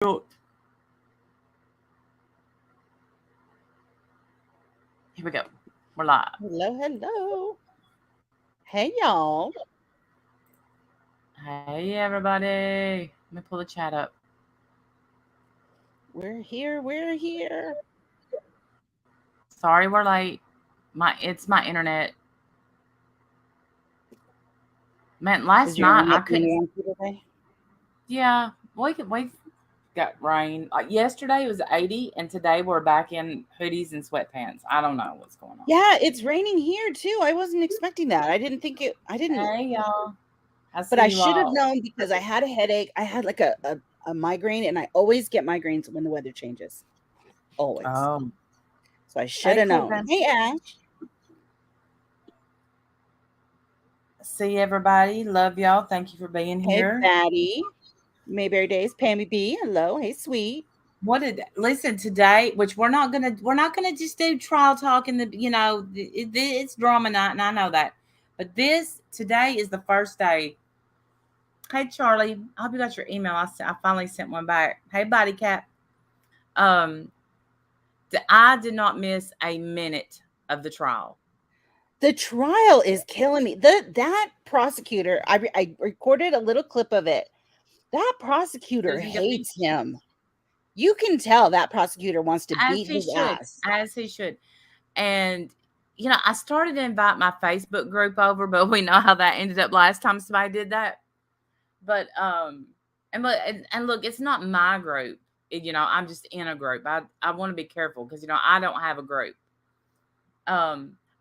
Here we go. We're live. Hello, hello. Hey, y'all. Hey, everybody. Let me pull the chat up. We're here. We're here. Sorry we're late. It's my internet. Man, last Is your night I internet being couldn't. wonky today? Yeah, we got rain. Like yesterday it was 80, and today we're back in hoodies and sweatpants. I don't know what's going on. Yeah, it's raining here too. I wasn't expecting that. I didn't think it. I didn't. Hey, y'all. I But see I you should have all. known because I had a headache. I had like a migraine, and I always get migraines when the weather changes. Always. Oh, So I should hey, have known. Caitlin. Hey, Ash. See everybody. Love y'all. Thank you for being Hey, here. Batty. Mayberry Days. Pammy B. Hello. Hey, sweet. What did listen today? Which we're not gonna just do trial talk in it's drama night, and I know that. But this today is the first day. Hey Charlie, I hope you got your email. I finally sent one back. Hey Body Cat, um, I did not miss a minute of the trial. The trial is killing me. That prosecutor, I recorded a little clip of it. That prosecutor Susan G. hates him. You can tell that prosecutor wants to As beat he his should, ass. as he should, and I started to invite my Facebook group over, but we know how that ended up last time somebody did that. But and look, it's not my group. I'm just in a group. I want to be careful because I don't have a group.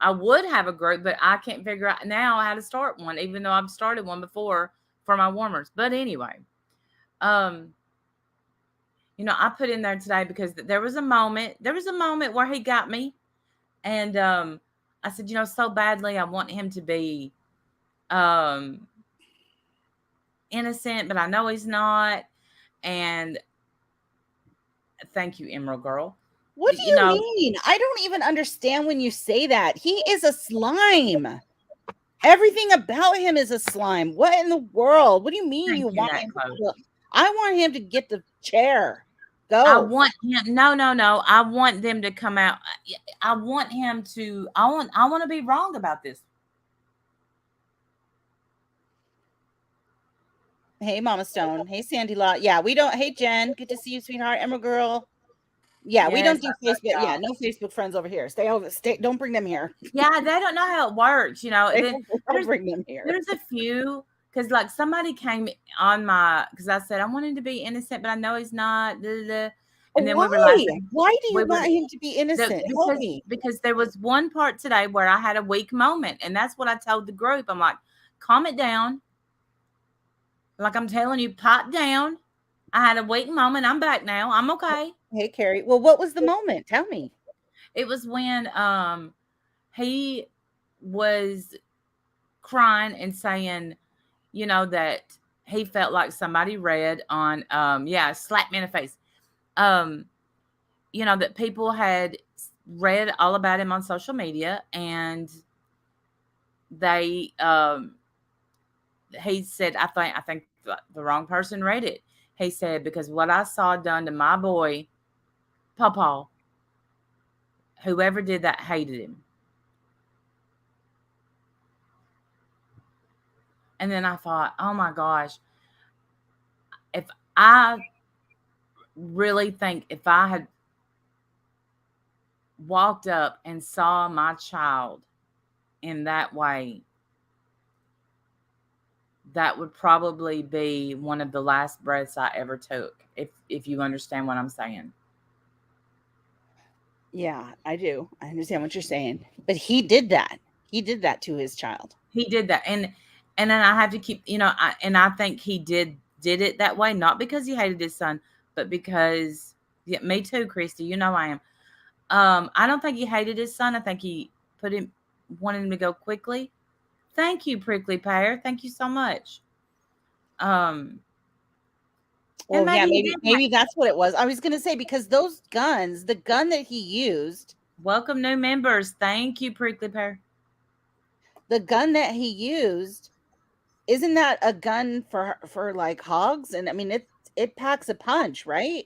I would have a group, but I can't figure out now how to start one, even though I've started one before for my warmers. But anyway, um, I put in there today because there was a moment. There was a moment where he got me, and I said, so badly I want him to be um innocent, but I know he's not. And thank you, Emerald Girl. What do You you know, mean? I don't even understand when you say that. He is a slime. Everything about him is a slime. What in the world? What do you mean thank you you, want Nat him to Close. kill? I want him to get the chair. I Go. want him. No, no, no. I want them to come out. I want him to. I want to be wrong about this. Hey, Mama Stone. Hey, Sandy Lot. Yeah, we don't. Hey, Jen. Good to see you, sweetheart. Emerald Girl. Yeah, we Yes, don't do I love Facebook. Yeah, y'all. no Facebook friends over here. Stay over. Stay. Don't bring them here. Yeah, they don't know how it works. Then Don't there's bring them here. there's a few because like somebody came on my because I said I want him to be innocent, but I know he's not. Blah, blah, blah. And then we were Why? laughing. Why do you We were want him to be innocent? Help because me. there was one part today where I had a weak moment, and that's what I told the group. I'm like, calm it down. Like I'm telling you, pipe down. I had a weak moment. I'm back now. I'm okay. Hey, Carrie. Well, what was the moment? Tell me. It was when he was crying and saying, that he felt like somebody read on slap me in the face. Um, that people had read all about him on social media, and they he said, I think the wrong person read it. He said, because what I saw done to my boy, Pawpaw, whoever did that hated him. And then I thought, oh my gosh, if I really think if I had walked up and saw my child in that way, that would probably be one of the last breaths I ever took, if you understand what I'm saying. Yeah, I do. I understand what you're saying. But he did that. He did that to his child. He did that, and then I have to keep, I think he did it that way, not because he hated his son, but because, yeah, me too, Christy. I am. I don't think he hated his son. I think he wanted him to go quickly. Thank you, Prickly Pear. Thank you so much. Um, and Well, yeah, maybe he maybe did. maybe that's what it was. I was gonna say because those guns, the gun that he used, Welcome new members. Thank you, Prickly Pear. the gun that he used, isn't that a gun for like hogs? And I mean, it packs a punch, right?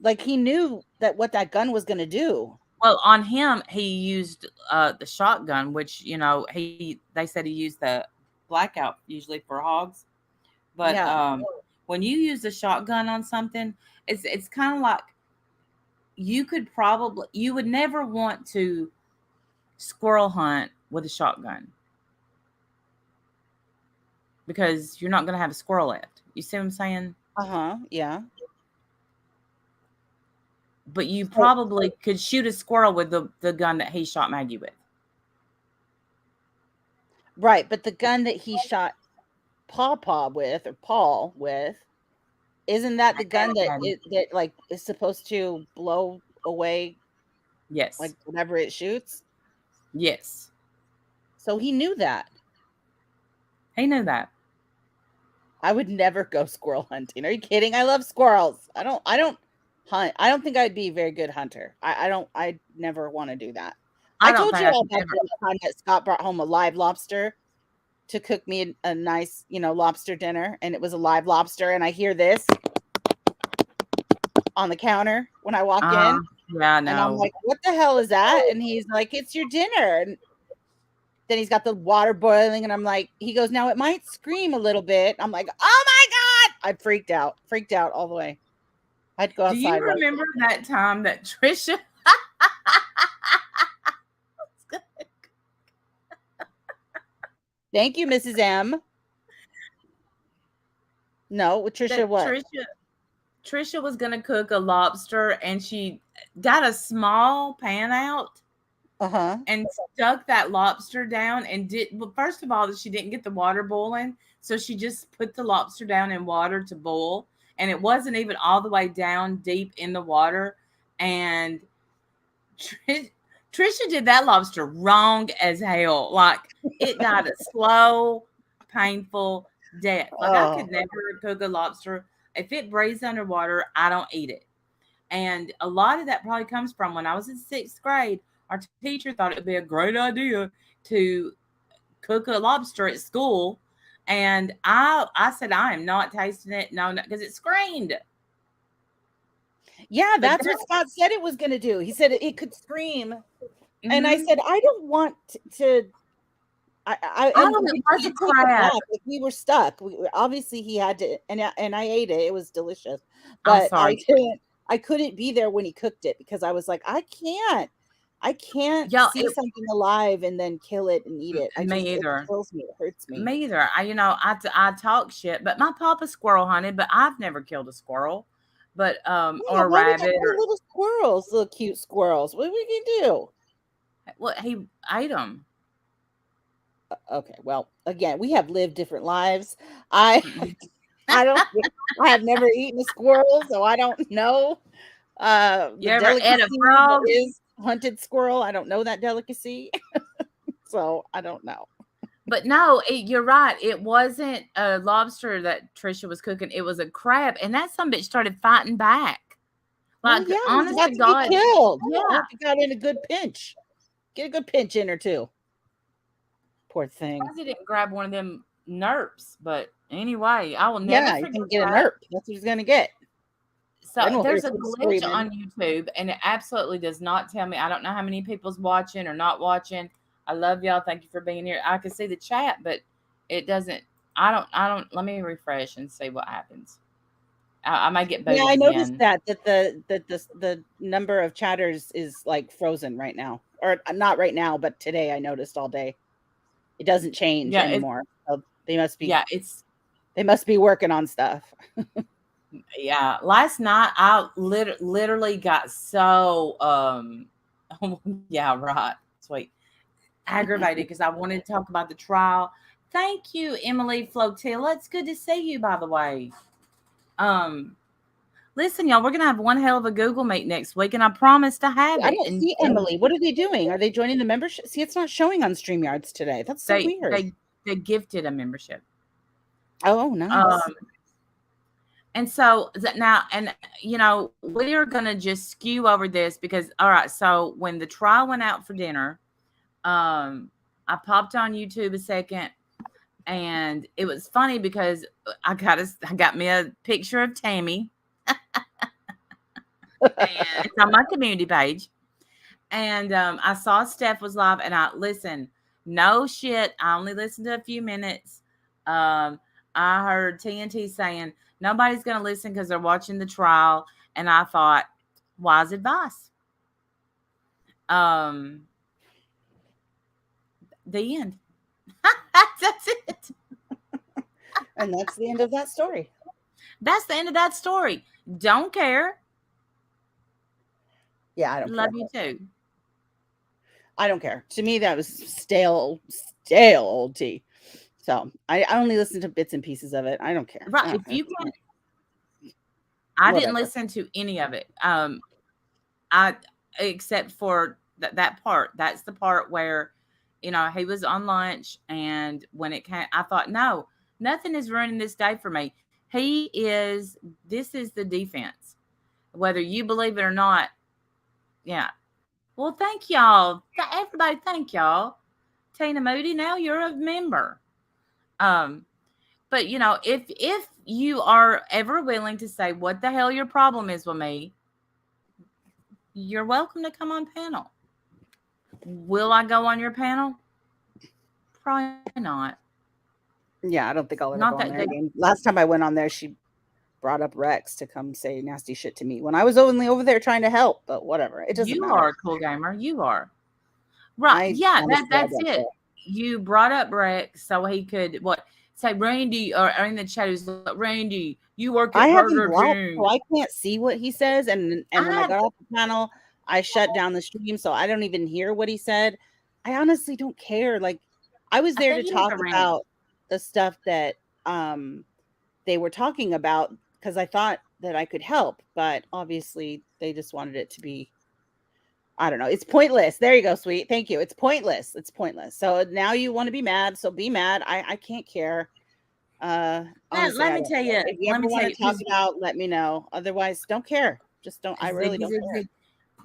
Like he knew that what that gun was going to do. Well, on him, he used the shotgun, which they said he used the blackout usually for hogs. But Yeah. when you use a shotgun on something, it's kind of like you would never want to squirrel hunt with a shotgun because you're not going to have a squirrel left. You see what I'm saying? Yeah. But you So, probably could shoot a squirrel with the gun that he shot Maggie with. right, but the gun that he shot Paw with, or Paul with, isn't that the gun that like is supposed to blow away Yes. like whatever it shoots? Yes. So he knew that. He knew that. I would never go squirrel hunting. Are you kidding? I love squirrels. I don't hunt. I don't think I'd be a very good hunter. I never want to do that. I don't told think you I all could about ever. the time that Scott brought home a live lobster to cook me a nice, lobster dinner, and it was a live lobster, and I hear this on the counter when I walk in, Yeah, and I'm no. like, "What the hell is that?" And he's like, "It's your dinner." And then he's got the water boiling, and I'm like, he goes, "Now it might scream a little bit." I'm like, "Oh my God." I freaked out all the way. I had to go Do you outside. remember that time that Trisha? Thank you, Mrs. M. No, Trisha, what? Trisha was gonna cook a lobster, and she got a small pan out and stuck that lobster down and well, first of all, she didn't get the water boiling, so she just put the lobster down in water to boil, and it wasn't even all the way down deep in the water, and Trisha did that lobster wrong as hell. Like it died a slow, painful death. Like I could never cook a lobster. If it breathes underwater, I don't eat it. And a lot of that probably comes from when I was in 6th grade, our teacher thought it would be a great idea to cook a lobster at school. And I said, I am not tasting it. No, because it screamed. Yeah, that's what Scott said it was going to do. He said it could scream. Mm-hmm. And I said, I don't want to. It crap. Like we were stuck. Obviously, he had to, and I ate it. It was delicious, but I couldn't be there when he cooked it because I was like, I can't see something alive and then kill it and eat it. Me either. It kills me. It hurts me. Me either. I talk shit, but my papa squirrel hunted, but I've never killed a squirrel. But or a rabbit or little squirrels, little cute squirrels. What we can do? Well, he ate them. Okay, well, again, we have lived different lives. I have never eaten a squirrel, so I don't know. You ever ate a frog? Is hunted squirrel. I don't know that delicacy, so I don't know. But no, you're right. It wasn't a lobster that Trisha was cooking. It was a crab, and that some bitch started fighting back. Like, honest to God, killed. Yeah, he got in a good pinch. Get a good pinch in her too. Poor thing. He didn't grab one of them nerps, but anyway, I will never. Yeah, you can get a nerp. That's what he's gonna get. So there's a glitch on YouTube, and it absolutely does not tell me. I don't know how many people's watching or not watching. I love y'all. Thank you for being here. I can see the chat, but it doesn't. I don't. Let me refresh and see what happens. I might get booted. Yeah, I noticed that the number of chatters is like frozen right now, or not right now, but today I noticed all day. It doesn't change anymore. So they must be. Yeah, they must be working on stuff. Yeah, last night I literally got so yeah, right, sweet, aggravated because I wanted to talk about the trial. Thank you, Emily Flotilla. It's good to see you, by the way. Listen, y'all, we're gonna have one hell of a Google Meet next week, and I promise to have it. I don't see Emily. What are they doing? Are they joining the membership? See, it's not showing on StreamYards today. That's so weird. They gifted a membership. Oh, nice. And so now, and we are gonna just skew over this because, all right. So when the trial went out for dinner, I popped on YouTube a second, And it was funny because I got me a picture of Tammy. And it's on my community page. And I saw Steph was live, and I listen. No shit, I only listened to a few minutes. I heard TNT saying nobody's going to listen because they're watching the trial, and I thought, wise advice. The end. That's it. And that's the end of that story. That's the end of that story. Don't care. Yeah, I don't love you too. I don't care. To me, that was stale old tea. So I only listened to bits and pieces of it. I don't care. Right. If you can, I didn't listen to any of it. I except for that part. That's the part where, you know, he was on lunch, and when it came, I thought, no, nothing is ruining this day for me. This is the defense, whether you believe it or not. Yeah. Well, thank y'all. Everybody, thank y'all. Tina Moody, now you're a member. But you know, if you are ever willing to say what the hell your problem is with me, you're welcome to come on panel. Will I go on your panel? Probably not. Yeah, I don't think I'll ever go on there again. Last time I went on there, she brought up Rex to come say nasty shit to me when I was only over there trying to help, but whatever. It doesn't matter. You are a cool gamer. You are. Right. Yeah, that's it. You brought up Rex so he could say Randy, or in the chat is like, Randy, you work at Burger King. So I can't see what he says, and when I got off the panel, I shut down the stream, so I don't even hear what he said. I honestly don't care. Like, I was there to talk about the stuff that they were talking about because I thought that I could help, but obviously they just wanted it to be, I don't know. It's pointless. There you go, sweet. Thank you. It's pointless. It's pointless. So now you want to be mad. So be mad. I can't care. Honestly, let me tell you. If you ever want to talk about, let me know. Otherwise, don't care. Just don't. I really don't care.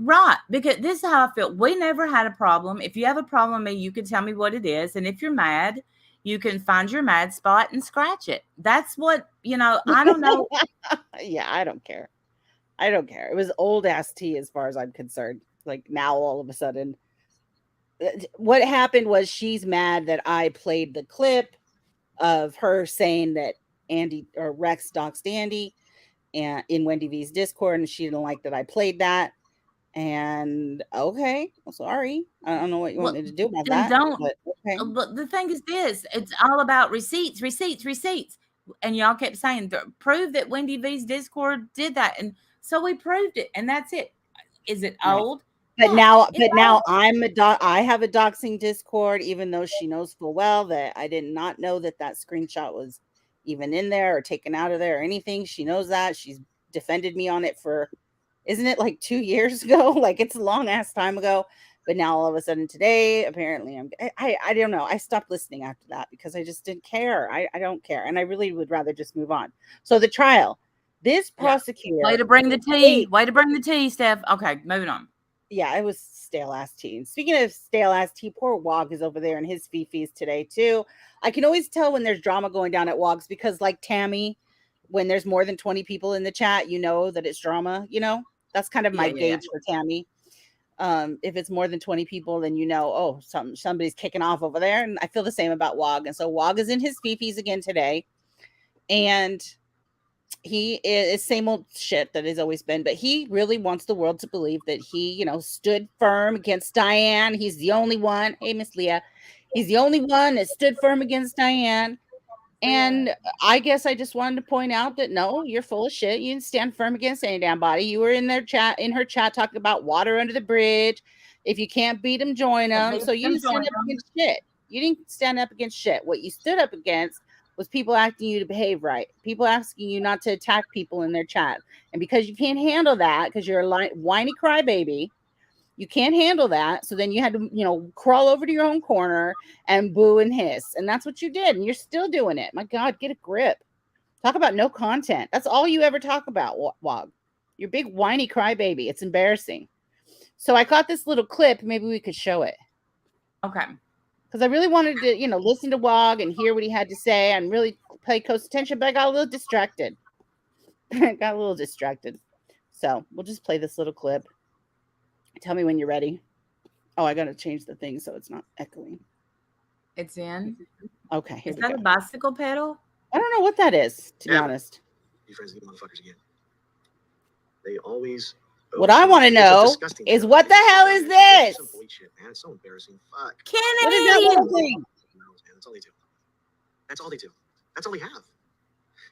Right. Because this is how I feel. We never had a problem. If you have a problem with me, you can tell me what it is. And if you're mad, you can find your mad spot and scratch it. That's what, you know, I don't know. Yeah, I don't care. I don't care. It was old ass tea as far as I'm concerned. Like now all of a sudden what happened was she's mad that I played the clip of her saying that Andy or Rex doxed Andy and in Wendy V's Discord, and she didn't like that I played that. And okay, well, sorry. I don't know what you want me to do about that. But the thing is this, it's all about receipts. And y'all kept saying, prove that Wendy V's Discord did that. And so we proved it, and that's it. Is it old? But now I have a doxing Discord, even though she knows full well that I did not know that screenshot was even in there or taken out of there or anything. She knows that. She's defended me on it for, isn't it like 2 years ago? Like, it's a long ass time ago. But now all of a sudden today, apparently I don't know. I stopped listening after that because I just didn't care. I don't care. And I really would rather just move on. So the trial, this prosecutor. Way to bring the tea. Way to bring the tea, Steph. Okay, moving on. Yeah, it was stale ass tea. And speaking of stale ass tea, poor Wag is over there in his fifis today too. I can always tell when there's drama going down at Wag's because, like Tammy, when there's more than 20 people in the chat, you know that it's drama. You know, that's kind of my gauge for Tammy. If it's more than 20 people, then you know, oh, somebody's kicking off over there. And I feel the same about Wag. And so Wag is in his fifis again today, and he is same old shit that has always been, but he really wants the world to believe that he, you know, stood firm against Diane. He's the only one. Hey, Miss Leah. He's the only one that stood firm against Diane. And I guess I just wanted to point out that no, you're full of shit. You didn't stand firm against any damn body. You were in her chat talking about water under the bridge. If you can't beat them, join them. So you didn't stand up against shit. You didn't stand up against shit. What you stood up against was people asking you to behave right. People asking you not to attack people in their chat. And because you can't handle that, because you're a whiny crybaby, you can't handle that. So then you had to, you know, crawl over to your own corner and boo and hiss. And that's what you did. And you're still doing it. My God, get a grip. Talk about no content. That's all you ever talk about, Wag. You're big whiny crybaby. It's embarrassing. So I caught this little clip. Maybe we could show it. Okay. because I really wanted to, listen to Wag and hear what he had to say and really pay close attention, but I got a little distracted. So we'll just play this little clip. Tell me when you're ready. Oh, I got to change the thing so it's not echoing. It's in. Okay. Is that a bicycle pedal? I don't know what that is, to be honest. You friends with you motherfuckers again. They always. What I want to know is what the hell is this? Some boy shit, man. It's so embarrassing. Fuck. Kenny! What is that little thing? That's all they do. That's all they do. That's all we have.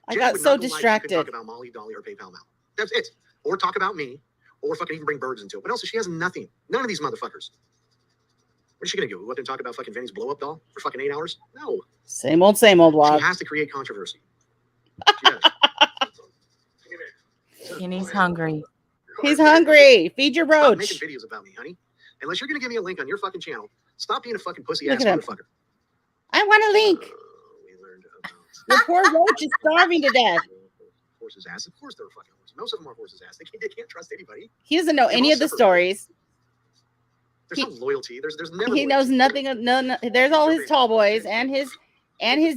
I got so distracted. Talk about Molly, Dolly, or PayPal Mal. That's it. Or talk about me. Or fucking even bring birds into it. But also, she has nothing. None of these motherfuckers. What is she gonna do? Go up and talk about fucking Vinny's blow up doll for fucking 8 hours? No. Same old Wag. She has to create controversy. Kenny's hungry. He's hungry. Feed your roach. Stop making videos about me, honey. Unless you're gonna give me a link on your fucking channel, stop being a fucking pussy ass motherfucker. I want a link. We learned about the poor roach is starving to death. Horses ass. Of course they're fucking horses. Most of them are horses ass. They can't trust anybody. He doesn't know any of the stories. There's no loyalty. There's never. He knows nothing. No. There's all his tall boys and his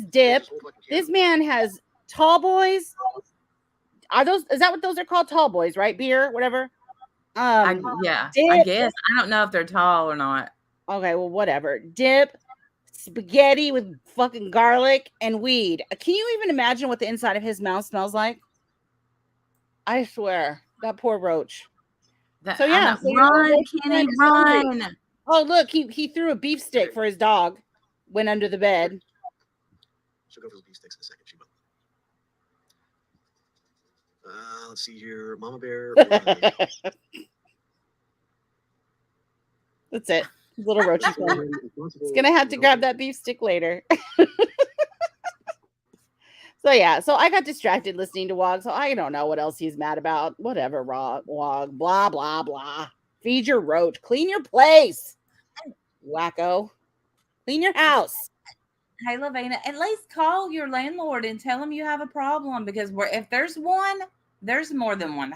dip. This man has tall boys. Is that what those are called? Tall boys, right? Beer, whatever. Yeah, dip. I guess. I don't know if they're tall or not. Okay, well, whatever. Dip, spaghetti with fucking garlic and weed. Can you even imagine what the inside of his mouth smells like? I swear, that poor roach. Run, Kenny, run. Oh, look, he threw a beef stick for his dog. Went under the bed. She'll go for those beef sticks in a second. She will. Let's see here. Mama Bear. That's it. Little roachy. He's going to have to grab that beef stick later. So I got distracted listening to Wag. So I don't know what else he's mad about. Whatever, Wag, blah, blah, blah. Feed your roach. Clean your place. Wacko. Clean your house. Hey, Lavina, at least call your landlord and tell him you have a problem, because if there's one, there's more than one.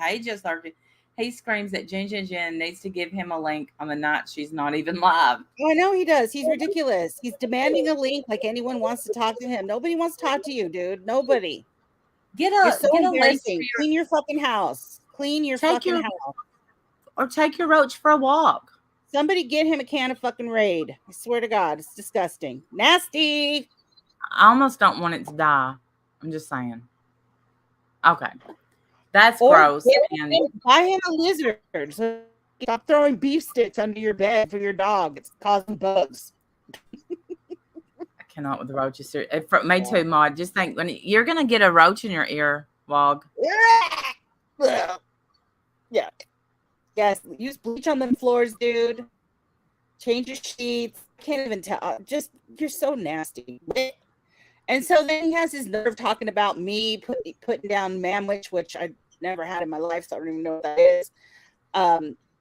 He screams that Jen needs to give him a link on the night she's not even live. Oh, I know he does. He's ridiculous. He's demanding a link like anyone wants to talk to him. Nobody wants to talk to you, dude. Nobody. Get a link. Clean your fucking house. Clean your fucking house. Or take your roach for a walk. Somebody get him a can of fucking Raid. I swear to God, it's disgusting. Nasty. I almost don't want it to die. I'm just saying. Okay. That's gross. Buy him a lizard. So stop throwing beef sticks under your bed for your dog. It's causing bugs. I cannot with the roaches. Me too, Maud. Just think, when you're going to get a roach in your ear, Wog. Yeah. Yes. Use bleach on them floors, dude. Change your sheets. Can't even tell. You're so nasty. And so then he has his nerve talking about me putting down Manwich, which I never had in my life, so I don't even know what that is.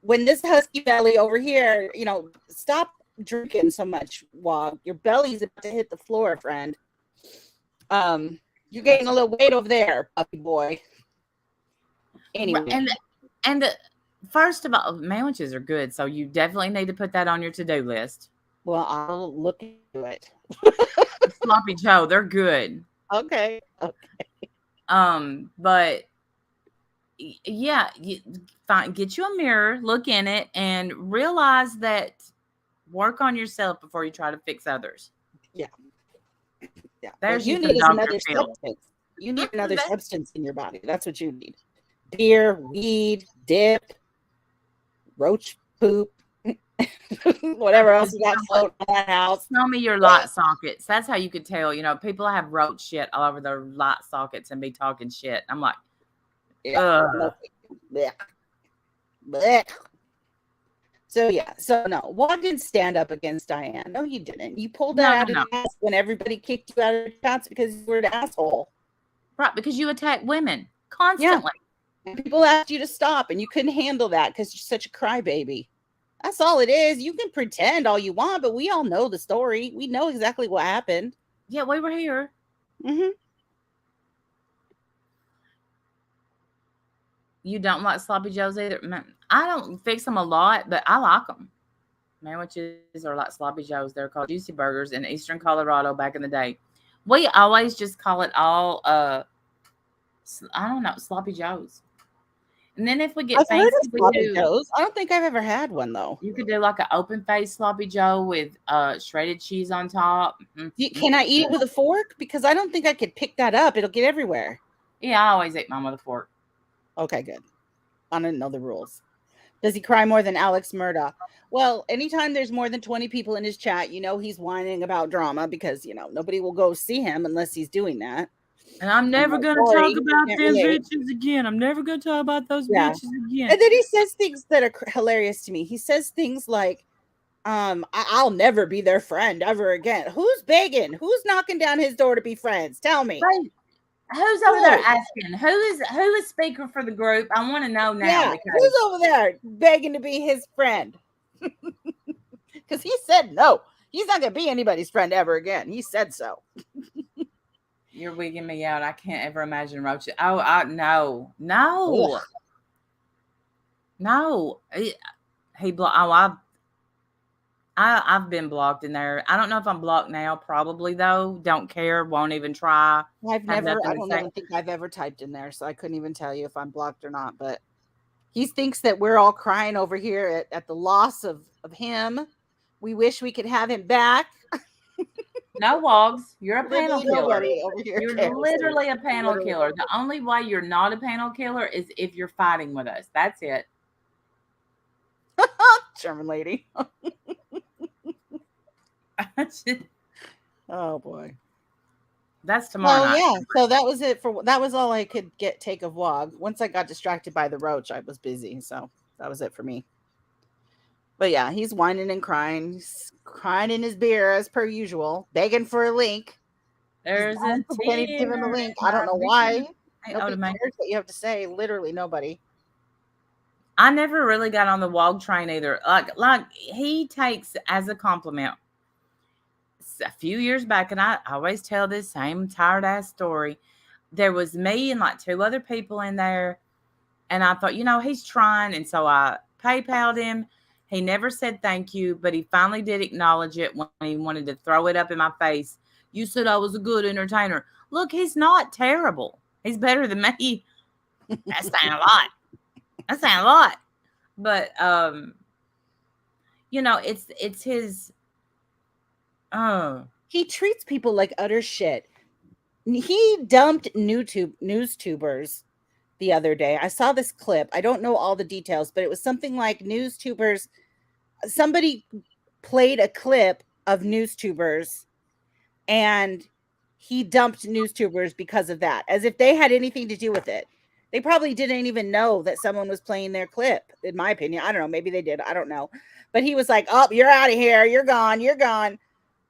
When this husky belly over here, stop drinking so much, Wog. Your belly's about to hit the floor, friend. You're getting a little weight over there, puppy boy. Anyway. And first of all, Manwiches are good, so you definitely need to put that on your to-do list. Well, I'll look into it. Sloppy Joe, they're good. Okay. But yeah, get you a mirror, look in it, and realize that work on yourself before you try to fix others. Yeah. There's you need another substance. You need another substance in your body. That's what you need. Beer, weed, dip, roach poop. Whatever else you got floating in that house. Tell me your light sockets. That's how you could tell. People have roach shit all over their light sockets and be talking shit. I'm like, blech. Blech. So no, Wag didn't stand up against Diane. No, you didn't. You pulled that out of your ass when everybody kicked you out of your chats because you were an asshole. Right, because you attack women constantly. Yeah. And people asked you to stop, and you couldn't handle that because you're such a crybaby. That's all it is. You can pretend all you want, but we all know the story. We know exactly what happened. Yeah, we were here. Mm-hmm. You don't like sloppy joes either? I don't fix them a lot, but I like them. Sandwiches are like sloppy joes. They're called juicy burgers in eastern Colorado back in the day. We always just call it all I don't know, sloppy joes. And then if we I've get heard fancy, of we sloppy do. joes. I don't think I've ever had one though. You could do like an open face sloppy joe with shredded cheese on top. Can I eat it with a fork? Because I don't think I could pick that up. It'll get everywhere. Yeah, I always eat mine with a fork. Okay, good. I didn't know the rules. Does he cry more than Alex Murdaugh? Well, anytime there's more than 20 people in his chat, he's whining about drama because, nobody will go see him unless he's doing that. And I'm never going to talk about them bitches again. I'm never going to talk about those bitches again. And then he says things that are hilarious to me. He says things like, I'll never be their friend ever again. Who's begging? Who's knocking down his door to be friends? Tell me. Right. Who's over there asking? Who is speaker for the group? I want to know now. Yeah, who's over there begging to be his friend? Because he said no. He's not going to be anybody's friend ever again. He said so. You're wigging me out. I can't ever imagine roaches. Oh, no. I've been blocked in there. I don't know if I'm blocked now. Probably though. Don't care. Won't even try. I don't think I've ever typed in there, so I couldn't even tell you if I'm blocked or not. But he thinks that we're all crying over here at the loss of him. We wish we could have him back. No, Wogs, you're a panel killer. You're literally a panel killer. The only way you're not a panel killer is if you're fighting with us. That's it. German lady. Oh boy. That's tomorrow night. Yeah. So that was it that was all I could take of Wog. Once I got distracted by the roach, I was busy. So that was it for me. But yeah, he's whining and crying. He's crying in his beer as per usual, begging for a link. There's a can't even give him a link. I don't know why. Nobody cares what you have to say. Literally nobody. I never really got on the Wog train either. Like he takes as a compliment. A few years back, and I always tell this same tired ass story. There was me and like 2 other people in there, and I thought, he's trying, and so I PayPal'd him. He never said thank you, but he finally did acknowledge it when he wanted to throw it up in my face. You said I was a good entertainer. Look, he's not terrible. He's better than me. That's saying a lot. That's saying a lot. But it's his. He treats people like utter shit. He dumped newstubers the other day. I saw this clip. I don't know all the details, but it was something like newstubers. Somebody played a clip of newstubers and he dumped newstubers because of that, as if they had anything to do with it. They probably didn't even know that someone was playing their clip, in my opinion. I don't know. Maybe they did. I don't know. But he was like, oh, you're out of here. You're gone. You're gone.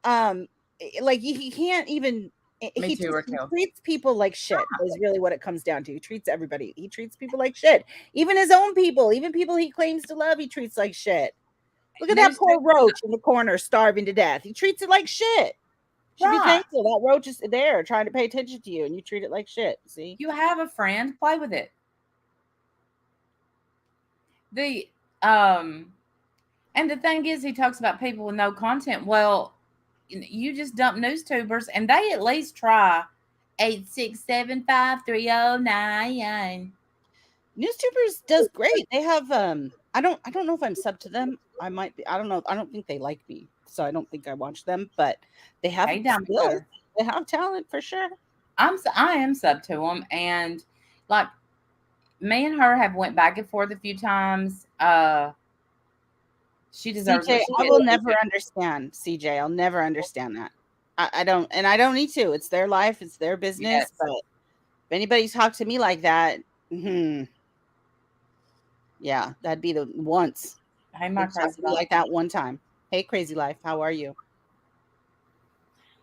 Like he can't even. He treats people like shit is really what it comes down to. He treats everybody. He treats people like shit. Even his own people, even people he claims to love, he treats like shit. Look at that poor roach in the corner starving to death. He treats it like shit. Should be thankful that roach is there trying to pay attention to you, and you treat it like shit. See, you have a friend, play with it. And the thing is, he talks about people with no content. Well, you just dump newstubers, and they at least try 8675309. Newstubers does great. They have I don't know if I'm sub to them. I might be. I don't know. I don't think they like me, so I don't think I watch them. But they have skills. They have talent for sure. I am sub to them, and like me and her have went back and forth a few times. She deserves CJ, I will never understand. CJ, I'll never understand that. I don't, and I don't need to. It's their life, it's their business. Yes. But if anybody's talked to me like that, yeah, that'd be the once. Hey, my crazy life. Like that one time. Hey, crazy life, how are you?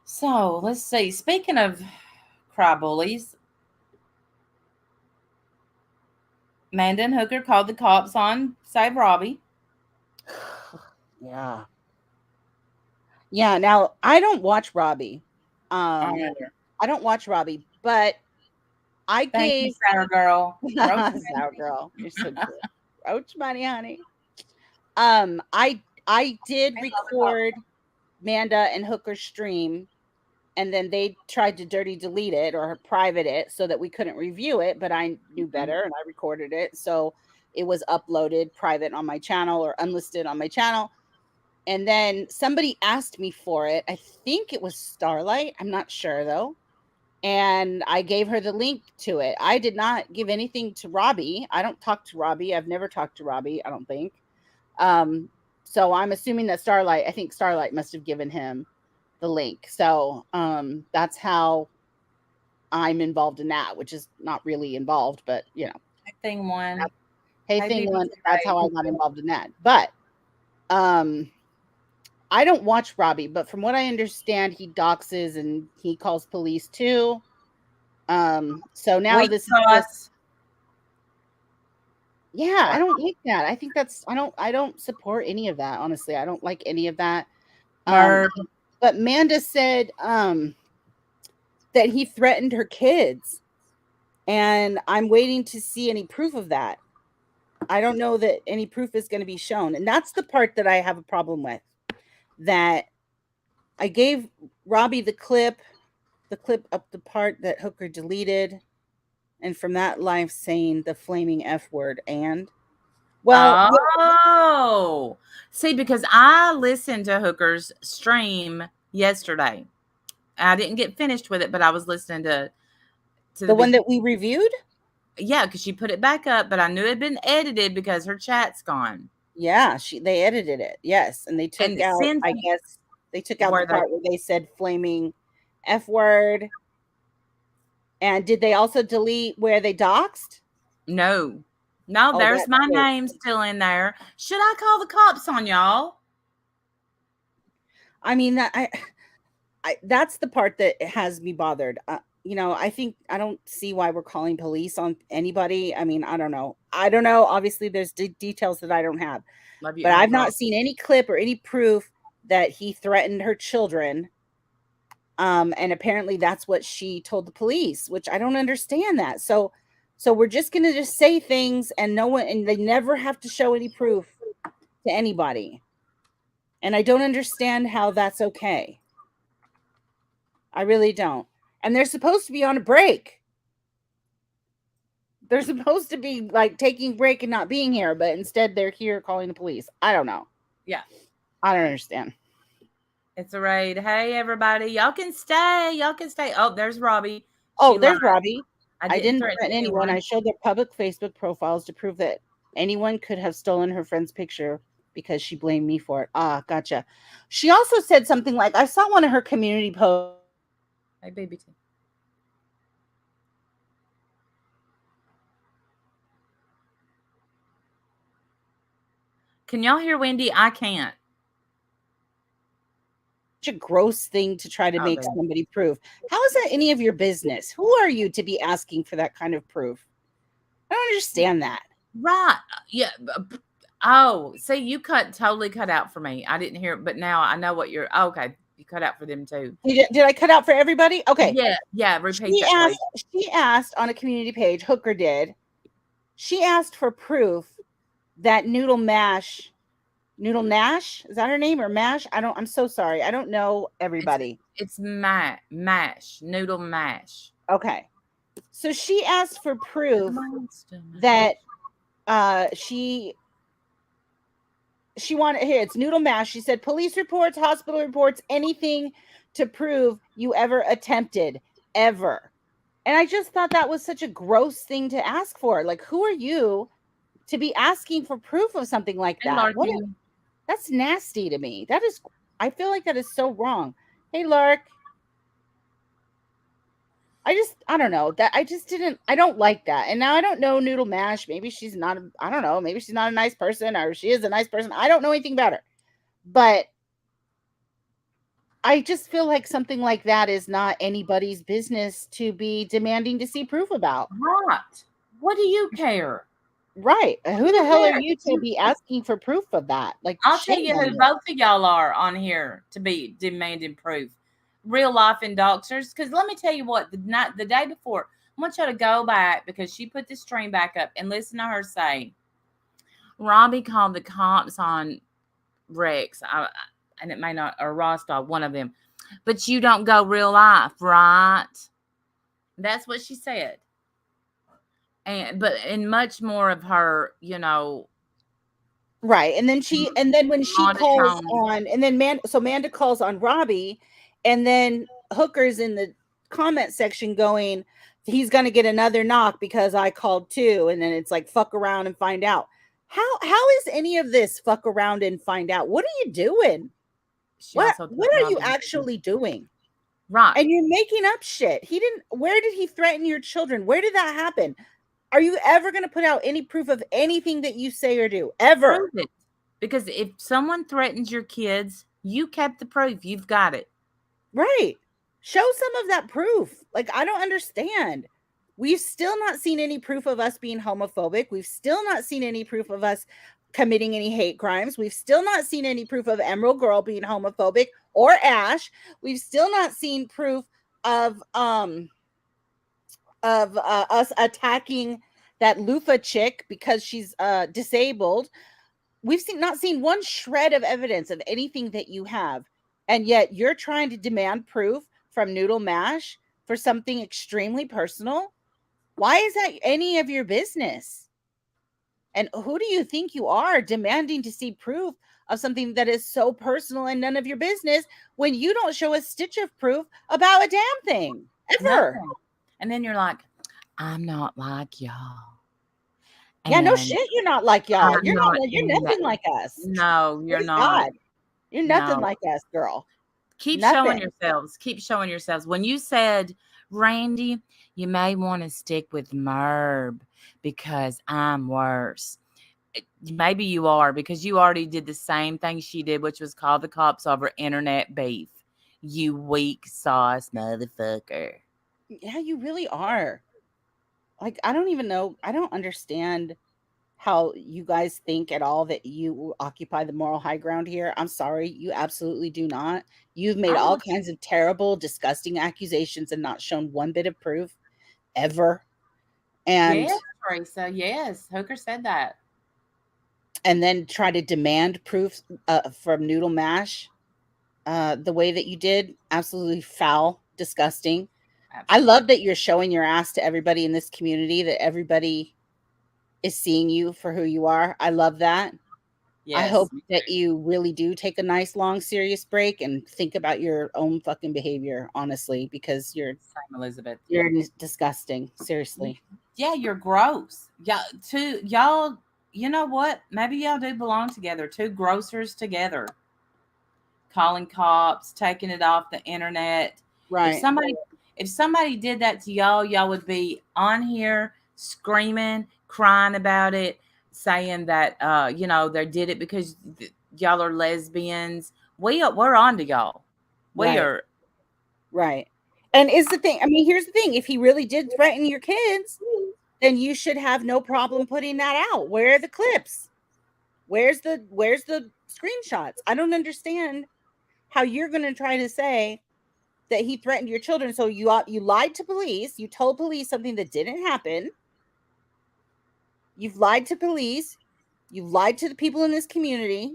So let's see. Speaking of cry bullies, Amanda and Hooker called the cops on Save Robbie. Yeah. Now I don't watch Robbie. I don't watch Robbie, but I gave Sour Girl. Sour Girl. You're so good. Roach money, honey. I I did record Manda and Hooker's stream, and then they tried to dirty delete it or private it so that we couldn't review it, but I knew better and I recorded it. So it was uploaded private on my channel or unlisted on my channel. And then somebody asked me for it. I think it was Starlight. I'm not sure though. And I gave her the link to it. I did not give anything to Robbie. I don't talk to Robbie. I've never talked to Robbie, I don't think. So I'm assuming that I think Starlight must have given him the link. So that's how I'm involved in that, which is not really involved, but you know. Thing one. Thing one. That's how I got involved in that. But I don't watch Robbie, but from what I understand, he doxes and he calls police too. So now yeah, I don't like that. I think I don't support any of that. Honestly, I don't like any of that. But Manda said that he threatened her kids, and I'm waiting to see any proof of that. I don't know that any proof is going to be shown, and that's the part that I have a problem with. That I gave Robbie the clip up the part that Hooker deleted, and from that live saying the flaming F word. And see, because I listened to Hooker's stream yesterday. I didn't get finished with it, but I was listening to the one that we reviewed. Yeah, because she put it back up, but I knew it had been edited because her chat's gone. Yeah, they edited it. Yes, and they took out. I guess they took out the part where they said flaming F word. And did they also delete where they doxed? No, there's my name still in there. Should I call the cops on y'all? I mean, that's the part that has me bothered. You know, I don't see why we're calling police on anybody. I mean, I don't know. Obviously, there's details that I don't have. But I've not seen any clip or any proof that he threatened her children. And apparently that's what she told the police, which I don't understand that. So we're just going to just say things and they never have to show any proof to anybody. And I don't understand how that's okay. I really don't. And they're supposed to be on a break. They're supposed to be like taking a break and not being here, but instead they're here calling the police. I don't know. Yeah. I don't understand. It's a raid. Hey, everybody. Y'all can stay. Oh, there's Robbie. There's Robbie. I didn't threaten anyone. I showed their public Facebook profiles to prove that anyone could have stolen her friend's picture because she blamed me for it. Ah, gotcha. She also said something like, I saw one of her community posts. Hey, baby. Can y'all hear Wendy? I can't. A gross thing to try to make somebody prove. How is that any of your business? Who are you to be asking for that kind of proof? I don't understand that. Right. Yeah. Oh, see, you totally cut out for me. I didn't hear it, but now I know what you're okay. You cut out for them too. Did I cut out for everybody? Okay. Yeah. Repeat that. She asked on a community page, Hooker did. She asked for proof that Noodle Nash, is that her name, or Mash? I'm so sorry. I don't know everybody. It's Mash, Noodle Mash. Okay. So she asked for proof that she wanted, here, it's Noodle Mash. She said, police reports, hospital reports, anything to prove you ever attempted, ever. And I just thought that was such a gross thing to ask for. Like, who are you to be asking for proof of something like that? That's nasty to me. I feel like that is so wrong. Hey, Lark. I don't know that. I don't like that. And now I don't know Noodle Mash. Maybe she's not, I don't know. Maybe she's not a nice person, or she is a nice person. I don't know anything about her, but I just feel like something like that is not anybody's business to be demanding to see proof about. Right. What do you care? Right. Who the hell are you to be asking for proof of that? Like, I'll tell you who both of y'all are on here to be demanding proof. Real life and doxers. Because let me tell you what, the day before, I want y'all to go back because she put the stream back up and listen to her say, Robbie called the cops on Rex, and it may not, or Rostov, one of them. But you don't go real life, right? That's what she said. But much more of her, right. And then when she calls on, and then Amanda calls on Robbie, and then Hooker's in the comment section going, he's going to get another knock because I called too. And then it's like, fuck around and find out. How is any of this fuck around and find out? What are you doing? What are you actually doing? Right. And you're making up shit. Where did he threaten your children? Where did that happen? Are you ever going to put out any proof of anything that you say or do? Ever? Prove it. Because if someone threatens your kids, you kept the proof. You've got it. Right. Show some of that proof. Like, I don't understand. We've still not seen any proof of us being homophobic. We've still not seen any proof of us committing any hate crimes. We've still not seen any proof of Emerald Girl being homophobic or Ash. We've still not seen proof of us attacking that Lufa chick because she's disabled. We've not seen one shred of evidence of anything that you have. And yet you're trying to demand proof from Noodle Mash for something extremely personal. Why is that any of your business? And who do you think you are demanding to see proof of something that is so personal and none of your business when you don't show a stitch of proof about a damn thing ever? Nothing. And then you're like, I'm not like y'all. Yeah, no shit, you're not like y'all. You're nothing like us. No, you're not. God. You're nothing like us, girl. Keep showing yourselves. Keep showing yourselves. When you said, Randy, you may want to stick with Merb because I'm worse. Maybe you are, because you already did the same thing she did, which was call the cops over internet beef. You weak sauce motherfucker. Yeah, you really are. Like, I don't even know. I don't understand how you guys think at all that you occupy the moral high ground here. I'm sorry. You absolutely do not. You've made all kinds of terrible, disgusting accusations and not shown one bit of proof ever. And yes, Teresa, yes. Hooker said that. And then try to demand proof from Noodle Mash the way that you did. Absolutely foul, disgusting. Absolutely. I love that you're showing your ass to everybody in this community, that everybody is seeing you for who you are. I love that. Yes. I hope that you really do take a nice, long, serious break and think about your own fucking behavior, honestly, because you're Elizabeth. You're disgusting. Seriously. Yeah, you're gross. Yeah, y'all, you know what? Maybe y'all do belong together. Two grocers together. Calling cops, taking it off the internet. Right. If somebody did that to y'all would be on here screaming, crying about it, saying that they did it because y'all are lesbians. We're on to y'all. We are. Right. And is the thing, I mean, here's the thing. If he really did threaten your kids, then you should have no problem putting that out. Where are the clips? Where's the screenshots? I don't understand how you're going to try to say that he threatened your children. So you lied to police. You told police something that didn't happen. You've lied to police. You've lied to the people in this community.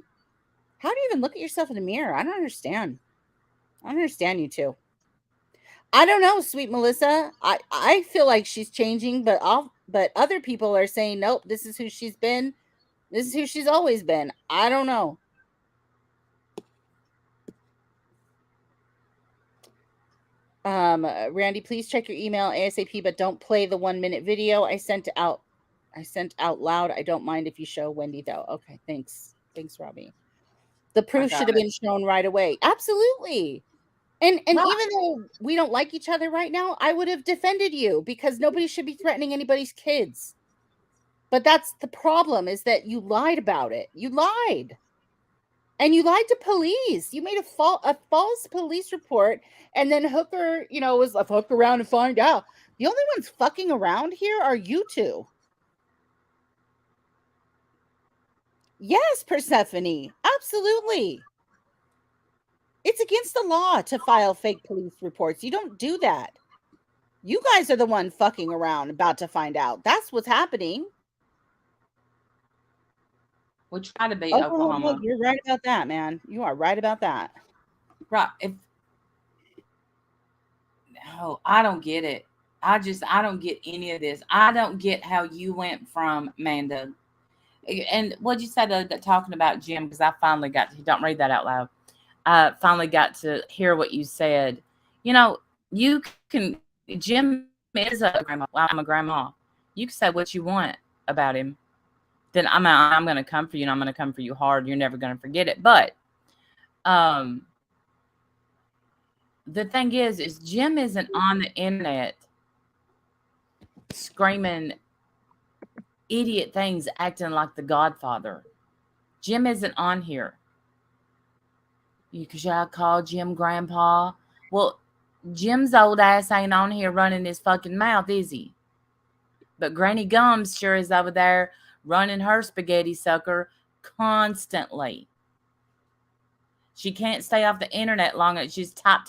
How do you even look at yourself in the mirror? I don't understand. I don't understand you two. I don't know, sweet Melissa. I feel like she's changing, but other people are saying, nope, this is who she's been. This is who she's always been. I don't know. Randy, please check your email ASAP, but don't play the 1-minute video I sent out loud. I don't mind if you show Wendy though. Okay, thanks, Robbie. The proof should have been shown right away. Absolutely. And even though we don't like each other right now, I would have defended you because nobody should be threatening anybody's kids. But that's the problem, is that you lied about it. You lied. And you lied to police. You made a false police report. And then Hooker, was like, fuck around and find out. The only ones fucking around here are you two. Yes, Persephone. Absolutely. It's against the law to file fake police reports. You don't do that. You guys are the one fucking around about to find out. That's what's happening. We try to be Oklahoma. You're right about that, man. You are right about that. Right. No, I don't get it. I don't get any of this. I don't get how you went from Amanda. And what'd you say that talking about Jim? Because I finally got to, don't read that out loud. I finally got to hear what you said. You know, you can, Jim is a grandma. Well, I'm a grandma. You can say what you want about him. Then I'm going to come for you, and I'm going to come for you hard. You're never going to forget it. But the thing is Jim isn't on the internet screaming idiot things, acting like the Godfather. Jim isn't on here. Should I call Jim Grandpa? Well, Jim's old ass ain't on here running his fucking mouth, is he? But Granny Gums sure is over there running her spaghetti sucker constantly. She can't stay off the internet long. She's tap,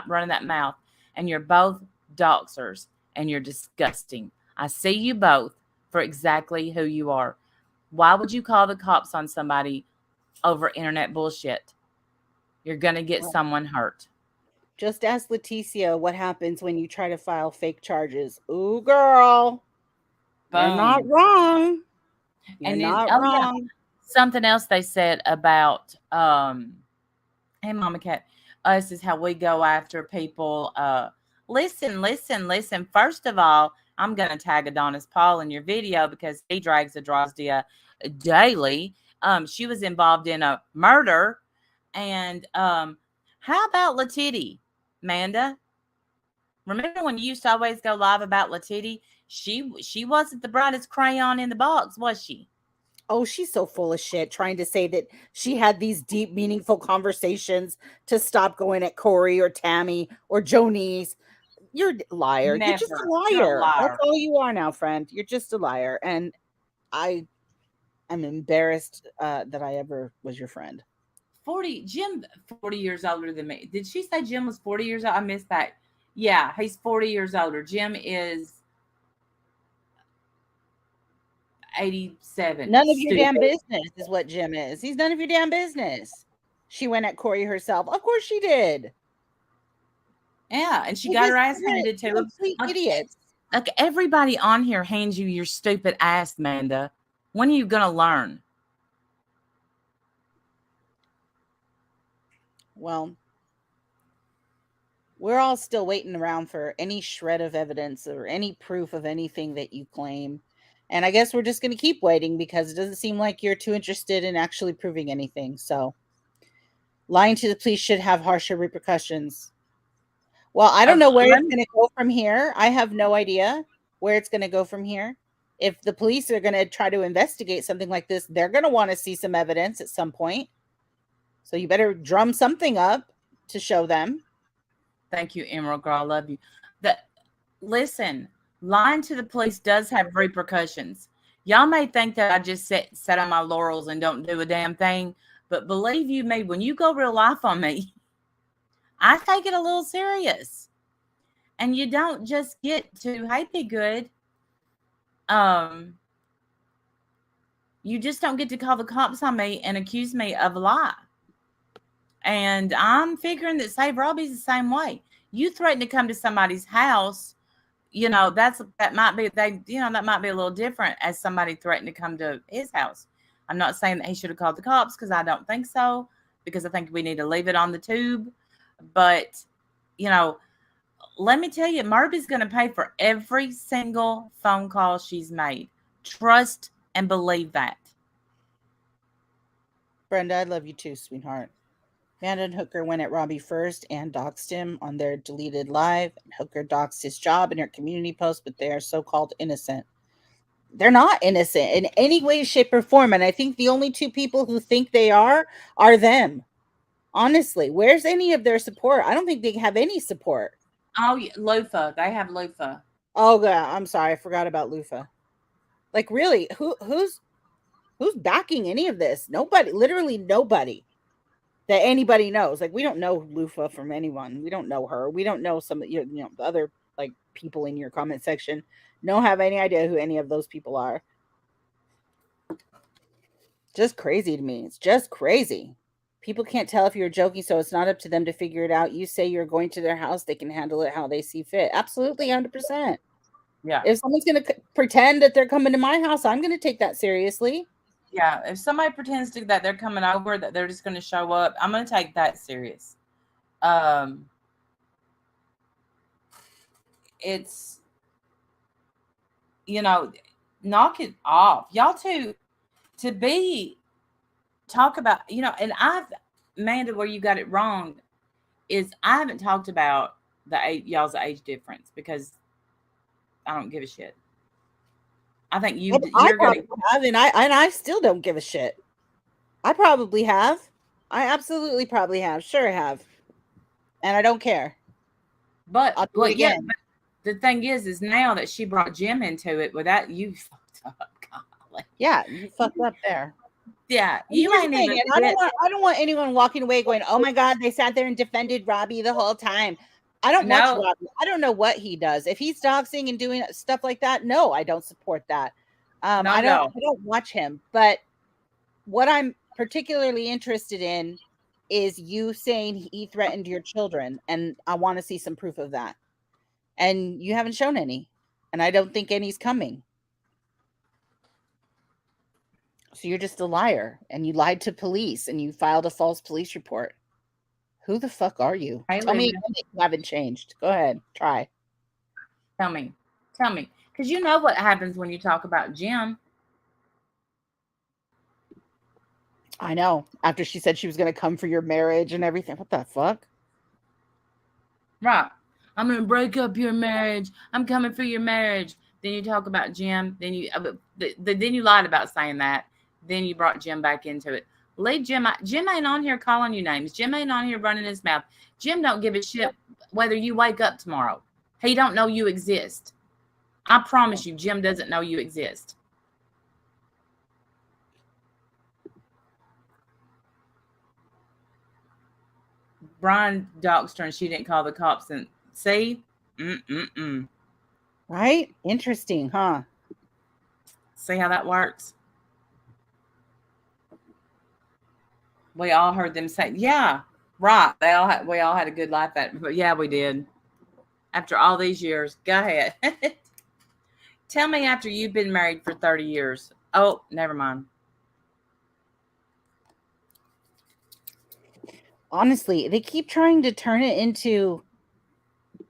running that mouth. And you're both doxers, and you're disgusting. I see you both for exactly who you are. Why would you call the cops on somebody over internet bullshit? You're going to get someone hurt. Just ask Leticia what happens when you try to file fake charges. Ooh, girl. Boom. You're not wrong. You're not wrong. Yeah. Something else they said about, hey, Mama Cat, us is how we go after people. Listen. First of all, I'm going to tag Adonis Paul in your video because he drags Adrasdia daily. She was involved in a murder. And how about Latiti, Amanda? Remember when you used to always go live about Latiti? She wasn't the brightest crayon in the box, was she? Oh, she's so full of shit, trying to say that she had these deep, meaningful conversations to stop going at Corey or Tammy or Jonice. You're a liar. Never. You're just a liar. That's all you are now, friend. You're just a liar. And I am embarrassed that I ever was your friend. Jim, 40 years older than me. Did she say Jim was 40 years old? I missed that. Yeah, he's 40 years older. Jim is 87. None of your damn business is what Jim is. He's none of your damn business. She went at Corey herself. Of course she did. Yeah, and she got her ass handed to him. Idiots. Like everybody on here hands you your stupid ass, Amanda. When are you going to learn? Well, we're all still waiting around for any shred of evidence or any proof of anything that you claim. And I guess we're just going to keep waiting because it doesn't seem like you're too interested in actually proving anything. So lying to the police should have harsher repercussions. Well, I don't know where it's going to go from here. I have no idea where it's going to go from here. If the police are going to try to investigate something like this, they're going to want to see some evidence at some point. So you better drum something up to show them. Thank you, Emerald Girl. I love you. Listen, lying to the police does have repercussions. Y'all may think that I just sit on my laurels and don't do a damn thing, but believe you me, when you go real life on me, I take it a little serious. And you don't just get to, hey, be good. You just don't get to call the cops on me and accuse me of a lie. And I'm figuring that Save Robbie's the same way. You threaten to come to somebody's house, that might be a little different as somebody threatened to come to his house. I'm not saying that he should have called the cops because I don't think so, because I think we need to leave it on the tube. But, let me tell you, Murphy's going to pay for every single phone call she's made. Trust and believe that. Brenda, I love you too, sweetheart. Amanda and Hooker went at Robbie first and doxed him on their deleted live. Hooker doxed his job in her community post, but they are so-called innocent. They're not innocent in any way, shape, or form. And I think the only two people who think they are them. Honestly, where's any of their support? I don't think they have any support. Oh, yeah, Lufa. They have Lufa. Oh, God. I'm sorry. I forgot about Lufa. Like, really, who's backing any of this? Nobody. Literally nobody. That anybody knows. Like, we don't know Lufa from anyone. We don't know her. We don't know some the other like people in your comment section. Don't have any idea who any of those people are. Just crazy to me. It's just crazy. People can't tell if you're joking, so it's not up to them to figure it out. You say you're going to their house, they can handle it how they see fit. Absolutely, 100%. Yeah. If someone's going to pretend that they're coming to my house, I'm going to take that seriously. Yeah. If somebody pretends that they're coming over, that they're just going to show up, I'm going to take that serious. It's, knock it off. Y'all to talk about, and Amanda, where you got it wrong is I haven't talked about y'all's age difference because I don't give a shit. I think you're going to have, and I still don't give a shit. I probably have. I absolutely probably have. Sure have. And I don't care. But but the thing is now that she brought Jim into it, without you fucked up. Golly. Yeah, you fucked up there. Yeah, you ain't even. I don't want anyone walking away going, "Oh my God, they sat there and defended Robbie the whole time." I don't watch Robbie. I don't know what he does. If he's doxing and doing stuff like that, no, I don't support that. I don't watch him. But what I'm particularly interested in is you saying he threatened your children, and I want to see some proof of that. And you haven't shown any, and I don't think any's coming. So you're just a liar, and you lied to police, and you filed a false police report. Who the fuck are you? Tell me you haven't changed. Go ahead. Try. Tell me. Because you know what happens when you talk about Jim. I know. After she said she was going to come for your marriage and everything. What the fuck? Right. I'm going to break up your marriage. I'm coming for your marriage. Then you talk about Jim. Then you lied about saying that. Then you brought Jim back into it. Leave Jim. Jim ain't on here calling you names. Jim ain't on here running his mouth. Jim don't give a shit whether you wake up tomorrow. He don't know you exist. I promise you, Jim doesn't know you exist. Brian doxed her and she didn't call the cops. And see? Right? Interesting, huh? See how that works? We all heard them say, yeah, right. We all had a good laugh at it. But yeah, we did. After all these years. Go ahead. Tell me after you've been married for 30 years. Oh, never mind. Honestly, they keep trying to turn it into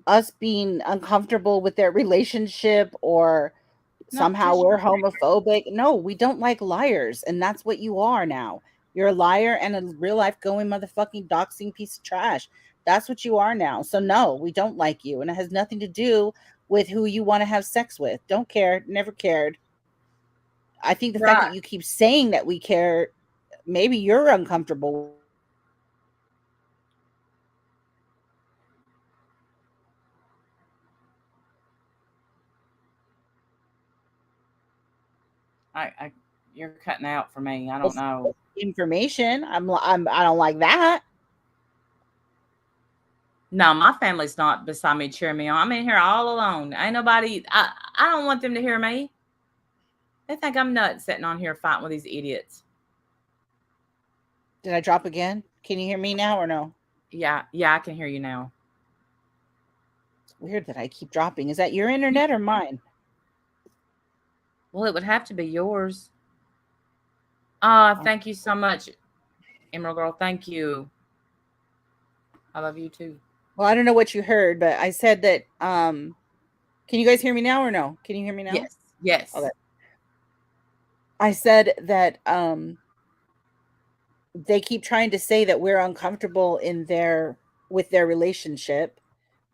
us being uncomfortable with their relationship or somehow we're homophobic. No, we don't like liars. And that's what you are now. You're a liar and a real life going motherfucking doxing piece of trash. That's what you are now. So no, we don't like you. And it has nothing to do with who you want to have sex with. Don't care. Never cared. I think the fact that you keep saying that we care, maybe you're uncomfortable. You're cutting out for me. I don't know. Information. I don't like that. No, my family's not beside me cheering me on. I'm in here all alone. Ain't nobody. I don't want them to hear me. They think I'm nuts sitting on here fighting with these idiots. Did I drop again? Can you hear me now or no? Yeah, I can hear you now. It's weird that I keep dropping. Is that your internet or mine? Well, it would have to be yours. Thank you so much, Emerald Girl. Thank you. I love you too. Well, I don't know what you heard, but I said that. Can you guys hear me now or no? Can you hear me now? Yes. Okay. I said that they keep trying to say that we're uncomfortable with their relationship,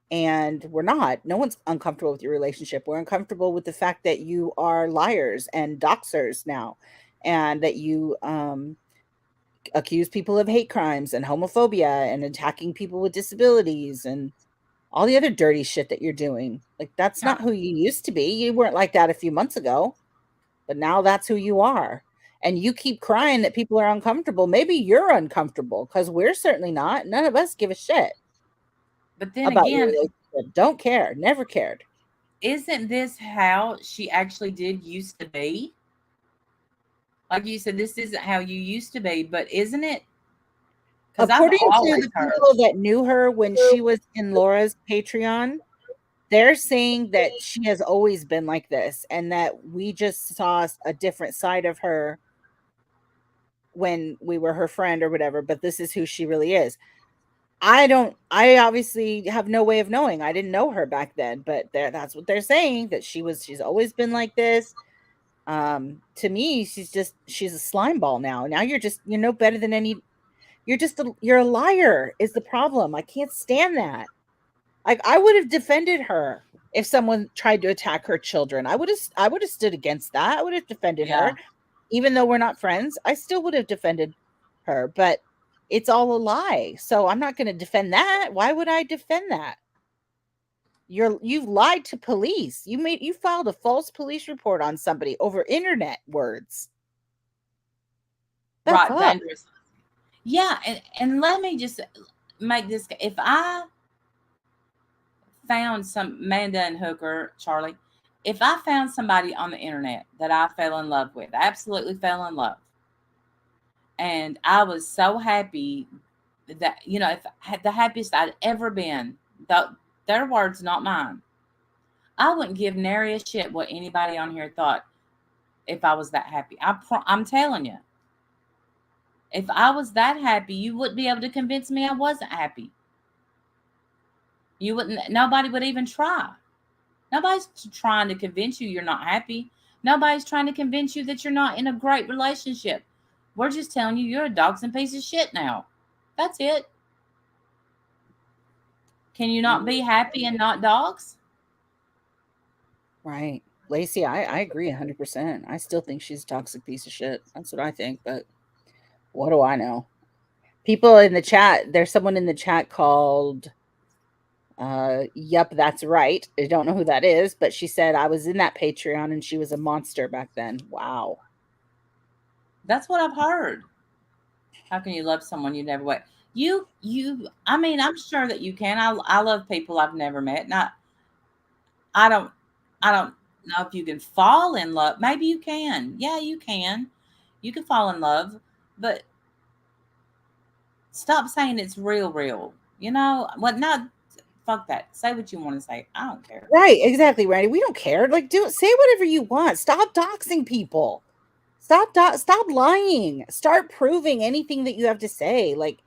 and we're not. No one's uncomfortable with your relationship. We're uncomfortable with the fact that you are liars and doxers now, and that you accuse people of hate crimes and homophobia and attacking people with disabilities and all the other dirty shit that you're doing. Like, that's not who you used to be. You weren't like that a few months ago, but now that's who you are. And you keep crying that people are uncomfortable. Maybe you're uncomfortable, because we're certainly not. None of us give a shit. But then again, don't care. Never cared. Isn't this how she actually did used to be? Like you said, this isn't how you used to be, but isn't it? Because according to the people that knew her when she was in Laura's Patreon, they're saying that she has always been like this and that we just saw a different side of her when we were her friend or whatever, but this is who she really is. I obviously have no way of knowing. I didn't know her back then, but that's what they're saying, that she's always been like this. To me, she's a slime ball now. Now you're no better than any, you're a liar is the problem. I can't stand that. Like, I would have defended her if someone tried to attack her children. I would have stood against that. I would have defended her. Even though we're not friends, I still would have defended her, but it's all a lie. So I'm not going to defend that. Why would I defend that? You've lied to police. You filed a false police report on somebody over internet words. That's right, dangerous. Yeah, and let me just make this. If I found some Amanda and Hooker, Charlie, if I found somebody on the internet that I fell in love with, absolutely fell in love, and I was so happy that, if the happiest I'd ever been, their words, not mine, I wouldn't give nary a shit what anybody on here thought if I was that happy. I'm telling you, if I was that happy, you wouldn't be able to convince me I wasn't happy. You wouldn't. Nobody would even try. Nobody's trying to convince you you're not happy. Nobody's trying to convince you that you're not in a great relationship. We're just telling you you're a doxing piece of shit now. That's it. Can you not be happy and not dogs? Right. Lacey, I agree 100%. I still think she's a toxic piece of shit. That's what I think, but what do I know? People in the chat, there's someone in the chat called Yup, That's Right. I don't know who that is, but she said, I was in that Patreon and she was a monster back then. Wow. That's what I've heard. How can you love someone you never met? I mean, I'm sure that you can. I love people I've never met. And I don't know if you can fall in love. Maybe you can. Yeah, you can. You can fall in love, but stop saying it's real. You know what? Not fuck that. Say what you want to say. I don't care. Right, exactly, Randy. We don't care. Like, say whatever you want. Stop doxing people. Stop lying. Start proving anything that you have to say. Like,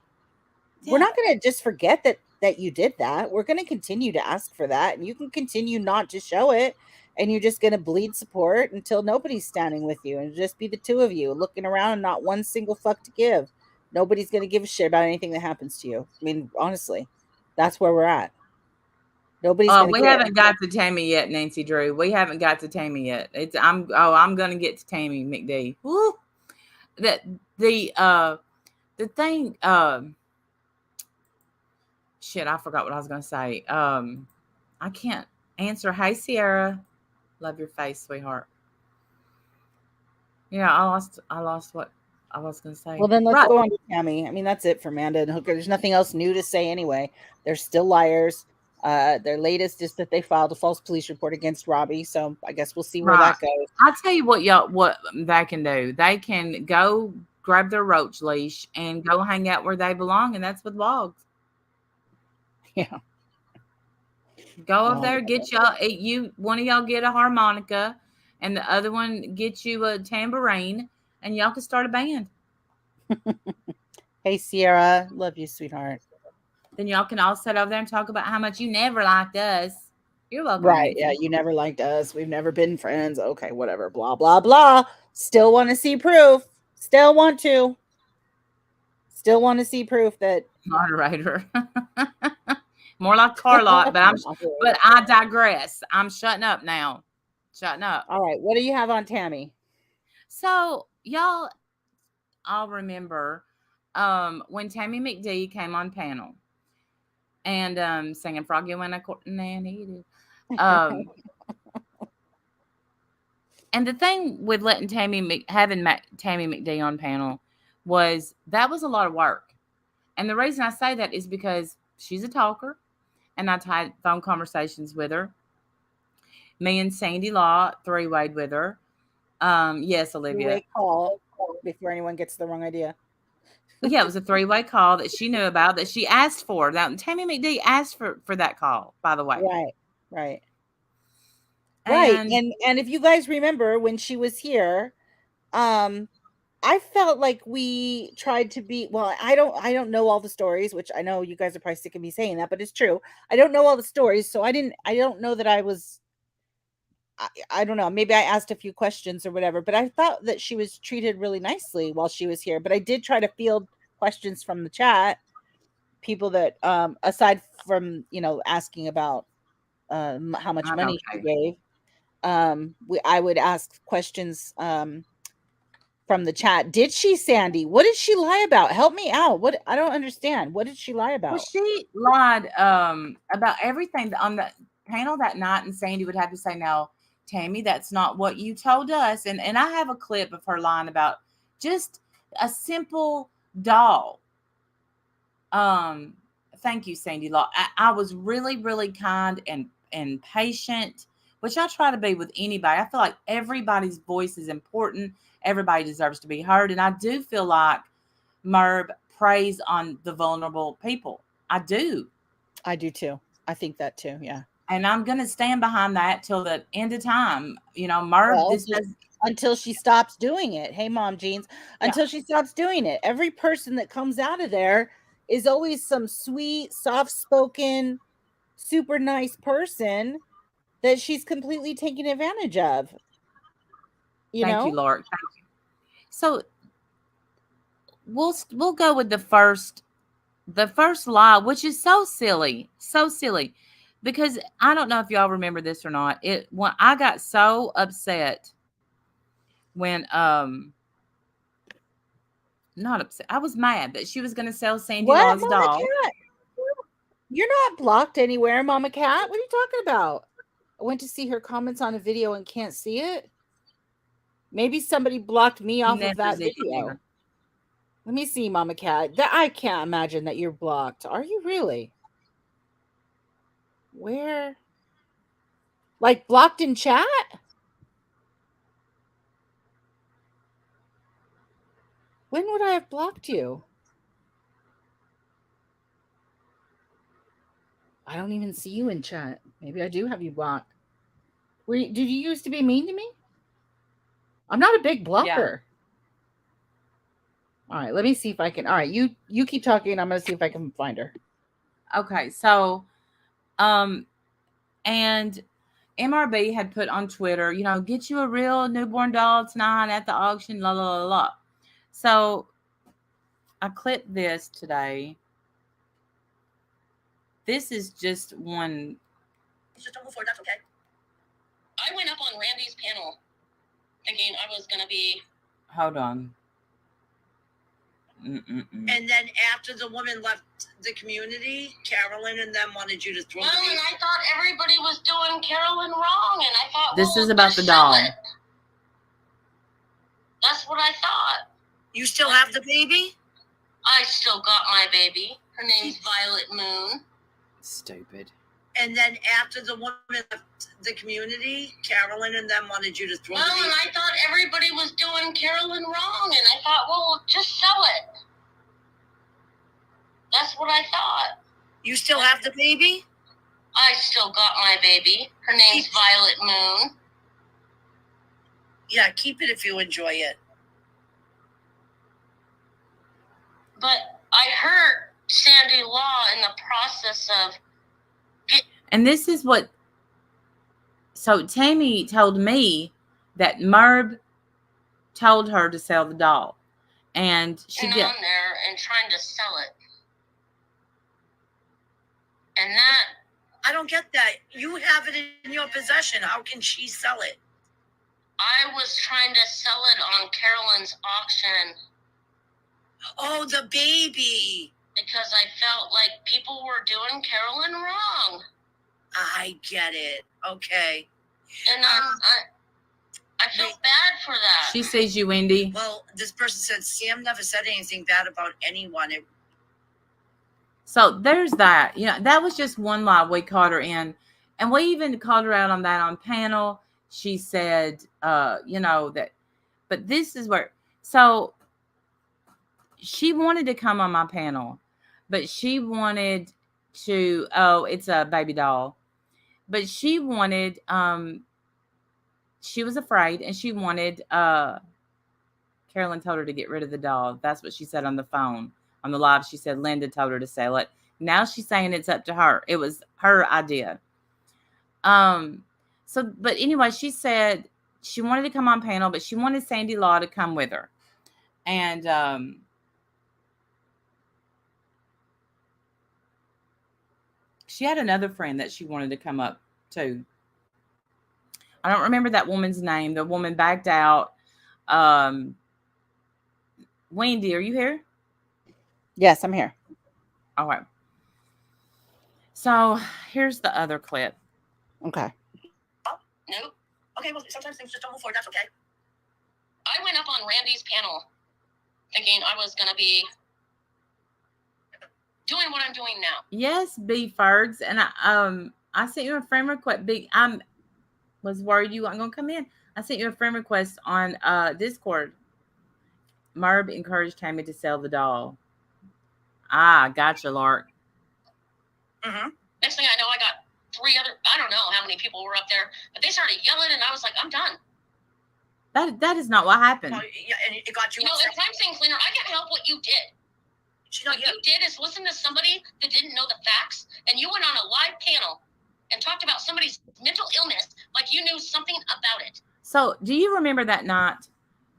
we're not going to just forget that you did that. We're going to continue to ask for that, and you can continue not to show it, and you're just going to bleed support until nobody's standing with you, and just be the two of you looking around and not one single fuck to give. Nobody's going to give a shit about anything that happens to you. I mean, honestly, that's where we're at. Nobody's going to. We haven't got to Tammy yet, Nancy Drew. We haven't got to Tammy yet. I'm going to get to Tammy McDade. Woo! The thing. Shit, I forgot what I was going to say. I can't answer. Hey, Sierra, love your face, sweetheart. Yeah, I lost what I was going to say. Well, then let's go on to Tammy. I mean, that's it for Amanda and Hooker. There's nothing else new to say anyway. They're still liars. Their latest is that they filed a false police report against Robbie. So I guess we'll see where that goes. I'll tell you what they can do. They can go grab their roach leash and go hang out where they belong, and that's with Wogs. Yeah. Go over there, get one of y'all get a harmonica, and the other one get you a tambourine, and y'all can start a band. Hey, Sierra, love you, sweetheart. Then y'all can all sit over there and talk about how much you never liked us. You're welcome. Right. Yeah, you never liked us. We've never been friends. Okay, whatever. Blah, blah, blah. Still want to see proof. Still want to see proof that moderator. More like Carlotte, but I digress. I'm shutting up now. Shutting up. All right. What do you have on Tammy? So y'all all remember when Tammy McDade came on panel and singing Froggy when I caught and he did. And the thing with letting Tammy McDade on panel was that was a lot of work. And the reason I say that is because she's a talker, and I've had phone conversations with her. Me and Sandy Law three-wayed with her. Yes, Olivia. before anyone gets the wrong idea. Yeah, it was a 3-way call that she knew about, that she asked for. Now, Tammy McDade asked for that call, by the way. Right. And if you guys remember when she was here, I felt like we tried to be, well, I don't know all the stories, which I know you guys are probably sick of me saying that, but it's true. I don't know all the stories, so I don't know that I don't know, maybe I asked a few questions or whatever, but I thought that she was treated really nicely while she was here. But I did try to field questions from the chat, people that aside from, asking about how much money she gave, I would ask questions from the chat. Did she, Sandy? What did she lie about? Help me out. What, I don't understand. What did she lie about? Well, she lied about everything on the panel that night, and Sandy would have to say, "No, Tammy, that's not what you told us." And I have a clip of her lying about just a simple doll. Thank you, Sandy Law. I was really, really kind and patient, which I try to be with anybody. I feel like everybody's voice is important. Everybody deserves to be heard. And I do feel like Merb preys on the vulnerable people. I do too. I think that too. Yeah. And I'm going to stand behind that till the end of time. Merb, until she stops doing it. Hey, Mom Jeans, until she stops doing it. Every person that comes out of there is always some sweet, soft-spoken, super nice person that she's completely taking advantage of. Thank you, Lark. Thank you. So we'll go with the first lie, which is so silly, because I don't know if y'all remember this or not. When I got so upset when not upset, I was mad that she was going to sell Sandy Law's doll. Cat? You're not blocked anywhere, Mama Cat. What are you talking about? I went to see her comments on a video and can't see it. Maybe somebody blocked me off of that video. Let me see, Mama Cat. I can't imagine that you're blocked. Are you really? Where? Like blocked in chat? When would I have blocked you? I don't even see you in chat. Maybe I do have you blocked. Did you used to be mean to me? I'm not a big blocker. Yeah. All right, let me see if I can. All right, you keep talking. I'm going to see if I can find her. Okay, so, and MRB had put on Twitter, get you a real newborn doll tonight at the auction, la, la, la, la. So I clipped this today. This is just one. Just don't move forward. That's okay. I went up on Randy's panel thinking I was going to be. Hold on. And then after the woman left the community, Carolyn and them wanted you to throw. Well, and I thought everybody was doing Carolyn wrong, and I thought this is about the doll. That's what I thought. You still have the baby? I still got my baby. Her name's Violet Moon. Stupid. And then after the woman left the community, Carolyn and them wanted you to throw. Well, and I thought everybody was doing Carolyn wrong, and I thought, well, just sell it. That's what I thought. You still have the baby? I still got my baby. Her name's Violet Moon. Yeah, keep it if you enjoy it. But I hurt Sandy Law in the process of. And this is what. So Tammy told me that Merb told her to sell the doll, and she did. On there and trying to sell it, and that I don't get that. You have it in your possession. How can she sell it? I was trying to sell it on Carolyn's auction. Oh, the baby. Because I felt like people were doing Carolyn wrong. I get it. Okay. And I feel bad for that. She sees you, Wendy. Well, this person said Sam never said anything bad about anyone. So there's that. That was just one lie we caught her in. And we even called her out on that on panel. She said, that. But this is where. So she wanted to come on my panel, but she wanted to, oh, it's a baby doll. But she wanted, she was afraid, and she wanted, Carolyn told her to get rid of the doll. That's what she said on the phone. On the live, she said Linda told her to sell it. Now she's saying it's up to her. It was her idea. So, but anyway, she said she wanted to come on panel, but she wanted Sandy Law to come with her. And, she had another friend that she wanted to come up too. I don't remember that woman's name. The woman backed out. Wendy, are you here? Yes, I'm here. All right. So here's the other clip. Okay. Oh, no. Okay, well, sometimes things just don't move forward. That's okay. I went up on Randy's panel thinking I was going to be doing what I'm doing now. Yes, B Fergs. And I sent you a friend request. I was worried you weren't going to come in. I sent you a friend request on Discord. Merb encouraged Tammy to sell the doll. Ah, gotcha, Lark. Next thing I know, I got 3 other, I don't know how many people were up there, but they started yelling, and I was like, I'm done. That is not what happened. Yeah, and it got you. You know, the crime scene cleaner, I can't help what you did. What you did is listen to somebody that didn't know the facts, and you went on a live panel and talked about somebody's mental illness like you knew something about it. So, do you remember that night?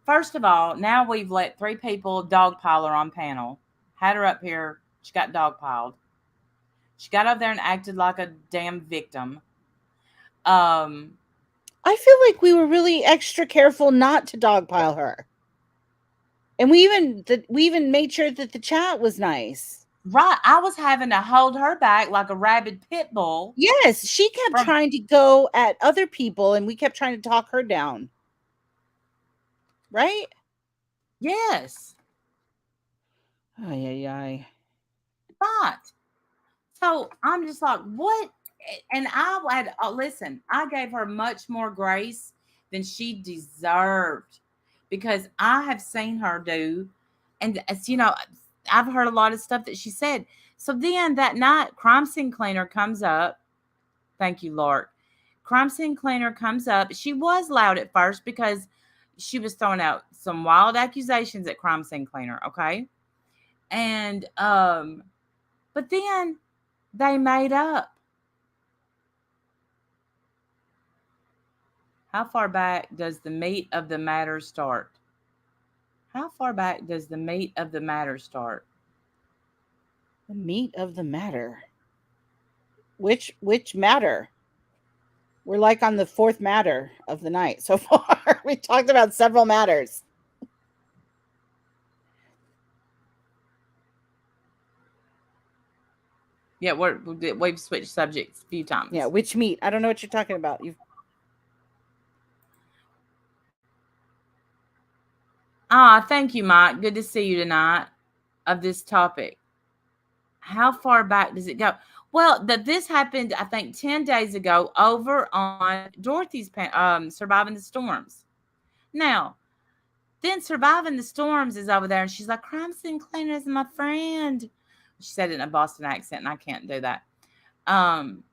First of all, now we've let 3 people dogpile her on panel. Had her up here. She got dogpiled. She got up there and acted like a damn victim. I feel like we were really extra careful not to dogpile her. And we even made sure that the chat was nice. Right. I was having to hold her back like a rabid pit bull. Yes, she kept trying to go at other people, and we kept trying to talk her down. Right? Yes. Ay. Right. So I'm just like, what? And I had, listen, I gave her much more grace than she deserved, because I have seen her do, and as you know, I've heard a lot of stuff that she said. So then that night, crime scene cleaner comes up. Thank you, Lark. Crime scene cleaner comes up. She was loud at first because she was throwing out some wild accusations at crime scene cleaner. Okay. And, but then they made up. How far back does the meat of the matter start? How far back does the meat of the matter start? The meat of the matter. Which matter? We're like on the 4th matter of the night so far. We talked about several matters. Yeah, we've switched subjects a few times. Yeah, which meat? I don't know what you're talking about. Thank you, Mike. Good to see you tonight. Of this topic. How far back does it go? Well, this happened, I think, 10 days ago over on Dorothy's Surviving the Storms. Now, then Surviving the Storms is over there, and she's like, crime scene cleaner is my friend. She said it in a Boston accent, and I can't do that. And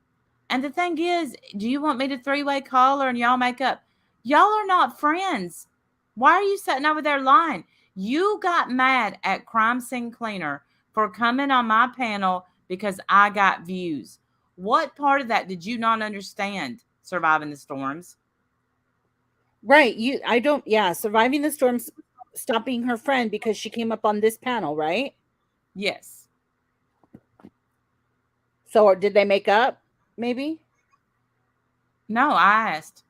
the thing is, do you want me to 3-way call her and y'all make up? Y'all are not friends. Why are you sitting over there lying? You got mad at crime scene cleaner for coming on my panel because I got views. What part of that did you not understand? Surviving the Storms. Right. Surviving the Storms, stopping her friend because she came up on this panel, right? Yes. So did they make up, maybe? No, I asked.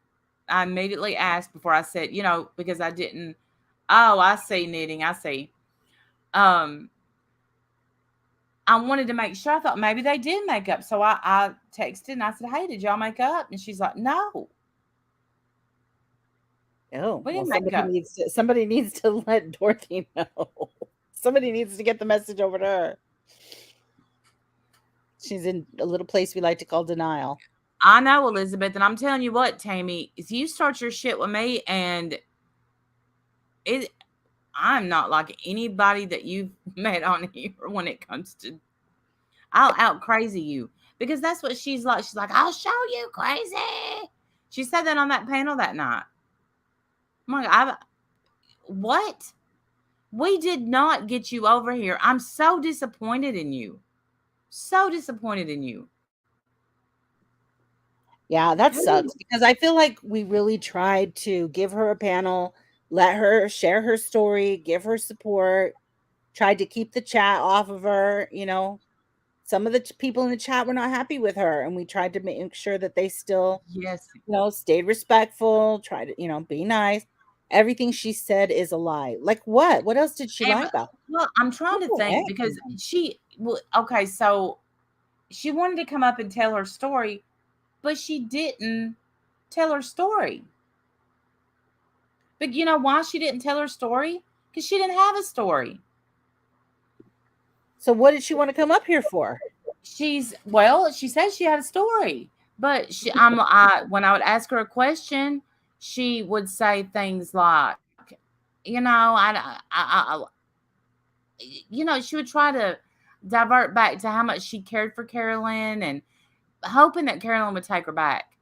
I immediately asked before I said, because I didn't. Oh, I see, knitting. I see. I wanted to make sure. I thought maybe they did make up. So I texted and I said, hey, did y'all make up? And she's like, no. Oh, we didn't make up. Somebody needs to let Dorothy know. Somebody needs to get the message over to her. She's in a little place we like to call denial. I know, Elizabeth. And I'm telling you what, Tammy, if you start your shit with me and I'm not like anybody that you've met on here when it comes to, I'll out crazy you, because that's what she's like. She's like, I'll show you crazy. She said that on that panel that night. I'm like, what? We did not get you over here. I'm so disappointed in you. So disappointed in you. Yeah, that sucks because I feel like we really tried to give her a panel, let her share her story, give her support, tried to keep the chat off of her. You know, some of the people in the chat were not happy with her, and we tried to make sure that they still, yes, stayed respectful, tried to, be nice. Everything she said is a lie. Like what? What else did she lie about? Well, I'm trying to think because okay, so she wanted to come up and tell her story, but she didn't tell her story. But you know why she didn't tell her story? Because she didn't have a story. So what did she want to come up here for? She said she had a story, but when I would ask her a question, she would say things like, she would try to divert back to how much she cared for Carolyn and hoping that Carolyn would take her back.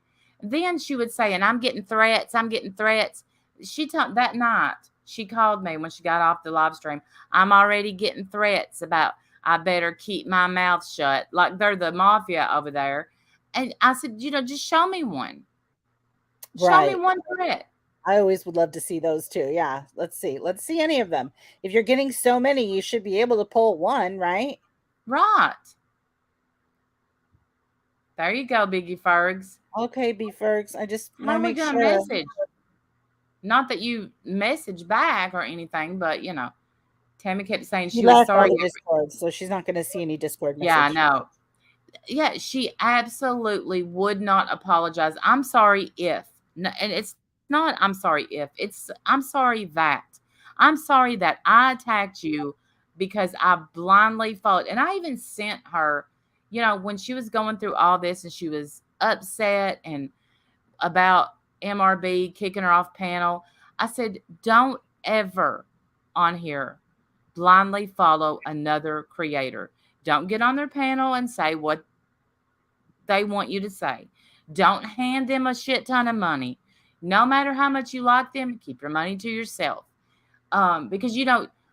Then she would say, and I'm getting threats. That night, she called me when she got off the live stream. I'm already getting threats about I better keep my mouth shut. Like they're the mafia over there. And I said, just show me one. Show me one threat. I always would love to see those too. Yeah. Let's see any of them. If you're getting so many, you should be able to pull one, right? Right. There you go, Biggie Fergs. Okay, B Fergs. I just want to make sure. Message. Not that you message back or anything, but Tammy kept saying she was sorry. Discord, so she's not going to see any Discord message. Yeah, I know. Yeah, she absolutely would not apologize. I'm sorry if, and it's not I'm sorry if, it's I'm sorry that I attacked you because I blindly followed. And I even sent her, when she was going through all this and she was upset and about MRB kicking her off panel, I said, don't ever on here blindly follow another creator. Don't get on their panel and say what they want you to say. Don't hand them a shit ton of money. No matter how much you like them, keep your money to yourself. Because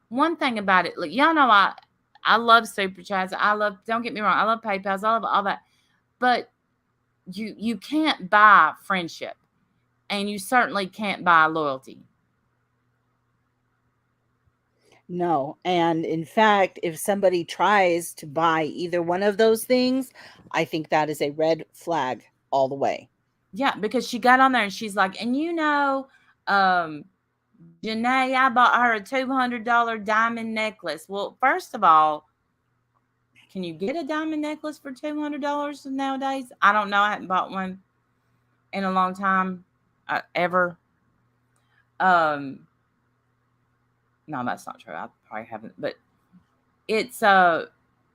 one thing about it, like y'all know I love super chats. Don't get me wrong, I love PayPals, I love all that. But you can't buy friendship, and you certainly can't buy loyalty. No. And in fact, if somebody tries to buy either one of those things, I think that is a red flag all the way. Yeah, because she got on there and she's like, and Janae, I bought her a $200 diamond necklace. Well, first of all, can you get a diamond necklace for $200 nowadays? I don't know. I haven't bought one in a long time, ever. No, that's not true. I probably haven't, but it's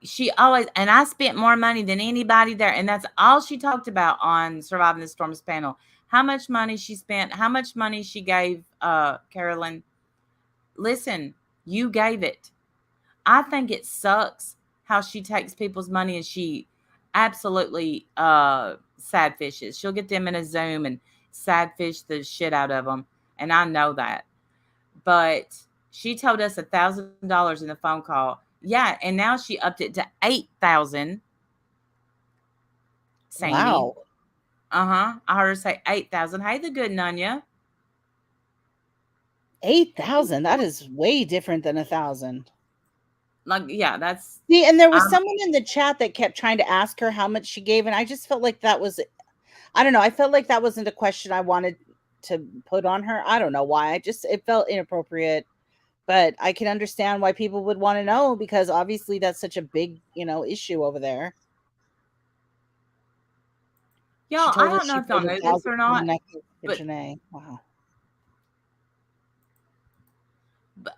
she always, and I spent more money than anybody there, and that's all she talked about on Surviving the Storms panel. How much money she spent, how much money she gave Carolyn. Listen, you gave it. I think it sucks how she takes people's money and she absolutely sad fishes. She'll get them in a Zoom and sad fish the shit out of them, and I know that. But she told us $1,000 in the phone call. Yeah, and now she upped it to $8,000. Sandy. Wow. I heard her say 8,000. Hey, the good Nunya. 8,000. That is way different than 1,000. Like, yeah, that's. See, and there was someone in the chat that kept trying to ask her how much she gave, and I just felt like that was, I don't know. I felt like that wasn't a question I wanted to put on her. I don't know why. It felt inappropriate. But I can understand why people would want to know, because obviously that's such a big, issue over there. Y'all, I don't know if y'all know this or not. But, Janae. Wow. But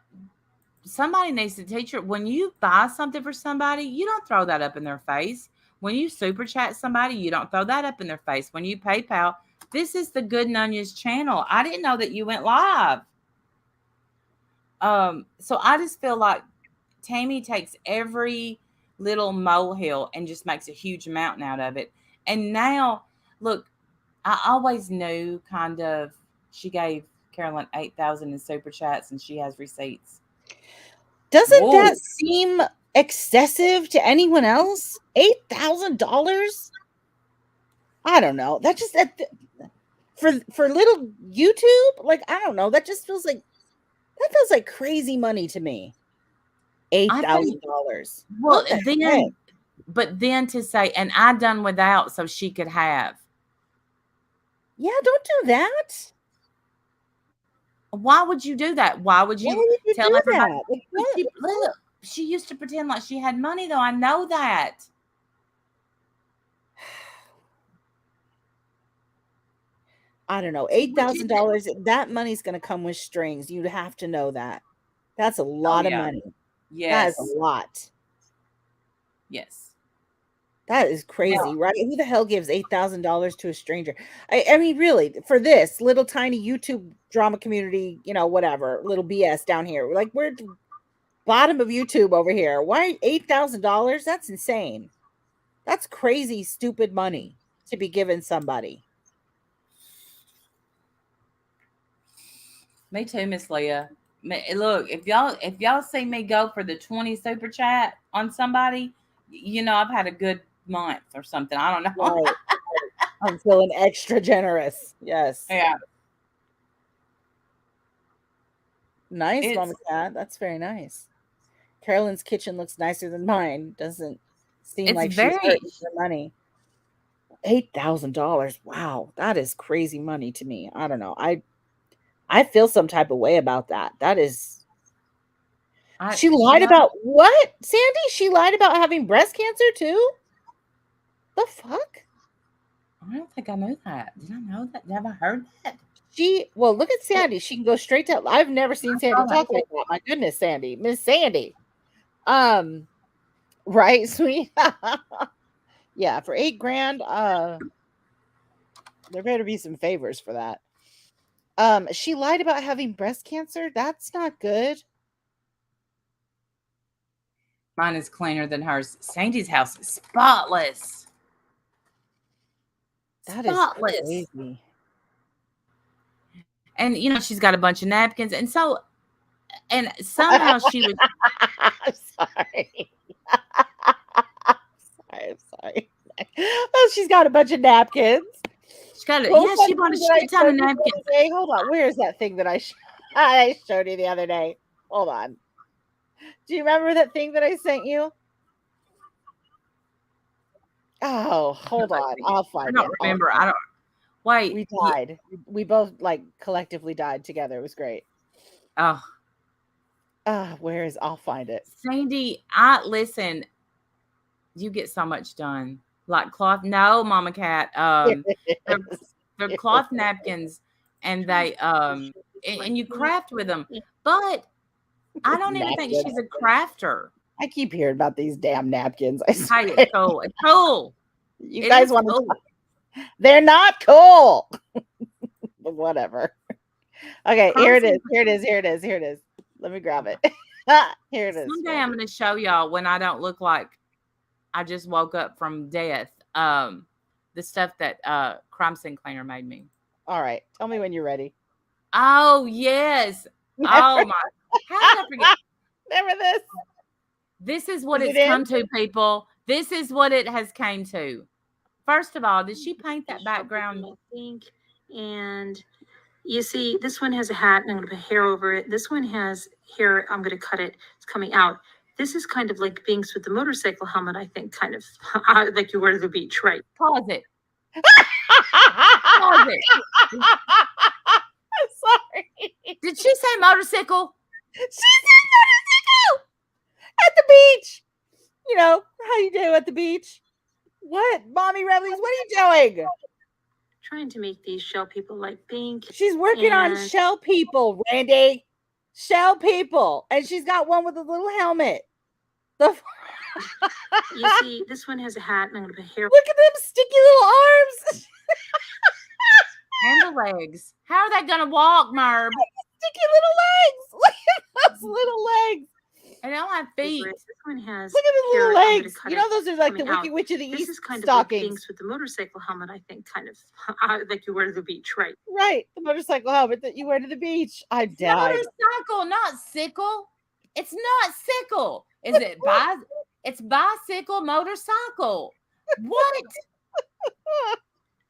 somebody needs to teach her, when you buy something for somebody, you don't throw that up in their face. When you super chat somebody, you don't throw that up in their face. When you PayPal, this is the Good Nunya's channel. I didn't know that you went live. So I just feel like Tammy takes every little molehill and just makes a huge mountain out of it. And now, look, I always knew kind of she gave Carolyn 8,000 in super chats and she has receipts. Doesn't that seem excessive to anyone else? $8,000? I don't know. That just for little YouTube, like I don't know. That just feels like crazy money to me. $8,000. Well, then, but then to say, and I done without so she could have. Yeah, don't do that. Why would you do that? Why would you tell everybody? That? She used to pretend like she had money, though. I know that. I don't know. $8,000. That money's going to come with strings. You'd have to know that. That's a lot of money. Yes, that is a lot. Yes, that is crazy, right? Who the hell gives $8,000 to a stranger? I mean, really, for this little tiny YouTube drama community, whatever, little BS down here. Like we're the bottom of YouTube over here. Why $8,000? That's insane. That's crazy, stupid money to be given somebody. Me too, Miss Leah. Look, if y'all see me go for the 20 super chat on somebody, I've had a good month or something. I don't know. Right. I'm feeling extra generous. Yes. Yeah. Nice, Mama Cat. That's very nice. Carolyn's kitchen looks nicer than mine. Doesn't seem like she's hurting for money. $8,000. Wow, that is crazy money to me. I don't know. I feel some type of way about that. That is. She lied about what, Sandy? She lied about having breast cancer too? The fuck? I don't think I knew that. Did I know that? Have I heard that? Look at Sandy. She can go straight to. I've never seen Sandy talk like that. My goodness, Sandy, Miss Sandy. Right, sweet. Yeah, for $8,000. There better be some favors for that. She lied about having breast cancer. That's not good. Mine is cleaner than hers. Sandy's house is spotless. That spotless. Is crazy. And she's got a bunch of napkins, and somehow she was. I'm sorry. I'm sorry. Oh, she's got a bunch of napkins. She bought a shit ton of napkins. Hold on, where's that thing that I showed you the other day? Hold on. Do you remember that thing that I sent you? Oh, hold on. I'll find it. I don't remember. I don't. Wait. We died. We both collectively died together. It was great. Oh. Where is? I'll find it. Sandy, listen. You get so much done. Like cloth. No, Mama Cat. They're cloth napkins, and they and you craft with them. But I don't even think she's a crafter. I keep hearing about these damn napkins. I swear. Hey, it's cool. It's cool. You guys want to? They're not cool. Whatever. Okay, here it is. Let me grab it. Here it is. Someday I'm going to show y'all when I don't look like I just woke up from death. The stuff that Crime Scene Cleaner made me. All right, tell me when you're ready. Oh yes. Oh my. How did I forget? Remember this? This is what it's come to, people. This is what it has came to. First of all, did she paint that background? Pink. And you see, this one has a hat, and I'm going to put hair over it. This one has hair. I'm going to cut it. It's coming out. This is kind of like Binks with the motorcycle helmet, I think, kind of like you wear to the beach, right? Pause it. Pause it. I'm sorry. Did she say motorcycle? She said motorcycle at the beach. How you do at the beach? What, Mommy Revleys? What are you doing? Trying to make these shell people like Pink. She's working on shell people, Randy. Shell people, and she's got one with a little helmet. You see, this one has a hat, and I'm going to put hair. Look at them sticky little arms. And the legs. How are they going to walk, Merb? sticky little legs. Look at those little legs. I don't have feet. This one has. Look at the little legs. You know, those are like the out. Wicked Witch of the This East is kind stockings. of like things with the motorcycle helmet, I think, kind of like you wear to the beach, right? Right, the motorcycle helmet that you wear to the beach. I died. Motorcycle, not sickle. It's not sickle. Is it It's bicycle, motorcycle. What?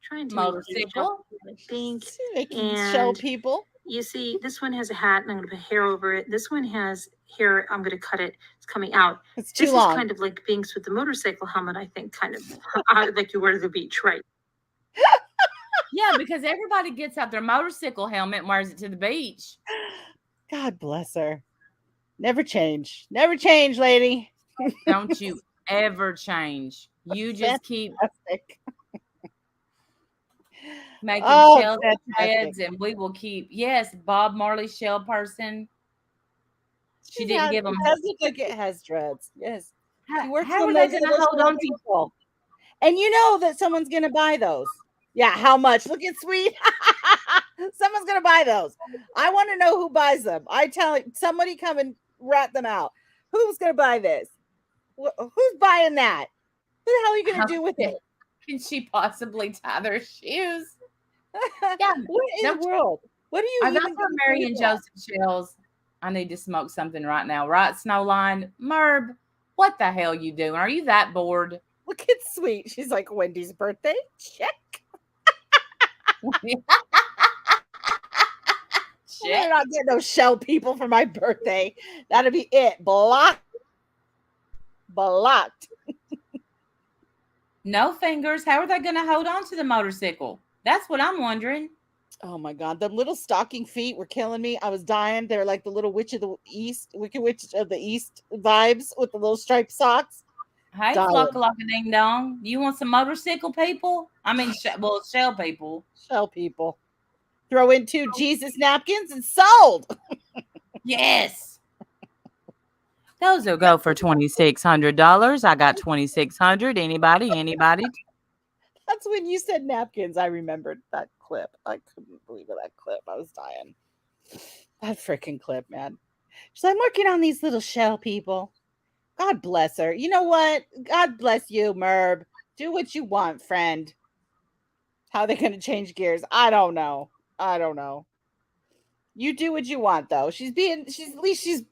Trying to motorcycle. I think. Making shell people. You see, this one has a hat, and I'm going to put hair over it. This one has hair. I'm going to cut it. It's coming out. It's too long. This is kind of like Binks with the motorcycle helmet, I think, kind of like you wear to the beach, right? Yeah, because everybody gets out their motorcycle helmet and wears it to the beach. God bless her. Never change. Never change, lady. Don't you ever change. You just keep making shell heads, and we will keep. Yes, Bob Marley shell person. She didn't give them. It does look like it has dreads. Yes. How are they going to hold on to people? And you know that someone's going to buy those. Yeah, how much? Look at Sweet. Someone's going to buy those. I want to know who buys them. I tell somebody come and rat them out. Who's going to buy this? Who's buying that? What the hell are you going to do with it? Can she possibly tie their shoes? Yeah. What in the world? What do you? I got for Mary and Joseph shells. I need to smoke something right now. Right, Snowline? Merb, what the hell you doing? Are you that bored? Look at Sweet. She's like, Wendy's birthday? Check. I'm not getting those shell people for my birthday. That'll be it. Blocked. No fingers. How are they going to hold on to the motorcycle? That's what I'm wondering. Oh my God. The little stocking feet were killing me. I was dying. They're like the little Witch of the East, Wicked Witch of the East vibes with the little striped socks. Hey, Flocka-Locka-Ding Dong. You want some motorcycle people? I mean, shell people. Shell people. Throw in 2 Jesus napkins and sold. Yes. Those will go for $2,600. I got $2,600. Anybody? That's when you said napkins. I remembered that clip. I couldn't believe that clip. I was dying. That freaking clip, man. She's like, I'm working on these little shell people. God bless her. You know what? God bless you, Merb. Do what you want, friend. How are they going to change gears? I don't know. You do what you want, though. At least she's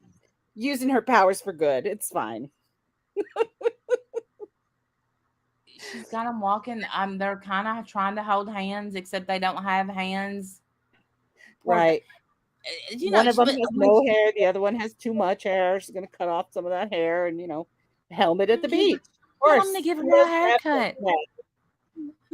using her powers for good. It's fine. She's got them walking. They're kind of trying to hold hands, except they don't have hands. Right. One of them has no hair. The other one has too much hair. She's going to cut off some of that hair and, helmet at the beach. I'm going to give her a haircut.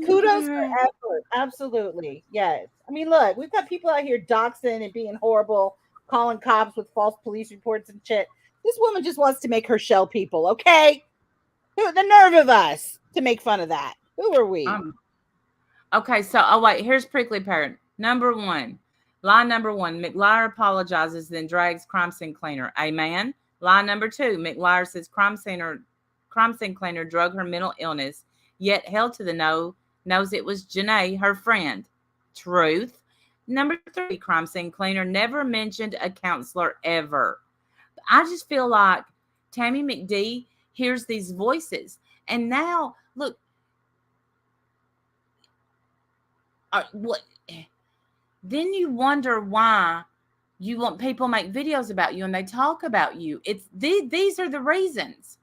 Kudos for effort. Absolutely. Yes. I mean, look, we've got people out here doxing and being horrible, calling cops with false police reports and shit. This woman just wants to make her shell people, okay? The nerve of us to make fun of that. Who are we? Okay, so, wait, here's Prickly Parrot. Line number one, McLiar apologizes, then drags crime scene cleaner. Amen. Line number 2, McLiar says crime scene cleaner drug her mental illness, yet held to the knows it was Janae, her friend. Truth. Number 3, crime scene cleaner never mentioned a counselor ever. I just feel like Tammy McDade hears these voices. And now, look, what? Then you wonder why you want people make videos about you and they talk about you. These are the reasons.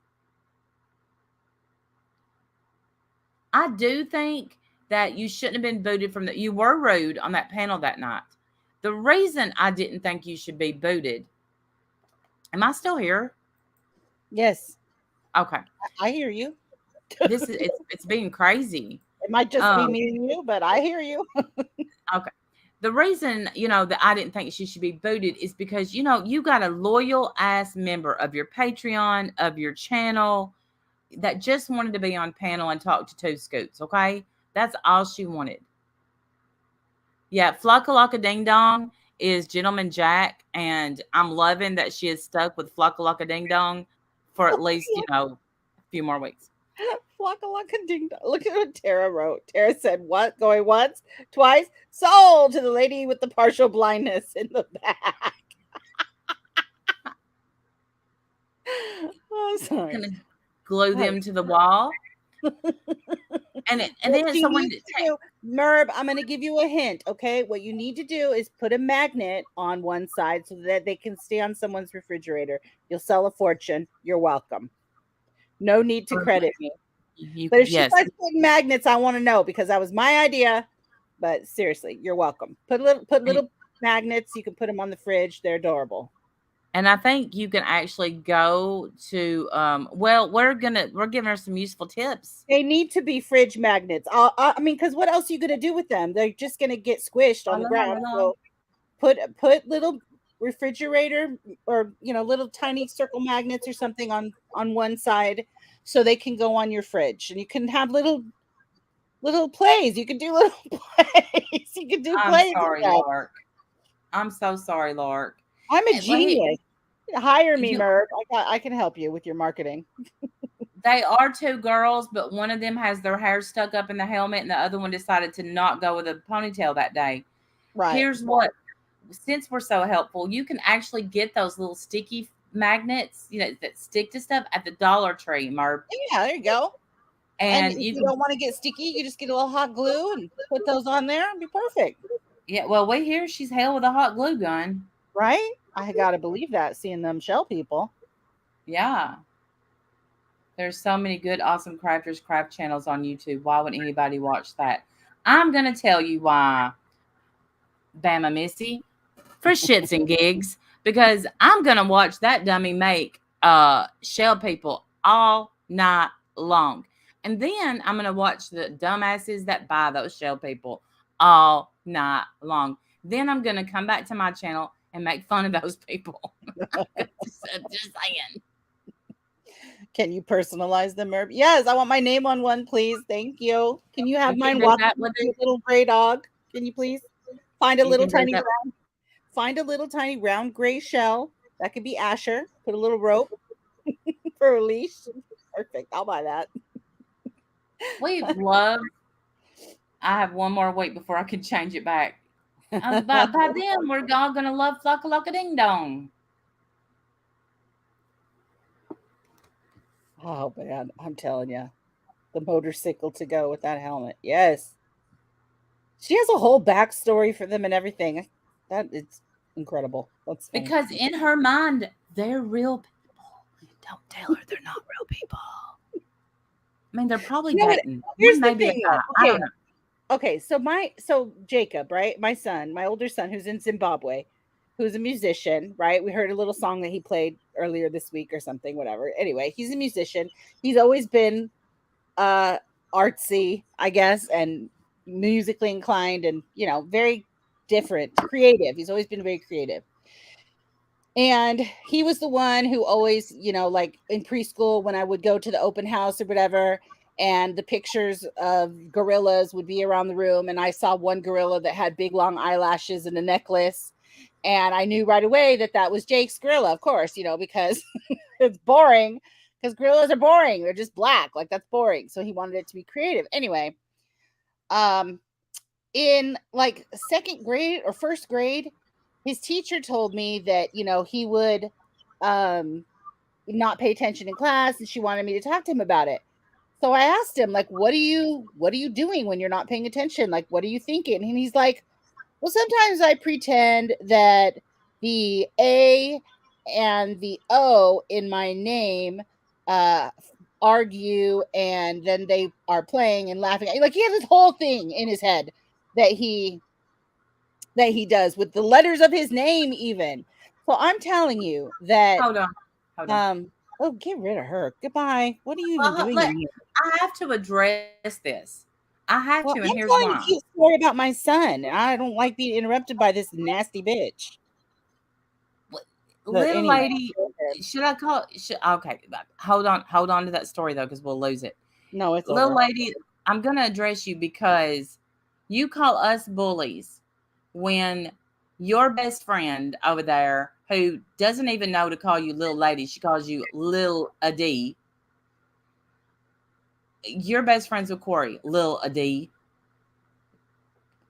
I do think that you shouldn't have been booted from you were rude on that panel that night. The reason I didn't think you should be booted. Am I still here? Yes. Okay. I hear you. It's being crazy. It might just be me and you, but I hear you. Okay. The reason, that I didn't think she should be booted is because, you got a loyal ass member of your Patreon, of your channel that just wanted to be on panel and talk to 2 Scoots. Okay. That's all she wanted. Yeah. Flocka-Locka-Ding Dong is Gentleman Jack. And I'm loving that she is stuck with Flocka-Locka-Ding Dong for at least, a few more weeks. Waka waka ding dong. Look at what Tara wrote. Tara said, "What? Going once, twice? Sold to the lady with the partial blindness in the back." Oh, sorry. Gonna glue them to the wall. And then someone Merb, I'm going to give you a hint. Okay, what you need to do is put a magnet on one side so that they can stay on someone's refrigerator. You'll sell a fortune. You're welcome. No need to credit me. But if she starts putting magnets, I want to know, because that was my idea. But seriously, you're welcome. Put little magnets. You can put them on the fridge. They're adorable. And I think you can actually go to we're giving her some useful tips. They need to be fridge magnets. I mean, because what else are you gonna do with them? They're just gonna get squished on the ground. So put little refrigerator or little tiny circle magnets or something on one side, so they can go on your fridge, and you can have little plays. You can do little plays. You can do plays. I'm sorry, Lark. I'm so sorry, Lark. I'm a genius. Hire me, Merv. I can help you with your marketing. They are two girls, but one of them has their hair stuck up in the helmet, and the other one decided to not go with a ponytail that day. Right. Here's what, since we're so helpful, you can actually get those little sticky magnets, that stick to stuff at the Dollar Tree, Merv. Yeah, there you go. And if you don't want to get sticky, you just get a little hot glue and put those on there and be perfect. Yeah, well, we hear she's hell with a hot glue gun. Right? I gotta believe that, seeing them shell people. Yeah. There's so many good, awesome crafters craft channels on YouTube. Why would anybody watch that? I'm gonna tell you why, Bama Missy, for shits and gigs, because I'm gonna watch that dummy make shell people all night long. And then I'm gonna watch the dumbasses that buy those shell people all night long. Then I'm gonna come back to my channel and make fun of those people. Just saying. Can you personalize them, Merv? Yes, I want my name on one, please. Thank you. Can you have mine walk with a little gray dog? Can you please find a little tiny round gray shell? That could be Asher. Put a little rope for a leash. Perfect. I'll buy that. We love. I have one more week before I can change it back. By then, we're all gonna love Flocka Locka Ding Dong. Oh man, I'm telling you, the motorcycle to go with that helmet. Yes, she has a whole backstory for them and everything. That is incredible. That's funny. Because in her mind, they're real people. Don't tell her they're not real people. I mean, they're probably dating. Here's the thing. I don't know. Okay, so Jacob, right? My son, my older son, who's in Zimbabwe, who's a musician, right? We heard a little song that he played earlier this week or something, whatever. Anyway, he's a musician. He's always been artsy, I guess, and musically inclined, and very different, creative. He's always been very creative. And he was the one who always, like in preschool, when I would go to the open house or whatever, and the pictures of gorillas would be around the room, and I saw one gorilla that had big long eyelashes and a necklace, and I knew right away that was Jake's gorilla, of course, because it's boring, because gorillas are boring. They're just black, like that's boring. So he wanted it to be creative. Anyway, in like second grade or first grade, his teacher told me that he would not pay attention in class, and she wanted me to talk to him about it. So I asked him, like, what are you doing when you're not paying attention? Like, what are you thinking? And he's like, well, sometimes I pretend that the A and the O in my name argue, and then they are playing and laughing. Like, he has this whole thing in his head that he does with the letters of his name even. So I'm telling you that. Hold on. Oh, get rid of her. Goodbye. What are you even doing here? I have to address this. I have to, and here's why. I'm telling you a story about my son. I don't like being interrupted by this nasty bitch. Little lady, should I call? Okay, hold on to that story though, because we'll lose it. No, it's little lady. I'm going to address you because you call us bullies when your best friend over there, who doesn't even know to call you little lady, she calls you Lil Adi, you're best friends with Corey, Lil Adi.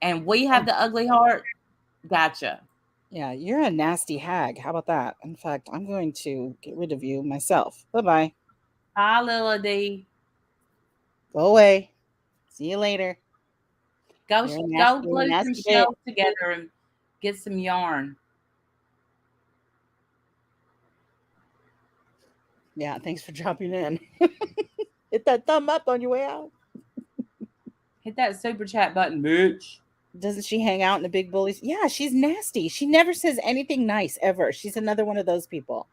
And we have the ugly heart. Gotcha. Yeah, you're a nasty hag. How about that? In fact, I'm going to get rid of you myself. Bye-bye. Bye, Lil Adi. Go away. See you later. Go glue some shells together and get some yarn. Yeah, thanks for dropping in. Hit that thumb up on your way out. Hit that super chat button, bitch. Doesn't she hang out in the big bullies? Yeah, she's nasty. She never says anything nice ever. She's another one of those people.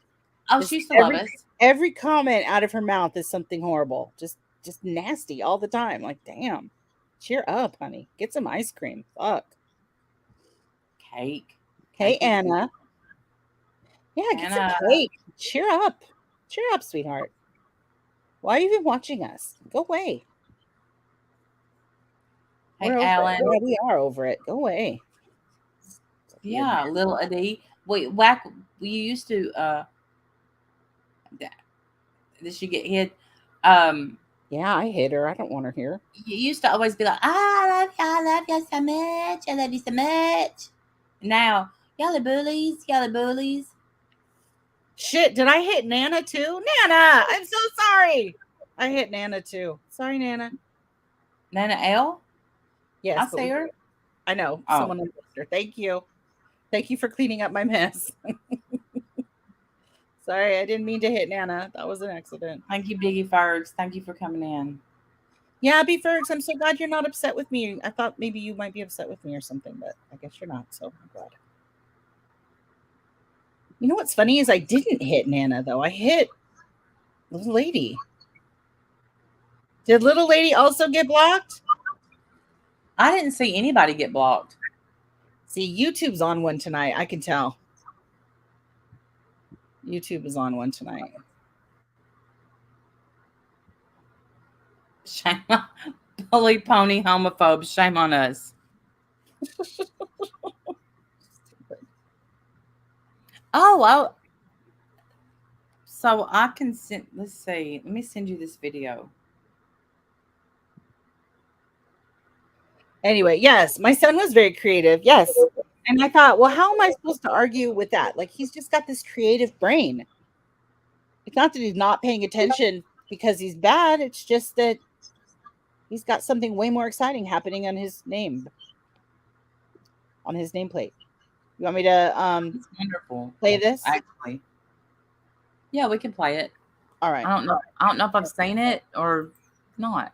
Oh, she used to love us. Every comment out of her mouth is something horrible. Just nasty all the time. Like, damn. Cheer up, honey. Get some ice cream. Fuck. Cake. Okay, Anna. Yeah, get some cake. Cheer up. Cheer up, sweetheart. Why are you even watching us? Go away. Hey, Alan. Yeah, we are over it. Go away. Yeah, Little Adi. Wait, Whack, you used to did she get hit? Yeah, I hit her. I don't want her here. You used to always be like, I love you so much. I love you so much. Now, y'all are bullies. Shit, did I hit Nana too? Nana, I'm so sorry. I hit Nana too. Sorry, Nana. Nana L? Yes. I see her. I know. Oh. Someone missed her. Thank you. Thank you for cleaning up my mess. Sorry, I didn't mean to hit Nana. That was an accident. Thank you, Biggie Fergs. Thank you for coming in. Yeah, B Fergs, I'm so glad you're not upset with me. I thought maybe you might be upset with me or something, but I guess you're not, so I'm glad. You know what's funny is I didn't hit Nana, though. I hit Little Lady. Did Little Lady also get blocked? I didn't see anybody get blocked. See, YouTube's on one tonight. I can tell. YouTube is on one tonight. Shame on bully pony homophobes. Shame on us. Oh, so I can send. Let's see. Let me send you this video. Anyway, yes, my son was very creative. Yes. And I thought, well, how am I supposed to argue with that? Like, he's just got this creative brain. It's not that he's not paying attention because he's bad. It's just that he's got something way more exciting happening on his name, on his nameplate. You want me to it's wonderful. Play this? Actually. Yeah, we can play it. All right. I don't know if I've seen it or not.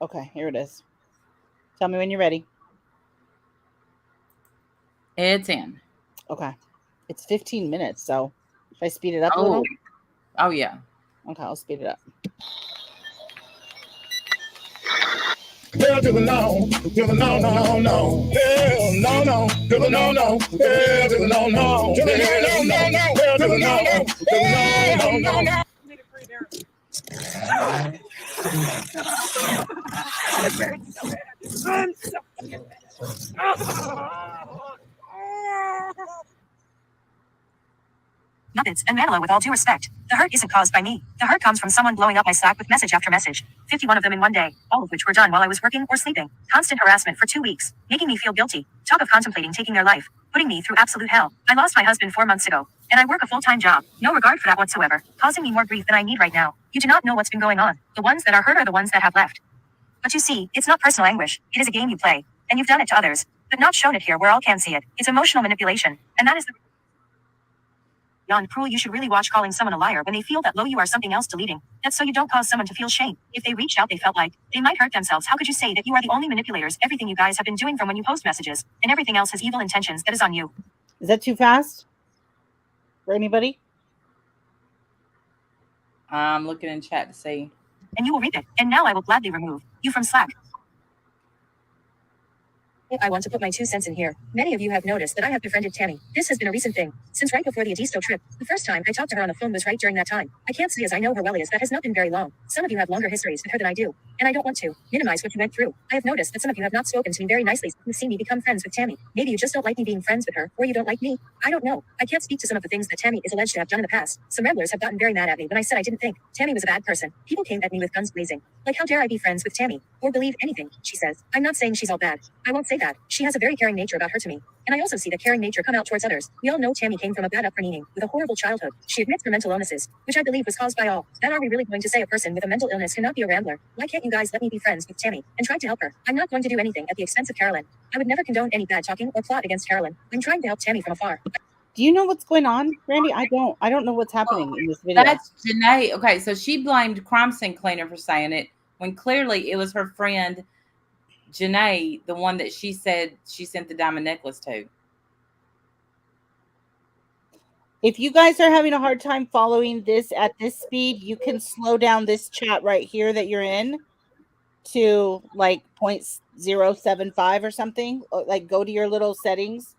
Okay, here it is. Tell me when you're ready. It's in. Okay. It's 15 minutes, so should I speed it up a little? Oh, yeah. Okay, I'll speed it up. Hell to the no, to the no, no, no. Hell no, no, to the no, no. Hell to the no, no, to the no, no, no. Hell to the no, no, to the no, no, no. Nuggets and Manilow, with all due respect, the hurt isn't caused by me. The hurt comes from someone blowing up my Slack with message after message. 51 of them in one day, all of which were done while I was working or sleeping. Constant harassment for 2 weeks, making me feel guilty. Talk of contemplating taking their life, putting me through absolute hell. I lost my husband 4 months ago, and I work a full-time job. No regard for that whatsoever, causing me more grief than I need right now. You do not know what's been going on. The ones that are hurt are the ones that have left. But you see, it's not personal anguish. It is a game you play, and you've done it to others, but not shown it here where all can see it. It's emotional manipulation, and that is the beyond cruel. You should really watch calling someone a liar when they feel that low you are something else deleting. That's so you don't cause someone to feel shame. If they reached out, they felt like they might hurt themselves. How could you say that you are the only manipulators? Everything you guys have been doing from when you post messages and everything else has evil intentions. That is on you. Is that too fast for anybody? I'm looking in chat to see. And you will read it. And now I will gladly remove you from Slack. I want to put my 2 cents in here. Many of you have noticed that I have befriended Tammy. This has been a recent thing. Since right before the Edisto trip. The first time I talked to her on the phone was right during that time. I can't say as I know her well as that has not been very long. Some of you have longer histories with her than I do. And I don't want to minimize what you went through. I have noticed that some of you have not spoken to me very nicely since you've seen me become friends with Tammy. Maybe you just don't like me being friends with her, or you don't like me. I don't know. I can't speak to some of the things that Tammy is alleged to have done in the past. Some ramblers have gotten very mad at me when I said I didn't think Tammy was a bad person. People came at me with guns blazing. Like, how dare I be friends with Tammy? Or believe anything she says. I'm not saying she's all bad. I won't say that. She has a very caring nature about her to me. And I also see that caring nature come out towards others. We all know Tammy came from a bad upbringing, with a horrible childhood. She admits her mental illnesses, which I believe was caused by all. That are we really going to say a person with a mental illness cannot be a rambler? Why can't you guys let me be friends with Tammy and try to help her? I'm not going to do anything at the expense of Carolyn. I would never condone any bad talking or plot against Carolyn. I'm trying to help Tammy from afar. Do you know what's going on, Randy? I don't know what's happening in this video. That's Janae. Okay, so she blamed Crime Scene Cleaner for saying it when clearly it was her friend Janae, the one that she said she sent the diamond necklace to. If you guys are having a hard time following this at this speed, you can slow down this chat right here that you're in to like 0.075 or something. Like, go to your little settings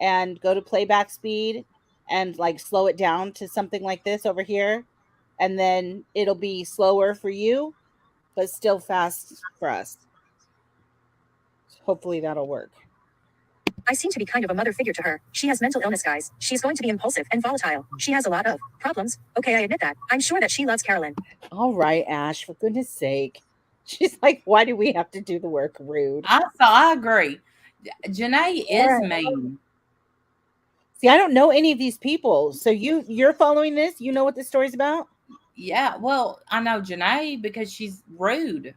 and go to playback speed and like slow it down to something like this over here. And then it'll be slower for you, but still fast for us. Hopefully that'll work. I seem to be kind of a mother figure to her. She has mental illness, guys. She's going to be impulsive and volatile. She has a lot of problems. Okay, I admit that. I'm sure that she loves Carolyn. All right, Ash, for goodness sake. She's like, why do we have to do the work? Rude. I agree. Janae is mean. See, I don't know any of these people. So you're following this? You know what this story's about? Yeah, well, I know Janae because she's rude.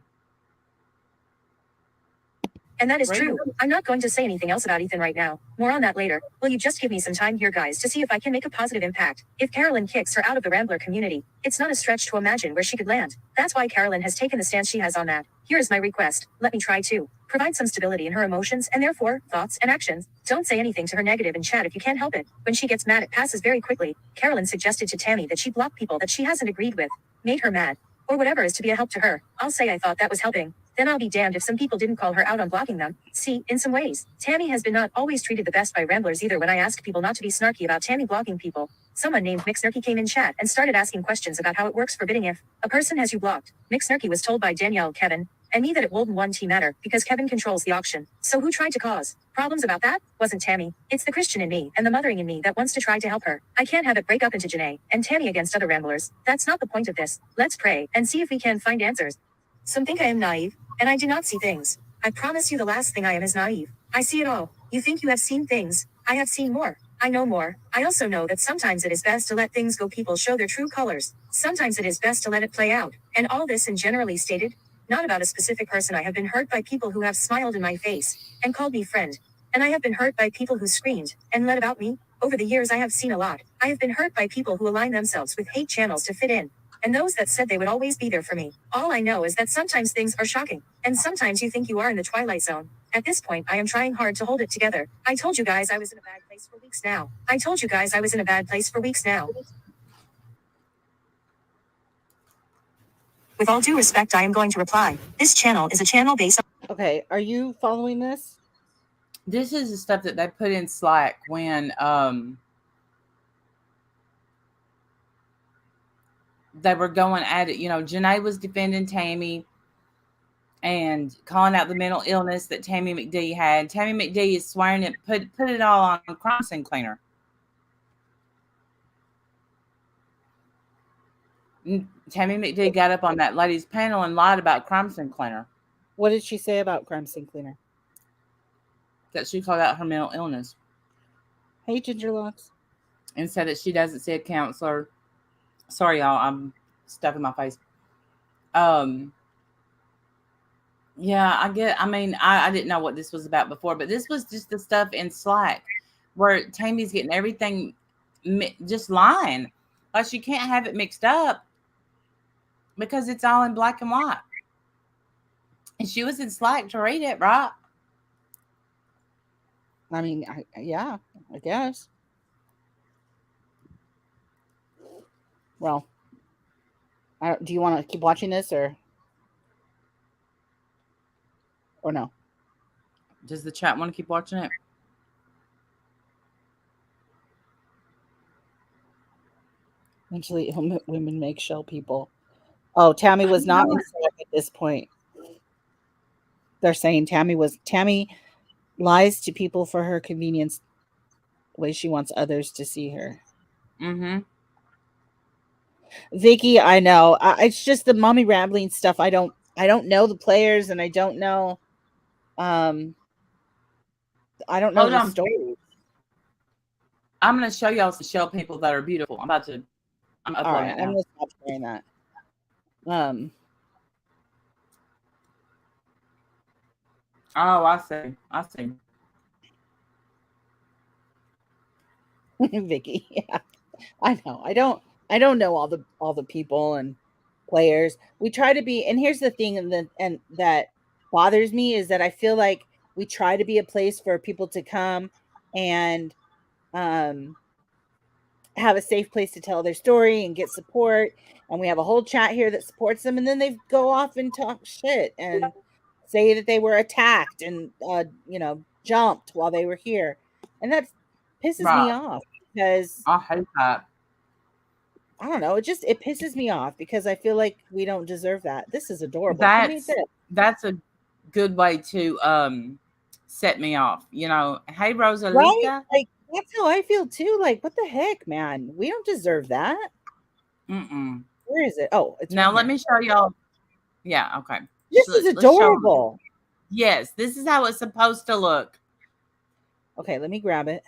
And that is true. I'm not going to say anything else about Ethan right now. More on that later. Will you just give me some time here, guys, to see if I can make a positive impact? If Carolyn kicks her out of the Rambler community, it's not a stretch to imagine where she could land. That's why Carolyn has taken the stance she has on that. Here is my request. Let me try to provide some stability in her emotions and therefore thoughts and actions. Don't say anything to her negative in chat if you can't help it. When she gets mad, it passes very quickly. Carolyn suggested to Tammy that she block people that she hasn't agreed with. Made her mad. Or whatever is to be a help to her. I'll say I thought that was helping. Then I'll be damned if some people didn't call her out on blocking them. See, in some ways, Tammy has been not always treated the best by Ramblers either. When I asked people not to be snarky about Tammy blocking people, someone named McSnarky came in chat and started asking questions about how it works forbidding if a person has you blocked. McSnarky was told by Danielle, Kevin, and me that it wouldn't one T matter because Kevin controls the auction. So who tried to cause problems about that? Wasn't Tammy. It's the Christian in me and the mothering in me that wants to try to help her. I can't have it break up into Janae and Tammy against other Ramblers. That's not the point of this. Let's pray and see if we can find answers. Some think I am naive, and I do not see things. I promise you the last thing I am is naive. I see it all. You think you have seen things. I have seen more. I know more. I also know that sometimes it is best to let things go. People show their true colors. Sometimes it is best to let it play out. And all this and generally stated, not about a specific person. I have been hurt by people who have smiled in my face and called me friend. And I have been hurt by people who screamed and led about me. Over the years I have seen a lot. I have been hurt by people who align themselves with hate channels to fit in. And those that said they would always be there for me. All I know is that sometimes things are shocking. And sometimes you think you are in the twilight zone. At this point, I am trying hard to hold it together. I told you guys I was in a bad place for weeks now. With all due respect, I am going to reply. This channel is a channel based on... Okay, are you following this? This is the stuff that they put in Slack when they were going at it. You know, Janae was defending Tammy and calling out the mental illness that Tammy McDade had. Tammy McDade is swearing it, put it all on Crime Scene Cleaner. Tammy McDade got up on that ladies' panel and lied about Crime Scene Cleaner. What did she say about Crime Scene Cleaner? That she called out her mental illness. Hey, Gingerlocks. And said that she doesn't see a counselor. Sorry, y'all. I'm stuffing my face. Yeah, I didn't know what this was about before, but this was just the stuff in Slack where Tammy's getting everything just lying. Like, she can't have it mixed up because it's all in black and white. And she was in Slack to read it, right? I mean, yeah, I guess. Well, do you want to keep watching this or no? Does the chat want to keep watching it? Eventually, women make shell people. Oh, Tammy was not in at this point. They're saying Tammy lies to people for her convenience, the way she wants others to see her. Mm-hmm. Vicky, I know. It's just the mommy rambling stuff. I don't know the players, and I don't know. I don't know the story. I'm going to show y'all some shell people that are beautiful. I'm uploading it now. I'm going to stop sharing that. Oh, I see. Vicky, yeah, I know. I don't know all the people and players. We try to be, and here's the thing, and that bothers me is that I feel like we try to be a place for people to come and have a safe place to tell their story and get support. And we have a whole chat here that supports them, and then they go off and talk shit and say that they were attacked and jumped while they were here, and that pisses me off because I hate that. I don't know. It pisses me off because I feel like we don't deserve that. This is adorable. That's a good way to set me off. Hey Rosalita. Right? Like that's how I feel too. Like what the heck, man? We don't deserve that. Where is it? Oh, it's now. Let me show y'all. Yeah. Okay. This is adorable. Yes, this is how it's supposed to look. Okay, let me grab it.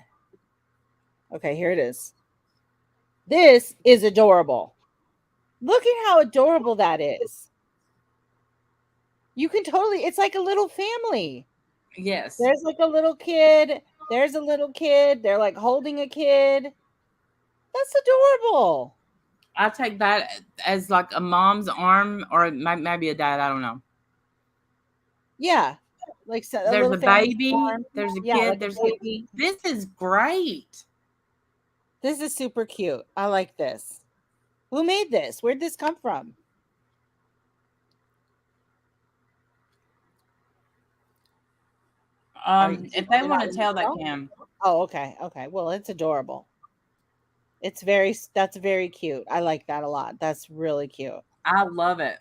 Okay, here it is. This is adorable. Look at how adorable that is. You can totally, it's like a little family. Yes. There's like a little kid. There's a little kid. They're like holding a kid. That's adorable. I take that as like a mom's arm or maybe a dad. I don't know. Yeah. Like there's a baby. There's a kid. Like there's a baby. This is great. This is super cute. I like this. Who made this? Where'd this come from? If they want to tell, they can. Oh, okay. Okay. Well, it's adorable. That's very cute. I like that a lot. That's really cute. I love it.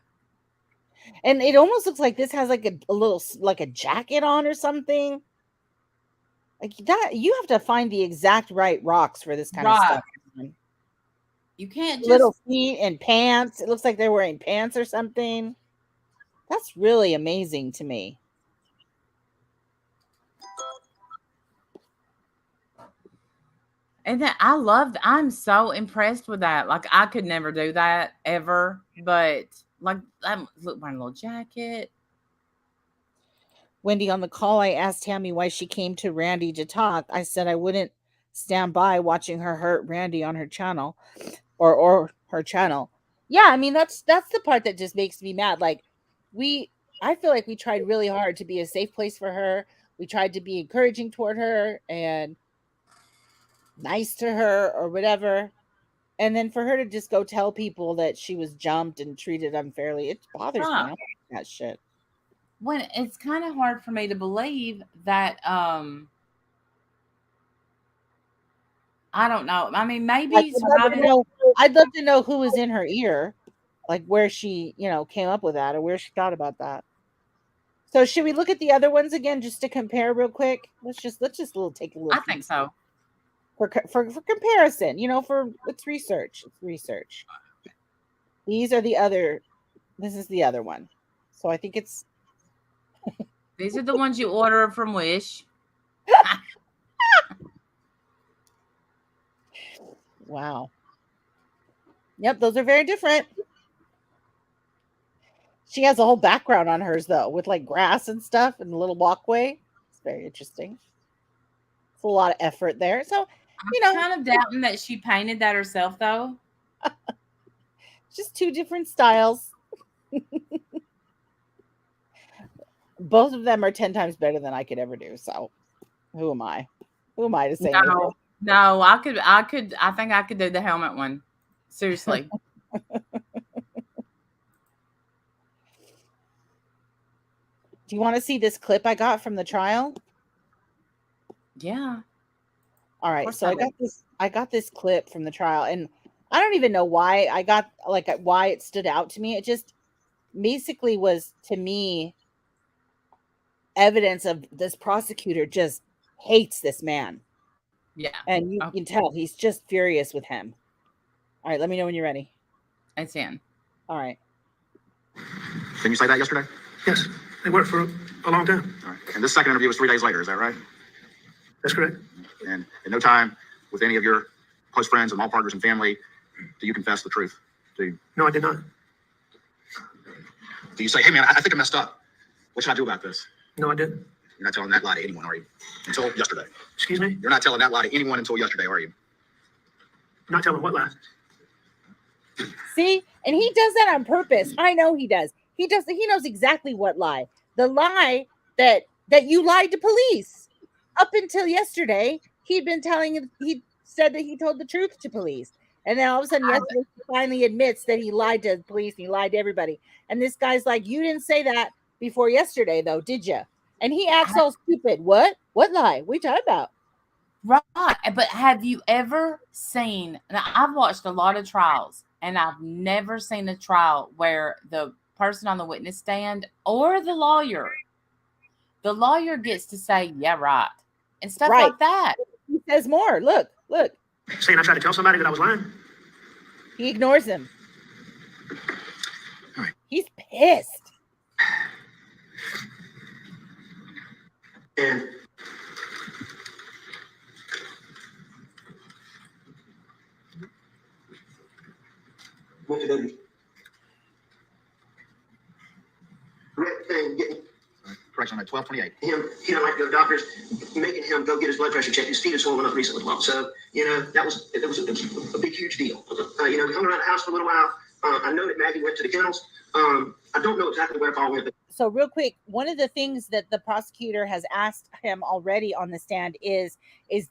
And it almost looks like this has like a little, like a jacket on or something. Like that, you have to find the exact right rocks for this kind of stuff. You can't just little feet and pants. It looks like they're wearing pants or something. That's really amazing to me. And that I'm so impressed with that. Like I could never do that ever, but like I'm wearing a little jacket. Wendy, on the call, I asked Tammy why she came to Randy to talk. I said I wouldn't stand by watching her hurt Randy on her channel or her channel. Yeah, I mean, that's the part that just makes me mad. Like I feel like we tried really hard to be a safe place for her. We tried to be encouraging toward her and nice to her or whatever. And then for her to just go tell people that she was jumped and treated unfairly, it bothers me. I don't like that shit. When it's kind of hard for me to believe that I don't know. I mean, maybe I'd love to know who was in her ear, like where she, came up with that or where she thought about that. So should we look at the other ones again just to compare real quick? Let's just take a look. I think so. For comparison, it's research. It's research. These are the other. This is the other one. So I think it's. These are the ones you order from Wish. Wow. Yep, those are very different. She has a whole background on hers though, with like grass and stuff and a little walkway. It's very interesting. It's a lot of effort there. So, I'm kind of doubting that she painted that herself though. Just two different styles. Both of them are 10 times better than I could ever do. So who am I? Who am I to say anything? No, I think I could do the helmet one. Seriously. Do you want to see this clip I got from the trial? Yeah. All right. So I got this clip from the trial, and I don't even know why I got why it stood out to me. It just basically was, to me, evidence of this prosecutor just hates this man. Yeah. And you can tell he's just furious with him. All right, let me know when you're ready. It's in. All right. Didn't you say that yesterday? Yes, they worked for a long time. All right. And this second interview was 3 days later, is that right? That's correct. And in no time, with any of your close friends and all partners and family, do you confess the truth? No, I did not. Do you say, hey man, I think I messed up. What should I do about this? No, I didn't. You're not telling that lie to anyone, are you? Until yesterday. Excuse me? You're not telling that lie to anyone until yesterday, are you? Not telling what lie? See? And he does that on purpose. I know he does. He knows exactly what lie. The lie that you lied to police. Up until yesterday, he said that he told the truth to police. And then all of a sudden, yesterday, he finally admits that he lied to police and he lied to everybody. And this guy's like, you didn't say that before yesterday, though, did you? And he acts all stupid. What? What lie? What are you talking about? Right. But have you ever seen, now I've watched a lot of trials, and I've never seen a trial where the person on the witness stand or the lawyer gets to say, yeah, right. And stuff like that. He says more. Look. Saying I tried to tell somebody that I was lying? He ignores him. All right. He's pissed. And what did they do? Correction, at 12:28. He didn't like to go to doctors, making him go get his blood pressure checked. His feet had swollen up recently. So, that was a big, huge deal. We hung around the house for a little while. I know that Maggie went to the kennels. I don't know exactly where Paul went. So real quick, one of the things that the prosecutor has asked him already on the stand is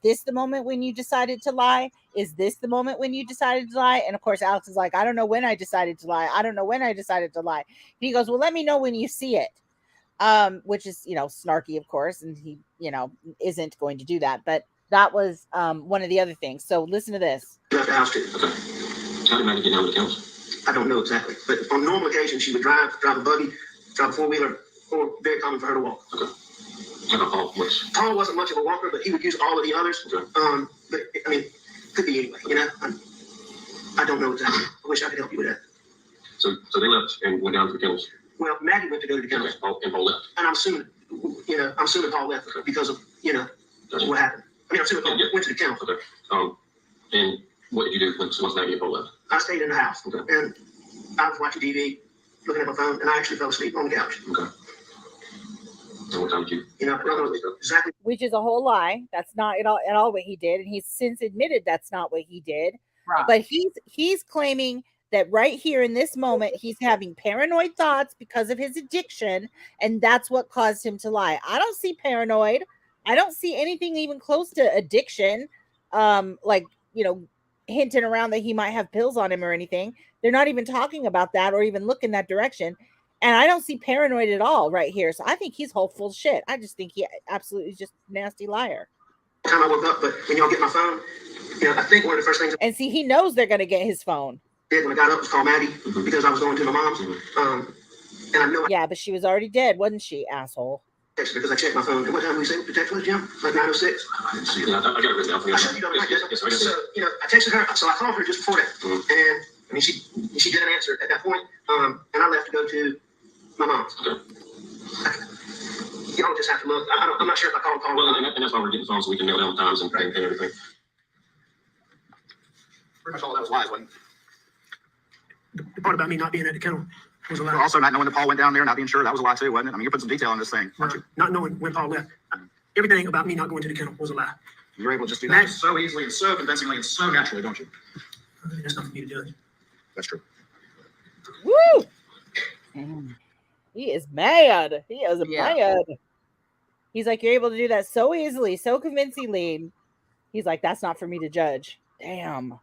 this the moment when you decided to lie? Is this the moment when you decided to lie? And of course, Alex is like, I don't know when I decided to lie. I don't know when I decided to lie. He goes, well, let me know when you see it. Which is, snarky, of course. And he, isn't going to do that. But that was one of the other things. So listen to this. Left the house too. Okay. How did Maggie get down to the kennels? I don't know exactly. But on normal occasions, she would drive a buggy, drive a four-wheeler, or very common for her to walk. Okay. How about Paul? Paul wasn't much of a walker, but he would use all of the others. Okay. But, could be anyway, I don't know exactly. I wish I could help you with that. So they left and went down to the kennels? Well, Maggie went to go to the kennels. Okay. And Paul left? And I'm assuming Paul left because of, what happened. I'm assuming Paul went to the kennels. Okay. And what did you do once Maggie and Paul left? I stayed in the house. Okay. And I was watching TV, looking at my phone, and I actually fell asleep on the couch. Okay. And what time did you? I don't know exactly. Which is a whole lie. That's not at all what he did. And he's since admitted that's not what he did. Right. But he's claiming that right here in this moment, he's having paranoid thoughts because of his addiction. And that's what caused him to lie. I don't see paranoid. I don't see anything even close to addiction. Hinting around that he might have pills on him or anything. They're not even talking about that or even look in that direction. And I don't see paranoid at all right here. So I think he's full of shit. I just think he absolutely is just a nasty liar. Time I woke up, but when y'all get my phone, I think one of the first things. And see, he knows they're going to get his phone. When I got up, was call Maggie because I was going to my mom's. And I know. Yeah, but she was already dead, wasn't she, asshole? Texted because I checked my phone. And what time did we say the text was, Jim? Like 9:06. I didn't see that. I got it written down for you. I said, So, I texted her. So I called her just before that. And she didn't answer at that point. And I left to go to my mom's. Okay. Y'all just have to look. I'm not sure if I called. Well, and that's why we're getting phones so we can nail down times and everything. Pretty much all that was lies, wasn't The part about me not being at the kennel was a lie. Also, not knowing that Paul went down there, not being sure, that was a lie too, wasn't it? You're putting some detail on this thing, aren't you? Not knowing when Paul left. Everything about me not going to the kennel was a lie. You were able to just do that so easily and so convincingly and so naturally, don't you? That's not for me to judge. That's true. Woo! He is mad. He is mad. He's like, you're able to do that so easily, so convincingly. He's like, that's not for me to judge. Damn.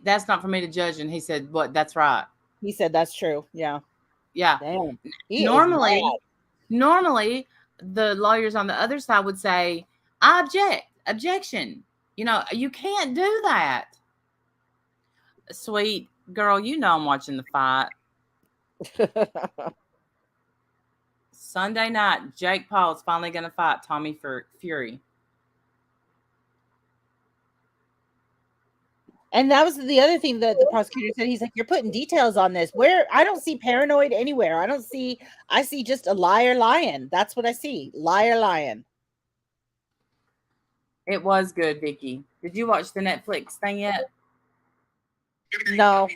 That's not for me to judge. And he said, what? That's right. He said, that's true. Yeah. Yeah. Damn. Normally, the lawyers on the other side would say, I objection. You can't do that. Sweet girl, I'm watching the fight. Sunday night, Jake Paul's finally going to fight Tommy Fury. And that was the other thing that the prosecutor said. He's like, you're putting details on this. Where I don't see paranoid anywhere. I see just a liar lying. That's what I see. Liar lying. It was good, Vicky. Did you watch the Netflix thing yet? No.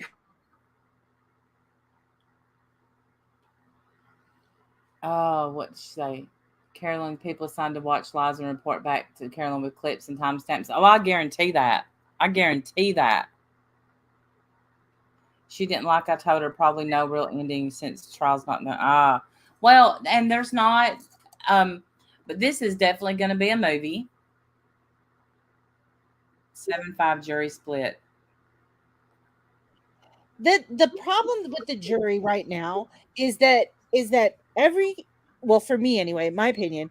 Oh, what'd she say? Carolyn, people assigned to watch lives and report back to Carolyn with clips and timestamps. Oh, I guarantee that. She didn't like I told her probably no real ending since the trial's not going. Well, and there's not. But this is definitely going to be a movie. 7-5 jury split. The problem with the jury right now is that for me anyway, in my opinion,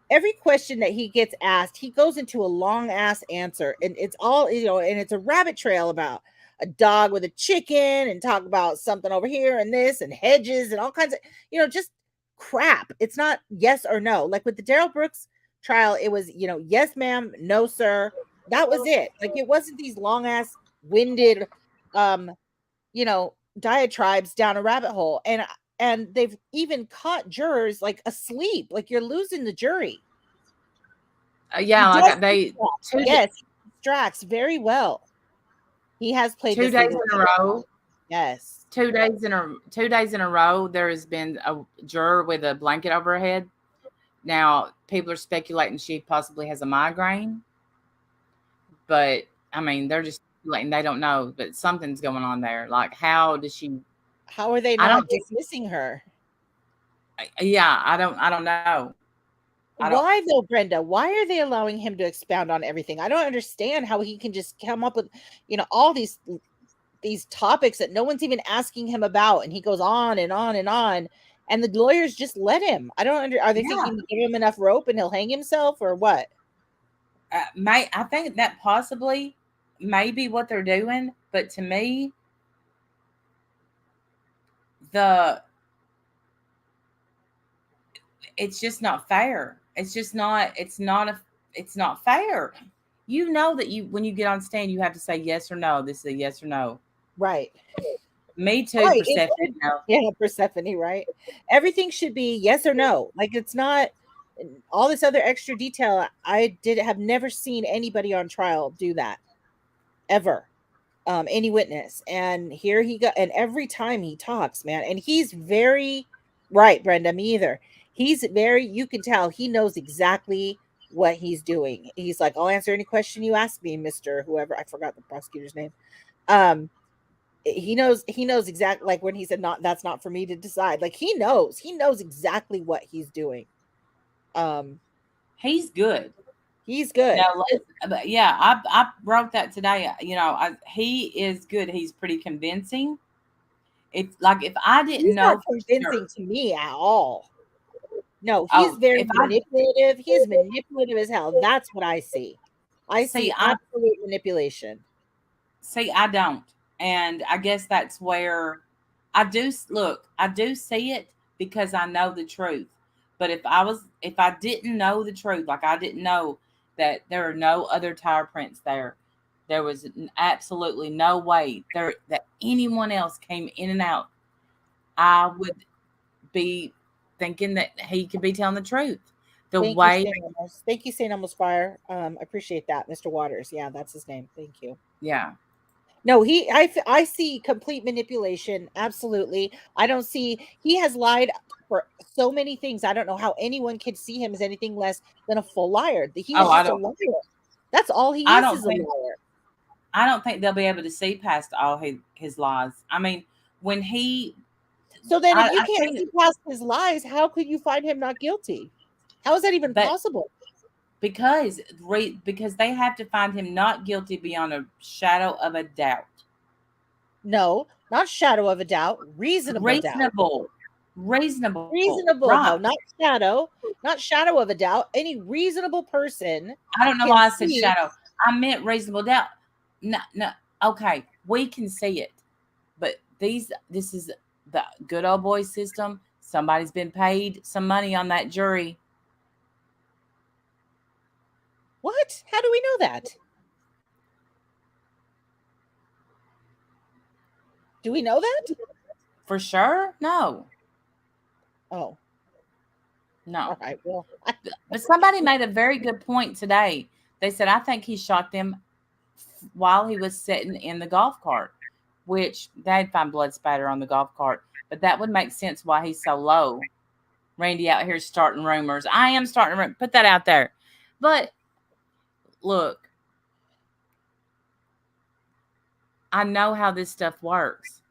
every question that he gets asked, he goes into a long ass answer, and it's all, and it's a rabbit trail about a dog with a chicken, and talk about something over here and this and hedges and all kinds of, just crap. It's not yes or no. Like with the Darrell Brooks trial, it was, yes, ma'am, no, sir. That was it. Like it wasn't these long ass winded, diatribes down a rabbit hole. And they've even caught jurors like asleep. Like you're losing the jury. Yes, distracts very well. He has played 2 days in a row. Yes, 2 days in a row. There has been a juror with a blanket over her head. Now people are speculating she possibly has a migraine, but I mean they're just speculating. They don't know, but something's going on there. Like how are they not dismissing her? Yeah, I don't know. Why though, Brenda? Why are they allowing him to expound on everything? I don't understand how he can just come up with, all these topics that no one's even asking him about, and he goes on and on and on, and the lawyers just let him. I don't are they thinking to give him enough rope and he'll hang himself, or what? I think that possibly may be what they're doing, but to me, it's just not fair. It's not fair. That when you get on stand, you have to say yes or no. This is a yes or no. Right. Me too, right. Persephone. Yeah, Persephone, right? Everything should be yes or no. Like it's not all this other extra detail. I have never seen anybody on trial do that. Ever. Any witness. And here he go, and every time he talks, man, and he's very right, Brenda, me either. You can tell he knows exactly what he's doing. He's like, I'll answer any question you ask me, Mr. Whoever. I forgot the prosecutor's name. He knows exactly, like when he said, that's not for me to decide. Like he knows exactly what he's doing. He's good. He's good. Now, yeah, I wrote that today. He is good. He's pretty convincing. If I didn't he's know, not convincing to me at all. No, he's very manipulative. He's manipulative as hell. That's what I see. I see absolute manipulation. See, I don't. And I guess that's where I do see it because I know the truth. But if I didn't know the truth, like I didn't know that there are no other tire prints there was absolutely no way that anyone else came in and out, I would be thinking that he could be telling the truth. Thank you, St. Elmo's Fire. I appreciate that, Mr. Waters. Yeah, that's his name. Thank you. Yeah. No, I see complete manipulation. Absolutely. I don't see, he has lied for so many things. I don't know how anyone can see him as anything less than a full liar. He is just a liar. That's all he is a liar. I don't think they'll be able to see past all his lies. I mean, when he... So then if you can't see past his lies, how could you find him not guilty? How is that even possible? Because they have to find him not guilty beyond a shadow of a doubt. No, not shadow of a doubt. Reasonable. Reasonable. Right. Though, not shadow of a doubt. Any reasonable person. I don't know why I said shadow. I meant reasonable doubt. No. Okay, we can see it, but this is the good old boy system. Somebody's been paid some money on that jury. What? How do we know that? Do we know that? For sure? No. Oh. No. All right. Well, but somebody made a very good point today. They said, I think he shot them while he was sitting in the golf cart, which they'd find blood spatter on the golf cart. But that would make sense why he's so low. Randy out here starting rumors. I am starting rumors. Put that out there. But look, I know how this stuff works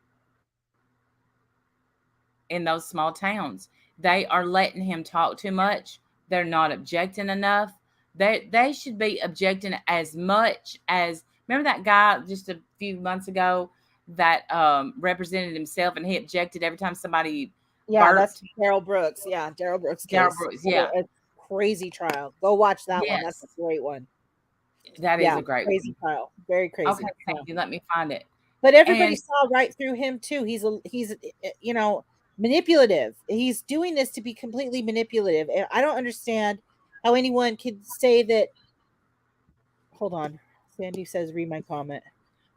in those small towns. They are letting him talk too much. They're not objecting enough. They should be objecting as much as, remember that guy just a few months ago that represented himself and he objected every time somebody burped? That's Darrell Brooks. Yeah, Darrell Brooks. Darrell Brooks, yeah. A crazy trial. Go watch that one. That's a great one. That is a great crazy trial. Very crazy. Okay, thank you. Let me find it. But everybody saw right through him too. He's manipulative. He's doing this to be completely manipulative. And I don't understand how anyone could say that. Hold on. Sandy says, read my comment.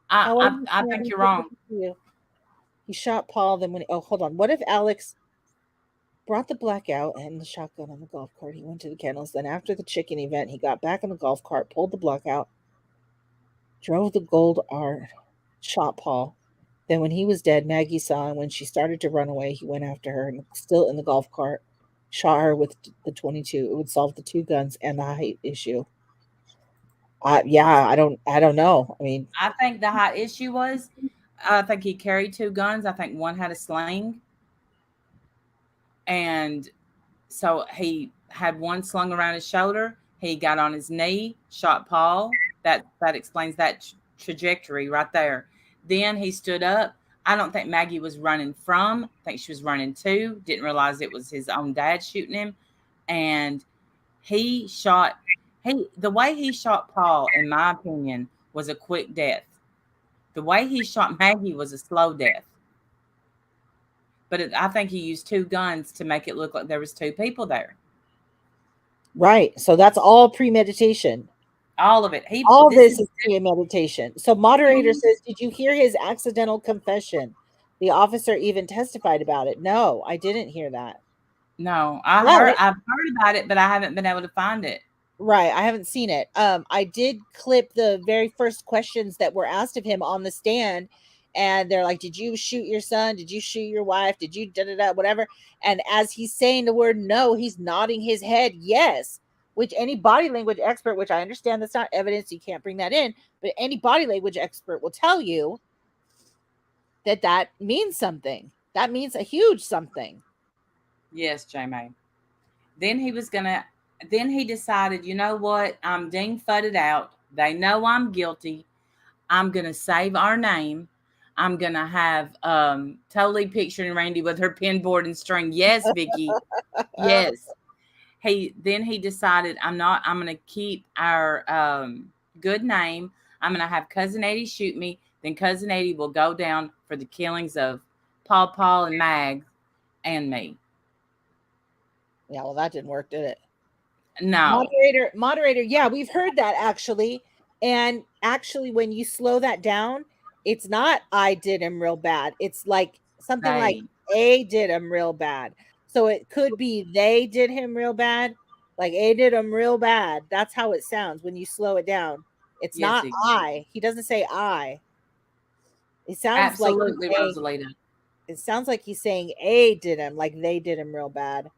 I think you're wrong. He shot Paul. Then hold on. What if Alex brought the blackout and the shotgun on the golf cart? He went to the kennels. Then after the chicken event, he got back on the golf cart, pulled the blackout, drove the gold R, shot Paul. Then when he was dead, Maggie saw him. When she started to run away, he went after her and still in the golf cart, shot her with the 22. It would solve the 2 guns and the height issue. I don't know. I mean, I think the height issue was, I think he carried 2 guns. I think one had a sling. And so he had one slung around his shoulder. He got on his knee, shot Paul. That explains that trajectory right there. Then he stood up. I don't think Maggie was running from. I think she was running to. Didn't realize it was his own dad shooting him. And the way he shot Paul, in my opinion, was a quick death. The way he shot Maggie was a slow death. But I think he used 2 guns to make it look like there was 2 people there. Right. So that's all premeditation. All of it. This is premeditation. So moderator says, did you hear his accidental confession? The officer even testified about it. No, I didn't hear that. No, I've heard about it, but I haven't been able to find it. Right. I haven't seen it. I did clip the very first questions that were asked of him on the stand. And they're like, did you shoot your son? Did you shoot your wife? Did you whatever? And as he's saying the word no, he's nodding his head yes, which any body language expert, which I understand that's not evidence, you can't bring that in, but any body language expert will tell you that means something. That means a huge something. Yes, Jamie. Then he decided, you know what? I'm ding fudded out. They know I'm guilty. I'm going to save our name. I'm going to have totally picturing Randy with her pin, board, and string. Yes, Vicky. Yes. Then he decided, I'm going to keep our good name. I'm going to have Cousin Eddie shoot me. Then Cousin Eddie will go down for the killings of Paul, and Mag, and me. Yeah, well, that didn't work, did it? No. Moderator. Yeah, we've heard that actually. And actually, when you slow that down, it's not I did him real bad. It's like something like A did him real bad. So it could be they did him real bad. Like A did him real bad. That's how it sounds when you slow it down. It's not I. He doesn't say I. It sounds absolutely like Rosalita. It sounds like he's saying A did him, like they did him real bad.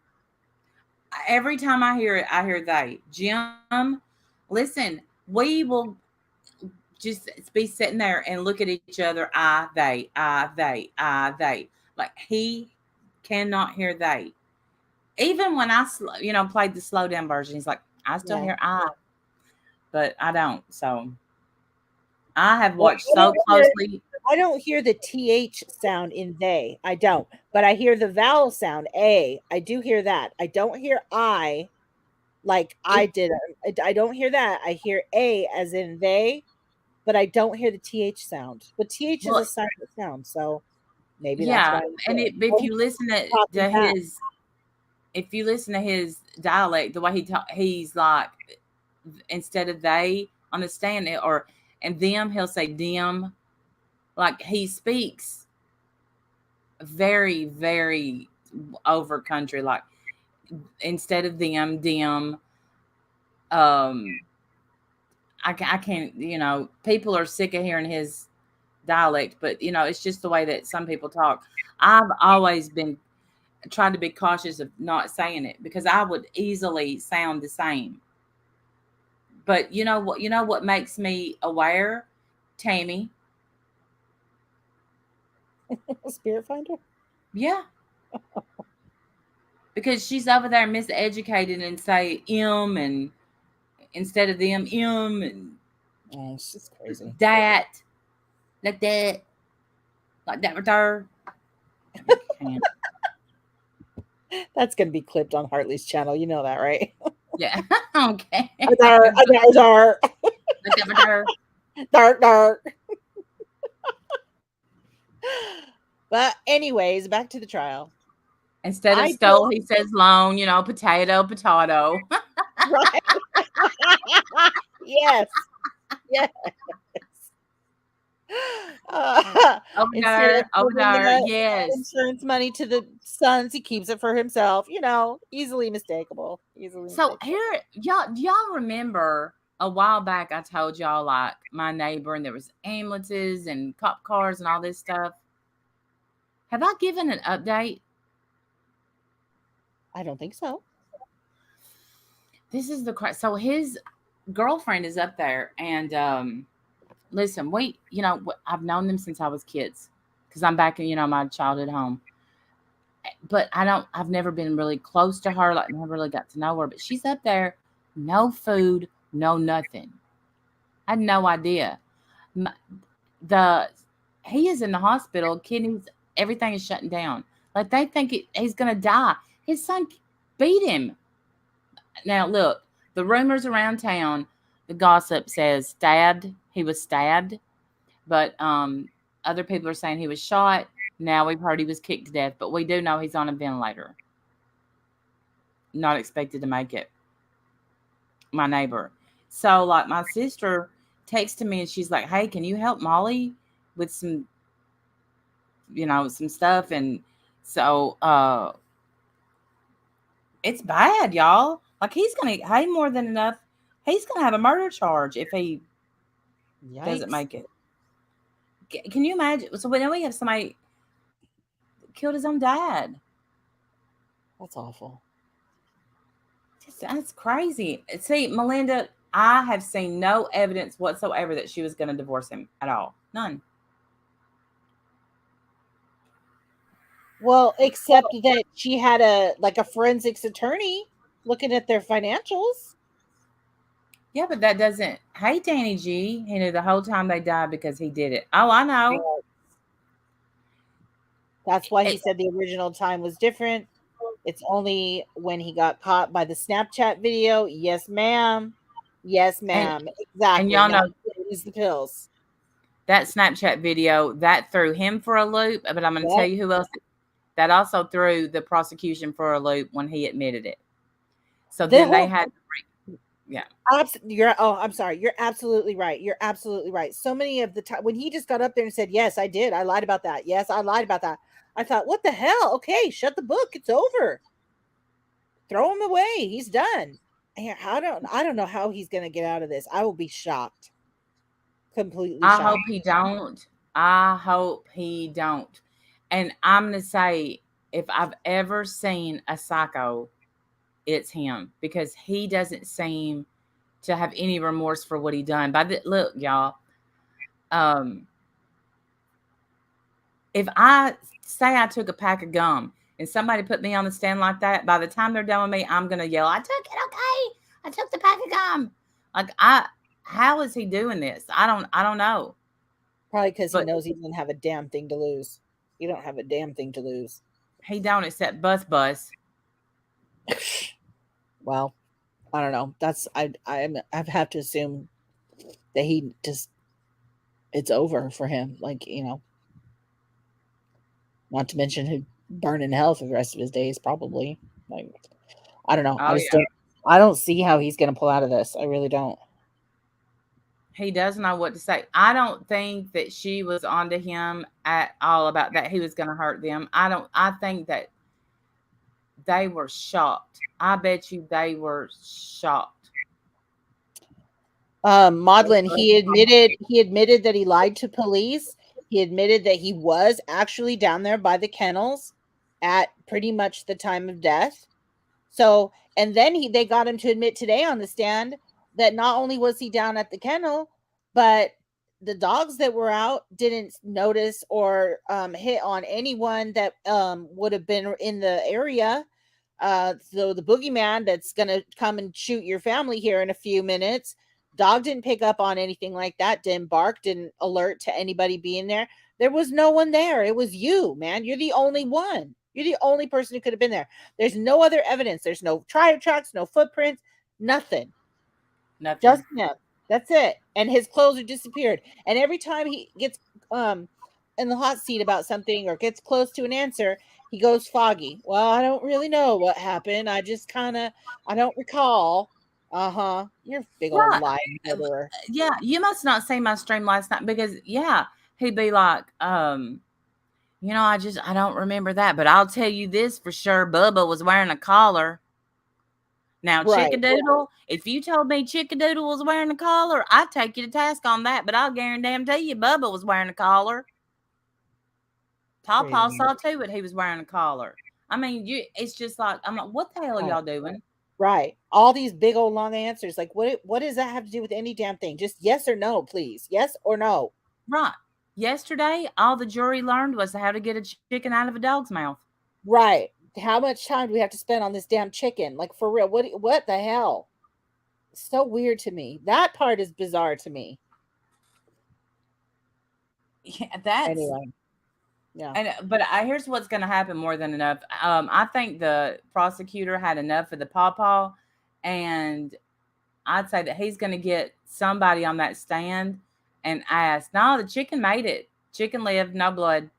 Every time I hear it, I hear they. Jim, listen, we will just be sitting there and look at each other. They. Like he cannot hear they. Even when I, played the slow down version, he's like, I still hear I, but I don't. So I have watched so closely I don't hear the TH sound in they. I don't. But I hear the vowel sound A. I do hear that. I don't hear I like I did. I don't hear that. I hear A as in they, but I don't hear the TH sound. But TH is a silent sound, so maybe that's why. And if you listen to his, if you listen to his dialect, the way he he's like, instead of they, understand it, or and them, he'll say them. Like he speaks very, very over country. Like instead of them. I can't. You know, people are sick of hearing his dialect, but you know, it's just the way that some people talk. I've always been trying to be cautious of not saying it because I would easily sound the same. But you know what? You know what makes me aware, Tammy. Spirit finder? Yeah. Because she's over there miseducated and say and instead of them and it's just crazy. That like that with her. That's gonna be clipped on Hartley's channel. You know that, right? Yeah. Okay. Dark. But anyways, back to the trial. Instead of stole, he says loan, you know, potato. Right. Yes. Over there, yes. Insurance money to the sons, he keeps it for himself. You know, easily mistakeable. So here, y'all remember a while back I told y'all like my neighbor and there was ambulances and cop cars and all this stuff. Have I given an update? I don't think so. This is so his girlfriend is up there and listen, I've known them since I was kids because I'm back in, my childhood home. But I've never been really close to her, like never really got to know her. But she's up there, no food, no nothing. I had no idea. He is in the hospital, kidneys, everything is shutting down. Like they think he's gonna die. His son beat him. Now look, the rumors around town, the gossip says he was stabbed, but other people are saying he was shot. Now we've heard he was kicked to death, but we do know he's on a ventilator. Not expected to make it. My neighbor. So like my sister texted me and she's like, hey, can you help Molly with some, some stuff? And so it's bad, y'all. Like he's going to pay more than enough. He's going to have a murder charge if he doesn't make it. Can you imagine? So now we have somebody killed his own dad. That's awful. That's crazy. See, Melinda, I have seen no evidence whatsoever that she was going to divorce him at all. None. Well, except that she had a forensics attorney looking at their financials. Yeah, but that doesn't. Hey, Danny G, he knew the whole time they died because he did it. Oh, I know. That's why he said the original time was different. It's only when he got caught by the Snapchat video. Yes, ma'am. Yes, ma'am. Exactly. And y'all know use the pills. That Snapchat video that threw him for a loop. But I'm going to tell you who else. That also threw the prosecution for a loop when he admitted it. So then they had. Yeah. I'm sorry. You're absolutely right. So many of the time when he just got up there and said, yes, I did. I lied about that. Yes, I lied about that. I thought, what the hell? Okay, shut the book. It's over. Throw him away. He's done. And I don't know how he's going to get out of this. I will be shocked. Completely shocked. I hope he don't. And I'm going to say, if I've ever seen a psycho, it's him, because he doesn't seem to have any remorse for what he done. Look, y'all, if I say I took a pack of gum and somebody put me on the stand like that, by the time they're done with me, I'm gonna yell, I took it, okay, I took the pack of gum. Like how is he doing this? I don't know. Probably because he knows he doesn't have a damn thing to lose. You don't have a damn thing to lose. He don't accept bus. Well, I don't know. That's I have to assume that he just it's over for him. Like, not to mention he'd burn in hell for the rest of his days, probably. Like, I don't know. I don't see how he's going to pull out of this. I really don't. He doesn't know what to say. I don't think that she was onto him at all about that he was going to hurt them. I think that they were shocked. I bet you they were shocked. Maudlin, he admitted that he lied to police. He admitted that he was actually down there by the kennels at pretty much the time of death. So, and then they got him to admit today on the stand that not only was he down at the kennel, but the dogs that were out didn't notice or hit on anyone that would have been in the area. So the boogeyman that's going to come and shoot your family here in a few minutes, dog didn't pick up on anything like that, didn't bark, didn't alert to anybody being there. There was no one there. It was you, man. You're the only one. You're the only person who could have been there. There's no other evidence. There's no tire tracks, no footprints, nothing. Just him. That's it. And his clothes are disappeared. And every time he gets in the hot seat about something or gets close to an answer, he goes foggy. Well, I don't really know what happened. I just I don't recall. You're a big old lying murderer. Yeah, you must not see my stream last night because he'd be like, I don't remember that, but I'll tell you this for sure. Bubba was wearing a collar. Now, Chickadoodle, if you told me Chickadoodle was wearing a collar, I'd take you to task on that, but I'll guarantee you Bubba was wearing a collar. Pawpaw saw too, but he was wearing a collar. I mean, it's just like, I'm like, what the hell are y'all doing? Right. All these big old long answers. Like, what does that have to do with any damn thing? Just yes or no, please. Yes or no. Right. Yesterday, all the jury learned was how to get a chicken out of a dog's mouth. Right. How much time do we have to spend on this damn chicken? Like, for real, what the hell? It's so weird to me. That part is bizarre to me. Yeah, that's anyway. Yeah. But here's what's going to happen more than enough. I think the prosecutor had enough of the pawpaw, and I'd say that he's going to get somebody on that stand and ask, no, the chicken made it. Chicken lived, no blood.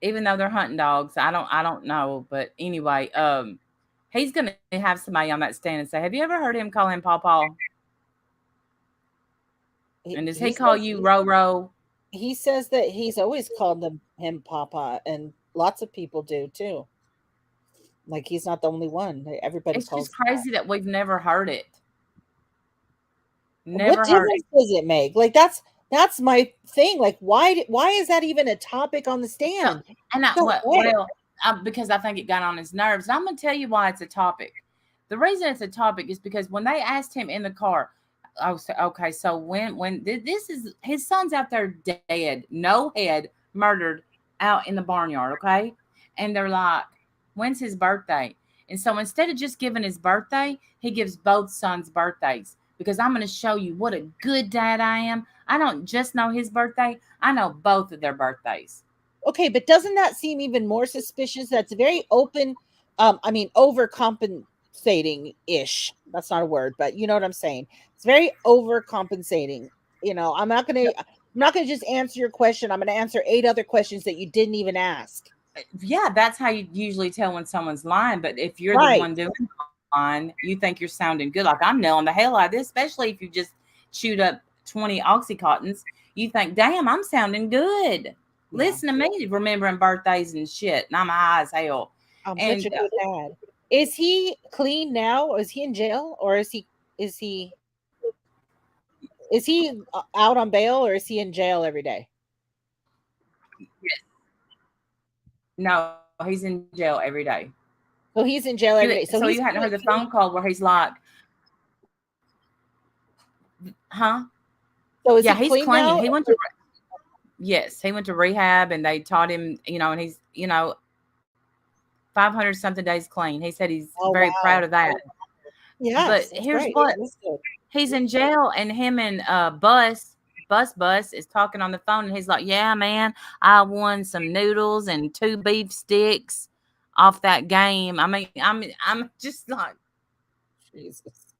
Even though they're hunting dogs, I don't know. But anyway, he's going to have somebody on that stand and say, have you ever heard him call him Pawpaw? And does he call you Ro? He says that he's always called him Papa, and lots of people do too. Like, he's not the only one. Everybody calls. It's just crazy that we've never heard it. What difference does it make? Like, that's my thing. Like, why is that even a topic on the stand? Because I think it got on his nerves. I'm going to tell you why it's a topic. The reason it's a topic is because when they asked him in the car, okay, so when this is his son's out there dead, no head, murdered out in the barnyard, okay? And they're like, when's his birthday? And so instead of just giving his birthday, he gives both sons' birthdays. Because I'm going to show you what a good dad I am. I don't just know his birthday. I know both of their birthdays. Okay, but doesn't that seem even more suspicious? That's very open. Overcompensating-ish. That's not a word, but you know what I'm saying. It's very overcompensating. I'm not going to just answer your question. I'm going to answer 8 other questions that you didn't even ask. Yeah, that's how you usually tell when someone's lying. But if you're the one doing on, you think you're sounding good, like I'm nailing the hell out of this, especially if you just chewed up 20 Oxycontins, you think, damn, I'm sounding good. Yeah. Listen to me remembering birthdays and shit, and I'm high as hell. I'm such a good dad. Is he clean now, or is he in jail, or is he out on bail, or is he in jail every day? No, he's in jail every day. So he's in jail every day. So you hadn't heard the phone call where he's like, huh? So he's clean. Now? He went to rehab, and they taught him, and he's 500 something days clean. He said he's very proud of that. Yeah. But here's what: he's in jail, and him and Bus, Bus is talking on the phone, and he's like, "Yeah, man, I won some noodles and 2 beef sticks off that game." I mean, I'm just like, Jesus.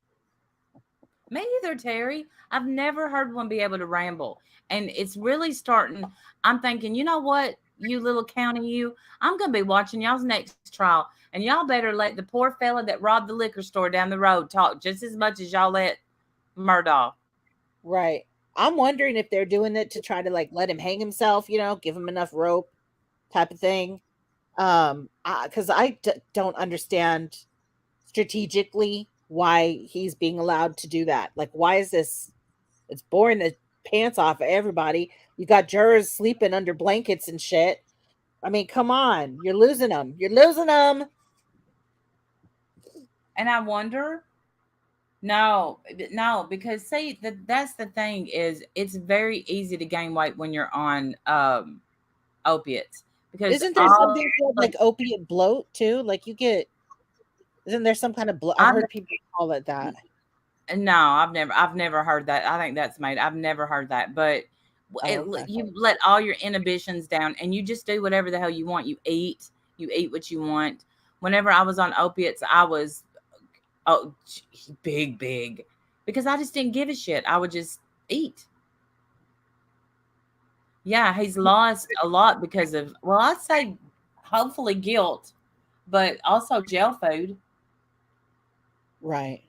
Me either, Terry. I've never heard one be able to ramble. And it's really starting. I'm thinking, you know what, you little county, I'm going to be watching y'all's next trial. And y'all better let the poor fella that robbed the liquor store down the road talk just as much as y'all let Murdaugh. Right. I'm wondering if they're doing it to try to like let him hang himself, give him enough rope type of thing. Because don't understand strategically why he's being allowed to do that. Like, why is this? It's boring the pants off of everybody. You got jurors sleeping under blankets and shit. I mean, come on, you're losing them. You're losing them. And I wonder, no, because see, that's the thing is, it's very easy to gain weight when you're on opiates. Because isn't there something called like opiate bloat too? Like you get, isn't there some kind of bloat? I've heard people call it that. No, I've never heard that. I think that's made. I've never heard that, but you let all your inhibitions down and you just do whatever the hell you want. You eat what you want. Whenever I was on opiates, I was big because I just didn't give a shit. I would just eat. Yeah, he's lost a lot because of, well, I'd say hopefully guilt, but also jail food. Right.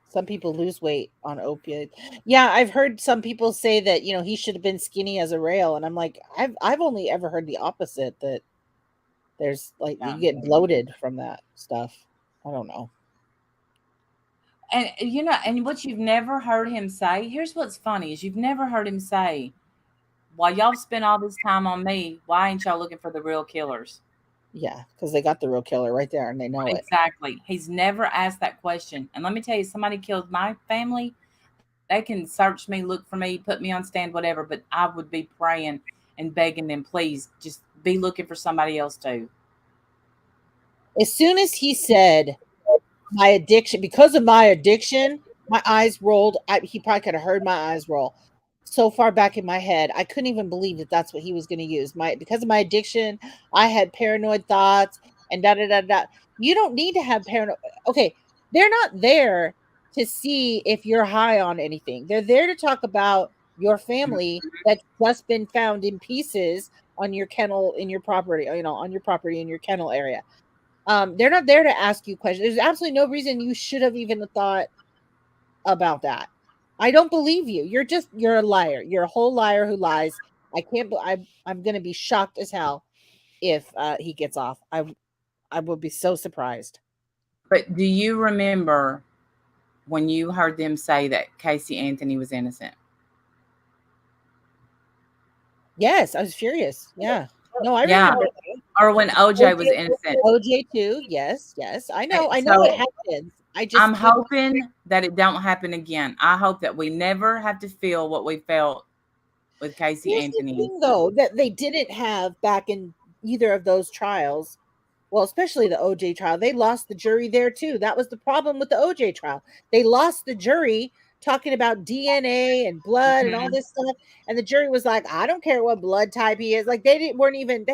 Some people lose weight on opiates. Yeah, I've heard some people say that, he should have been skinny as a rail. And I'm like, I've only ever heard the opposite, that there's like, you get bloated from that stuff. I don't know. And, and what you've never heard him say, here's what's funny, is you've never heard him say, while y'all spend all this time on me, why ain't y'all looking for the real killers? Yeah, because they got the real killer right there and they know it. Exactly. He's never asked that question. And let me tell you, somebody killed my family, they can search me, look for me, put me on stand, whatever, but I would be praying and begging them, please just be looking for somebody else too. As soon as he said my addiction, because of my addiction, my eyes rolled. He probably could have heard my eyes roll so far back in my head. I couldn't even believe that that's what he was going to use. Because of my addiction, I had paranoid thoughts and da da da da. You don't need to have paranoid. Okay, they're not there to see if you're high on anything. They're there to talk about your family that's just been found in pieces on your kennel in your property, on your property in your kennel area. They're not there to ask you questions. There's absolutely no reason you should have even thought about that. I don't believe you. You're a liar. You're a whole liar who lies. I'm going to be shocked as hell if he gets off. I would be so surprised. But do you remember when you heard them say that Casey Anthony was innocent? Yes, I was furious. Yeah. No, I remember. Or when OJ was innocent. OJ too. Yes. I know it happens. I'm hoping that it don't happen again. I hope that we never have to feel what we felt with Casey Anthony. The thing, though, that they didn't have back in either of those trials. Well, especially the OJ trial, they lost the jury there too. That was the problem with the OJ trial. They lost the jury talking about DNA and blood and all this stuff, and the jury was like, "I don't care what blood type he is." Like they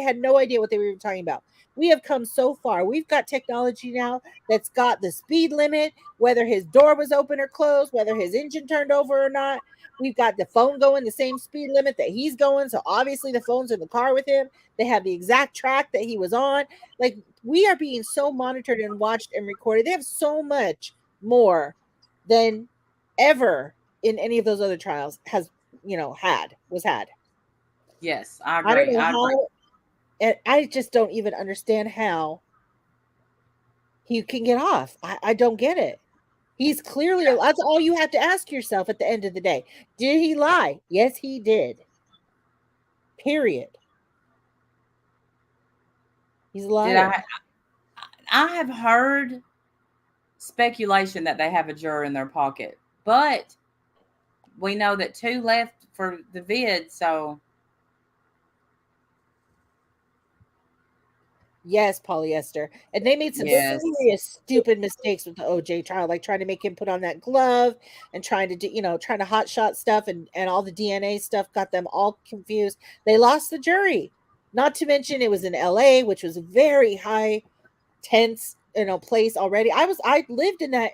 had no idea what they were even talking about. We have come so far. We've got technology now that's got the speed limit, whether his door was open or closed, whether his engine turned over or not. We've got the phone going the same speed limit that he's going. So obviously the phone's in the car with him. They have the exact track that he was on. Like, we are being so monitored and watched and recorded. They have so much more than ever in any of those other trials was had. Yes, I agree. And I just don't even understand how he can get off. I don't get it. He's clearly, that's all you have to ask yourself at the end of the day. Did he lie? Yes, he did. Period. He's a liar. I have heard speculation that they have a juror in their pocket, but we know that 2 left for the vid, so. Yes, polyester. And they made some serious stupid mistakes with the OJ trial, like trying to make him put on that glove and trying to do, trying to hot shot stuff and all the DNA stuff got them all confused. They lost the jury. Not to mention it was in LA, which was a very high tense, place already. I lived in that,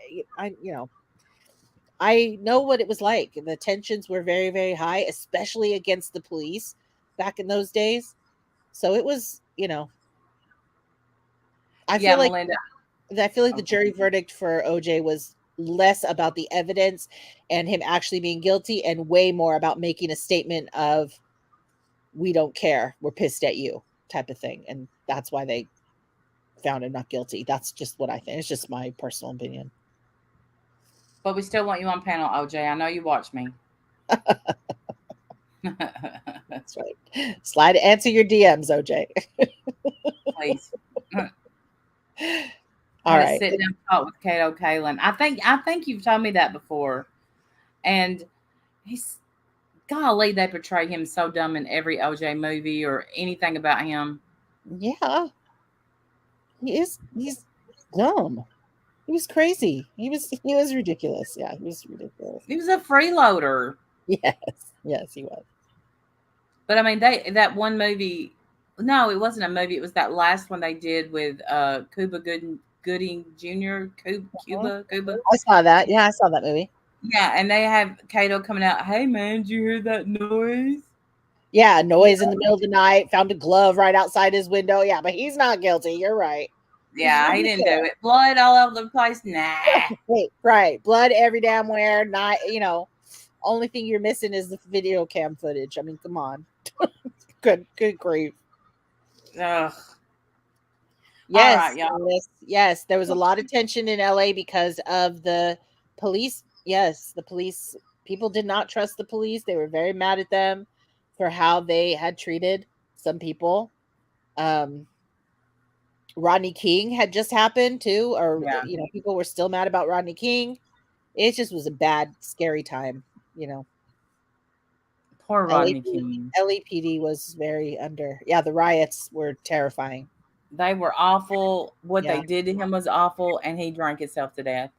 I know what it was like. The tensions were very, very high, especially against the police back in those days. So it was, I feel like the jury verdict for OJ was less about the evidence and him actually being guilty and way more about making a statement of we don't care, we're pissed at you type of thing. And that's why they found him not guilty. That's just what I think. It's just my personal opinion. But we still want you on panel, OJ. I know you watch me. That's right. Slide, answer your DMs, OJ. Please. All right. Sit down and talk with Kato Kalin. I think you've told me that before. And golly, they portray him so dumb in every OJ movie or anything about him. Yeah. He's dumb. He was crazy. He was ridiculous. Yeah, he was ridiculous. He was a freeloader. Yes, he was. But I mean, that one movie. No, it wasn't a movie. It was that last one they did with Cuba Gooding Jr. Cuba. I saw that. Yeah, I saw that movie. Yeah, and they have Kato coming out. Hey, man, did you hear that noise? Yeah, noise in the middle of the night. Found a glove right outside his window. Yeah, but he's not guilty. You're right. Yeah, he didn't do it. Blood all over the place. Nah. Right. Blood every damn where. Not, only thing you're missing is the video cam footage. I mean, come on. Good grief. Ugh. Yes, right, yes. There was a lot of tension in LA because of the police. Yes, the police. People did not trust the police. They were very mad at them for how they had treated some people. Rodney King had just happened too, or people were still mad about Rodney King. It just was a bad, scary time. Poor Rodney King. LAPD was very under. Yeah, the riots were terrifying. They were awful. What they did to him was awful, and he drank himself to death.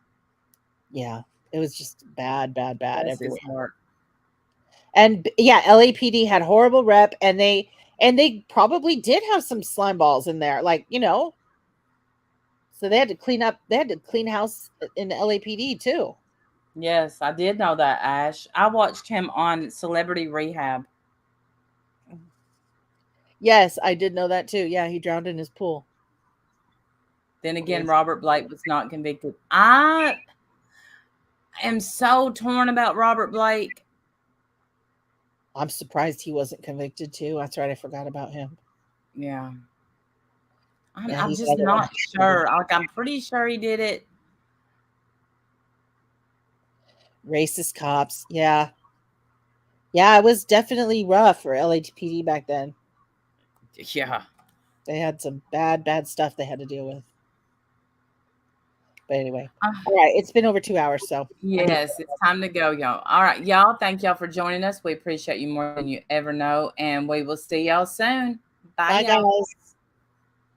Yeah, it was just bad everywhere. And LAPD had horrible rep, and they probably did have some slime balls in there, so they had to clean up. They had to clean house in the LAPD too. Yes, I did know that, Ash. I watched him on Celebrity Rehab. Yes, I did know that too. Yeah, he drowned in his pool. Then again, Robert Blake was not convicted. I am so torn about Robert Blake. I'm surprised he wasn't convicted too. That's right. I forgot about him. Yeah. I'm just not sure. I'm pretty sure he did it. Racist cops. Yeah. Yeah, it was definitely rough for LAPD back then. Yeah. They had some bad stuff they had to deal with. But anyway. All right. It's been over 2 hours. So yes, it's time to go, y'all. All right, y'all. Thank y'all for joining us. We appreciate you more than you ever know. And we will see y'all soon. Bye, guys.